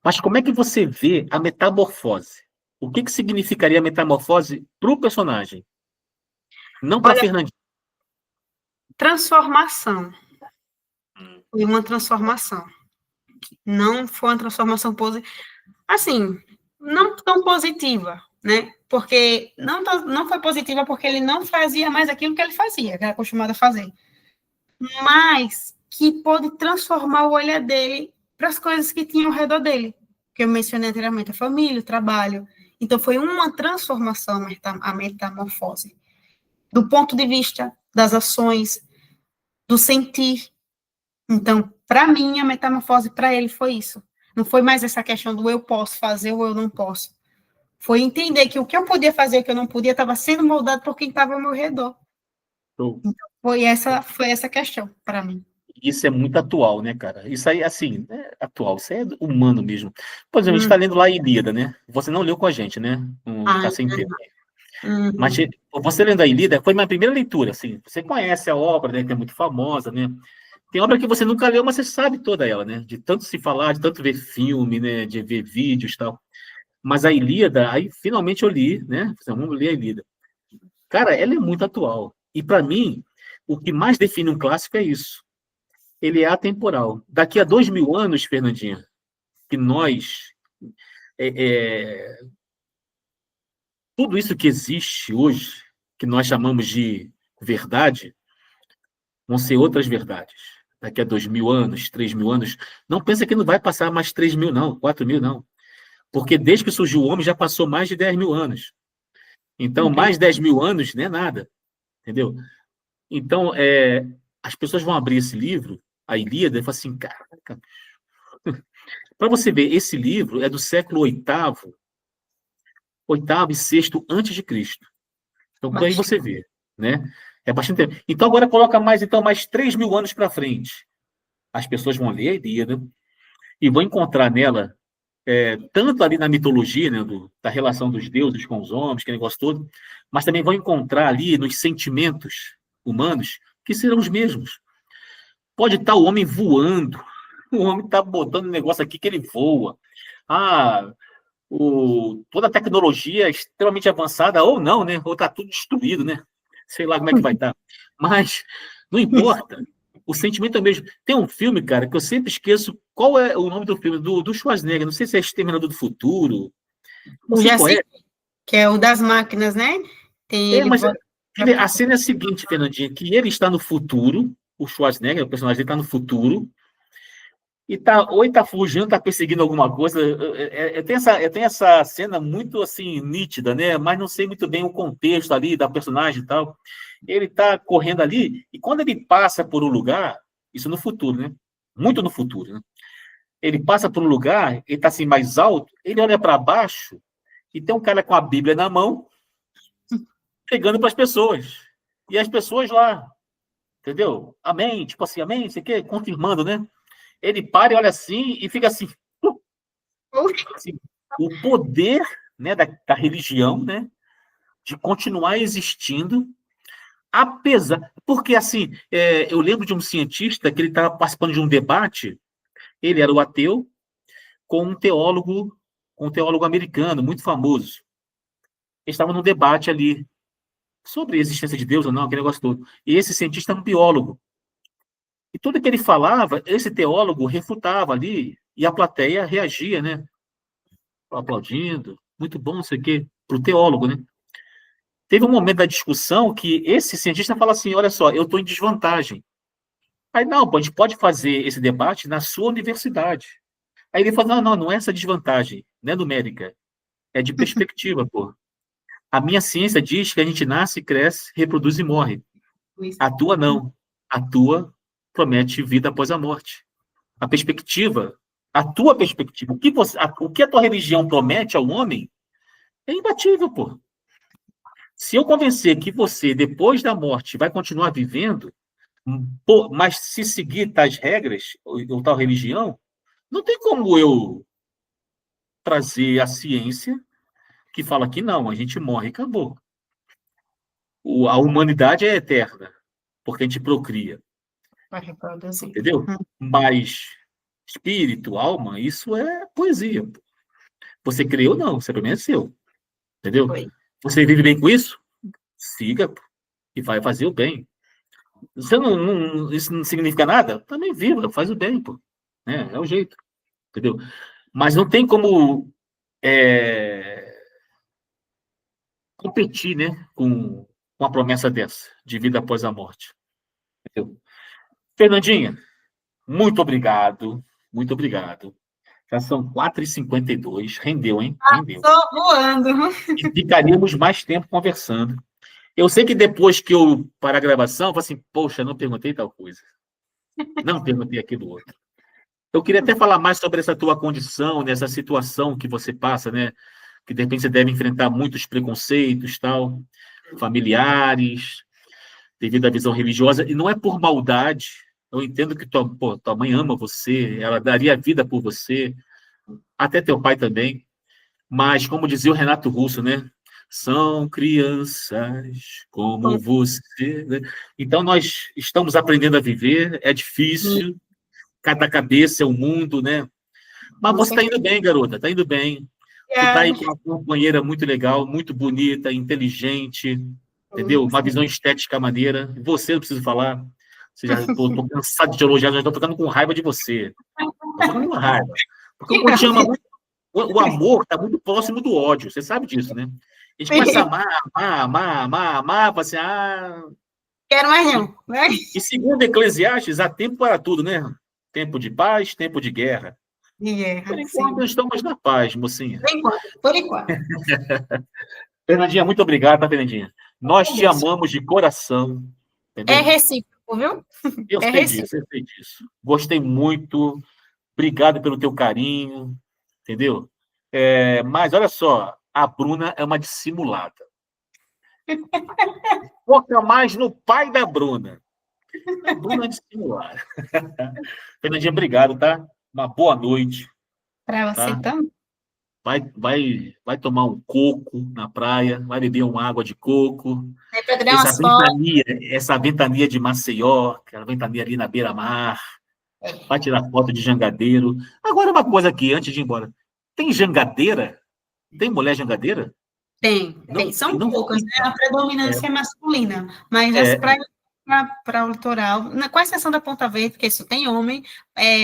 Speaker 1: Mas como é que você vê a metamorfose? O que significaria a metamorfose para o personagem? Não para
Speaker 2: Olha,
Speaker 1: Fernandinho.
Speaker 2: transformação. Foi uma transformação. Não foi uma transformação positiva. Assim, não tão positiva, né? Porque não foi positiva porque ele não fazia mais aquilo que ele fazia, que era acostumado a fazer. Mas que pôde transformar o olhar dele para as coisas que tinham ao redor dele. Que eu mencionei anteriormente, a família, o trabalho. Então, foi uma transformação, a metamorfose. Do ponto de vista das ações, do sentir. Então, para mim, a metamorfose para ele foi isso. Não foi mais essa questão do eu posso fazer ou eu não posso. Foi entender que o que eu podia fazer e o que eu não podia estava sendo moldado por quem estava ao meu redor.
Speaker 1: Show.
Speaker 2: Então, foi essa questão para mim.
Speaker 1: Isso é muito atual, né, cara? Isso aí, assim, é atual, isso é humano mesmo. Por exemplo, a gente está
Speaker 2: Hum,
Speaker 1: lendo lá a Ilíada, né? Você não leu com a gente, né? Tá
Speaker 2: ai,
Speaker 1: sem tempo. Mas
Speaker 2: hum,
Speaker 1: você lendo a Ilíada, foi minha primeira leitura, assim. Você conhece a obra, né, que é muito famosa, né? Tem obra que você nunca leu, mas você sabe toda ela, né? De tanto se falar, de tanto ver filme, né? De ver vídeos e tal. Mas a Ilíada, aí finalmente eu li, né? Vamos ler a Ilíada. Cara, ela é muito atual. E para mim, o que mais define um clássico é isso. Ele é atemporal. Daqui a 2.000 anos, Fernandinha, que nós. é, é, tudo isso que existe hoje, que nós chamamos de verdade, vão ser outras verdades. Daqui a 2.000 anos, 3.000 anos. Não pensa que não vai passar mais 3.000, não, 4.000, não. Porque desde que surgiu o homem já passou mais de 10.000 anos. Então, mais 10.000 anos não é nada, entendeu? Então, as pessoas vão abrir esse livro, a Ilíada, e falar assim, caraca, para você ver, esse livro é do século oitavo e sexto antes de Cristo. Então, por aí
Speaker 2: bastante.
Speaker 1: você vê. né? É bastante tempo. Então, agora coloca mais 3.000 anos para frente. As pessoas vão ler a Ilíada e vão encontrar nela, tanto ali na mitologia, né, da relação dos deuses com os homens, que negócio todo, mas também vão encontrar ali nos sentimentos humanos que serão os mesmos. Pode estar o homem voando, o homem está botando um negócio aqui que ele voa. Ah, toda a tecnologia é extremamente avançada, ou não, né? Ou está tudo destruído, né? Sei lá como é que vai estar. Mas não importa. O sentimento é o mesmo. Tem um filme, cara, que eu sempre esqueço qual é o nome do filme, do Schwarzenegger. Não sei se é Exterminador do Futuro. Não
Speaker 2: Eu
Speaker 1: sei
Speaker 2: já
Speaker 1: qual
Speaker 2: sei
Speaker 1: é.
Speaker 2: que é o das máquinas, né?
Speaker 1: Mas a cena é a seguinte, Fernandinha, que ele está no futuro, o Schwarzenegger, o personagem dele está no futuro, e ou ele está fugindo, está perseguindo alguma coisa. Eu tenho essa cena muito assim nítida, né? Mas não sei muito bem o contexto ali da personagem e tal. Ele está correndo ali, e quando ele passa por um lugar, isso no futuro, né? Muito no futuro, né? Ele passa por um lugar, ele está assim mais alto, ele olha para baixo e tem um cara com a Bíblia na mão, pregando para as pessoas. E as pessoas lá, entendeu? Amém, tipo assim, amém, você quer confirmando, né? Ele para e olha assim e fica assim, assim, o poder, né, da religião, né, de continuar existindo, apesar. Porque, assim, eu lembro de um cientista que ele estava participando de um debate, ele era o ateu, com um teólogo americano, muito famoso. Eles estavam num debate ali sobre a existência de Deus ou não, aquele negócio todo. E esse cientista é um biólogo. E tudo que ele falava, esse teólogo refutava ali, e a plateia reagia, né? Aplaudindo, muito bom, não sei o quê, para o teólogo, né? Teve um momento da discussão que esse cientista fala assim: olha só, eu estou em desvantagem. Aí, não, pô, a gente pode fazer esse debate na sua universidade. Aí ele fala: não, não, não é essa desvantagem, não é numérica, é de perspectiva, pô. A minha ciência diz que a gente nasce, cresce, reproduz e morre. A tua não. A tua promete vida após a morte. A perspectiva, a tua perspectiva, o que a tua religião promete ao homem é imbatível, pô. Se eu convencer que você, depois da morte, vai continuar vivendo, pô, mas se seguir tais regras, ou tal religião, não tem como eu trazer a ciência que fala que não, a gente morre e acabou. A humanidade é eterna, porque a gente procria,
Speaker 2: Vai reproduzir.
Speaker 1: entendeu? Mas espírito, alma, isso é poesia. Você crê ou não, você pelo menos é seu, entendeu?
Speaker 2: Foi.
Speaker 1: Você vive bem com isso? Siga e vai fazer o bem. Isso não significa nada? Também viva, faz o bem, pô. É o jeito, entendeu? Mas não tem como competir, né, com uma promessa dessa, de vida após a morte. Entendeu? Fernandinha, muito obrigado, muito obrigado. Já são 4h52, rendeu, hein? Rendeu.
Speaker 2: Tô voando.
Speaker 1: E ficaríamos mais tempo conversando. Eu sei que depois que eu parar a gravação, eu falo assim, poxa, não perguntei tal coisa. Não perguntei aquilo outro. Eu queria até falar mais sobre essa tua condição, nessa situação que você passa, né? Que de repente você deve enfrentar muitos preconceitos, tal, familiares, devido à visão religiosa, e não é por maldade. Eu entendo que tua mãe ama você, ela daria a vida por você, até teu pai também. Mas, como dizia o Renato Russo, né? São crianças como você, né? Então, nós estamos aprendendo a viver, é difícil, cada cabeça é um mundo, né? Mas você está indo bem, garota, está indo bem. Tu está aí com uma companheira muito legal, muito bonita, inteligente, entendeu? Uma visão estética maneira. Você, não preciso falar. Você já, tô cansado de te elogiar, já estou ficando com raiva de você. Estou ficando com raiva. Porque quando te ama muito, o amor está muito próximo do ódio, você sabe disso, né? A gente começa a amar, fala assim,
Speaker 2: Quero mais não, né?
Speaker 1: E segundo Eclesiastes, há tempo para tudo, né? Tempo de paz, tempo de guerra.
Speaker 2: De guerra,
Speaker 1: Por enquanto, estamos na paz, mocinha.
Speaker 2: Por enquanto.
Speaker 1: Fernandinha, muito obrigado, tá, Fernandinha? Nós te amamos de coração, entendeu?
Speaker 2: É recíproco, viu?
Speaker 1: Eu sei disso, eu sei disso. Gostei muito, obrigado pelo teu carinho, entendeu? Mas olha só, a Bruna é uma dissimulada. Foca mais no pai da Bruna. A Bruna de celular. Fernandinha, obrigado, tá? Uma boa noite,
Speaker 2: Para você
Speaker 1: tá?
Speaker 2: também.
Speaker 1: Vai tomar um coco na praia, vai beber uma água de coco.
Speaker 2: Para tirar umas fotos.
Speaker 1: Essa ventania de Maceió, aquela ventania ali na beira-mar, vai tirar foto de jangadeiro. Agora, uma coisa aqui, antes de ir embora. Tem jangadeira? Tem mulher jangadeira?
Speaker 2: Tem. São
Speaker 1: Não
Speaker 2: poucas, né? A
Speaker 1: é,
Speaker 2: predominância é masculina, mas as
Speaker 1: é,
Speaker 2: praias para o litoral, com exceção da Ponta Verde, porque isso tem homem,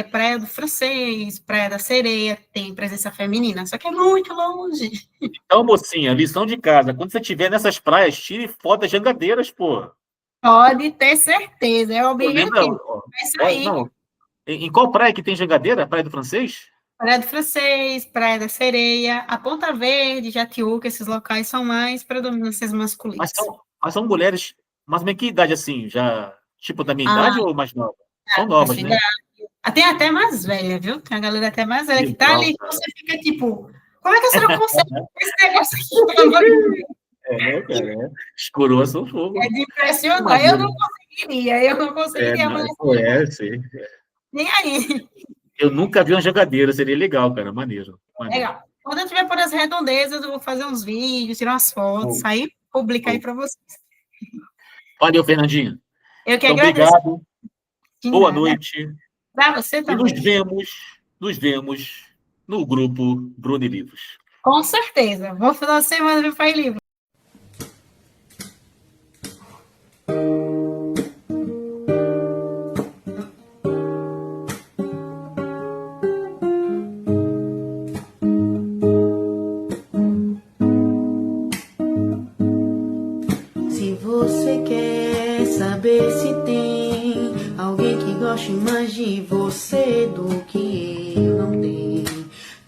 Speaker 2: Praia do Francês, Praia da Sereia, tem presença feminina, só que é muito longe.
Speaker 1: então, mocinha, lição de casa. Quando você estiver nessas praias, tire foto das jangadeiras, pô.
Speaker 2: Pode ter certeza, é o
Speaker 1: Pô, lembra?
Speaker 2: objetivo. É isso aí.
Speaker 1: Não, em qual praia que tem jangadeira? Praia do Francês?
Speaker 2: Praia do Francês, Praia da Sereia, a Ponta Verde, Jatiuca, esses locais são mais predominâncias
Speaker 1: Mas
Speaker 2: masculinas.
Speaker 1: são mulheres, mas que idade assim? Já, tipo, da minha
Speaker 2: Ah,
Speaker 1: idade ou mais nova? São novas,
Speaker 2: assim,
Speaker 1: né?
Speaker 2: tem até mais velha, viu? Tem a galera até mais velha que tá
Speaker 1: Legal,
Speaker 2: ali, que
Speaker 1: cara.
Speaker 2: você fica tipo, como é que você não consegue esse negócio aqui, pelo amor de Deus?
Speaker 1: É, cara, é. Escorou seu
Speaker 2: É
Speaker 1: fogo.
Speaker 2: de
Speaker 1: Que
Speaker 2: impressionar.
Speaker 1: maneiro.
Speaker 2: Eu não conseguiria mais
Speaker 1: Pô, sim.
Speaker 2: nem aí.
Speaker 1: Eu nunca vi uma jangadeira, seria legal, cara. Maneiro, maneiro.
Speaker 2: Legal. Quando eu tiver por as redondezas, eu vou fazer uns vídeos, tirar umas fotos,
Speaker 1: Show,
Speaker 2: aí publicar aí
Speaker 1: show.
Speaker 2: para vocês.
Speaker 1: Valeu, Fernandinho.
Speaker 2: Eu que
Speaker 1: Então,
Speaker 2: agradeço.
Speaker 1: obrigado.
Speaker 2: De
Speaker 1: Boa
Speaker 2: nada.
Speaker 1: noite.
Speaker 2: Para você
Speaker 1: E
Speaker 2: também.
Speaker 1: nos vemos no grupo Bruno e Livros.
Speaker 2: Com certeza. Bom final de semana, meu pai livre.
Speaker 3: Se você quer saber se tem alguém que goste mais de você do que eu, não tem.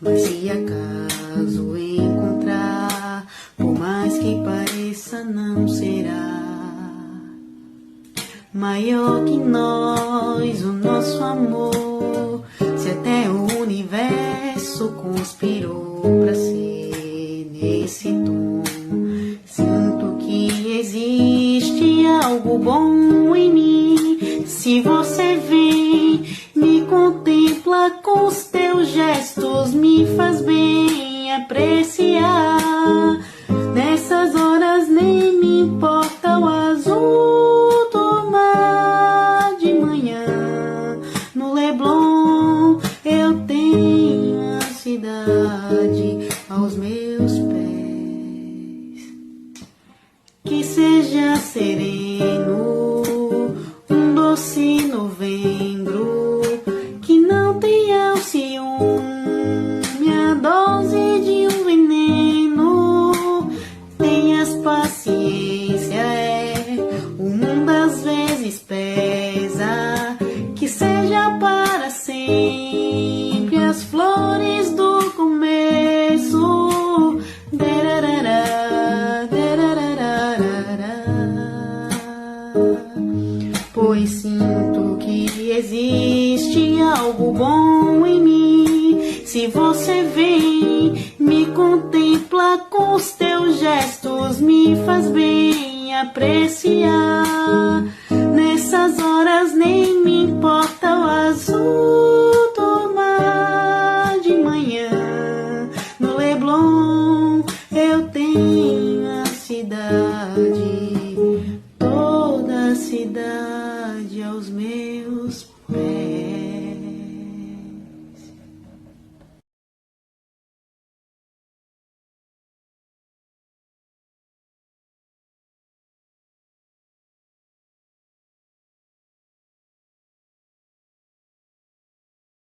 Speaker 3: Mas se acaso encontrar, por mais que pareça, não será maior que nós, o nosso amor. Se até o universo conspirou pra ser nesse tom, sinto que existe algo bom em mim. Se você vem, me contempla com os teus gestos, me faz bem apreciar. Nessas horas nem me importa o azul do mar de manhã. No Leblon eu tenho a cidade aos meus pés. Que seja sereno, um doce novembro, que não tenha o ciúme, a dose de um veneno. Tenhas paciência, o mundo às vezes pesa, que seja para sempre as flores do começo. Dararara, dararara. Pois sinto que existe algo bom em mim. Se você vem, me contempla com os teus gestos, me faz bem apreciar.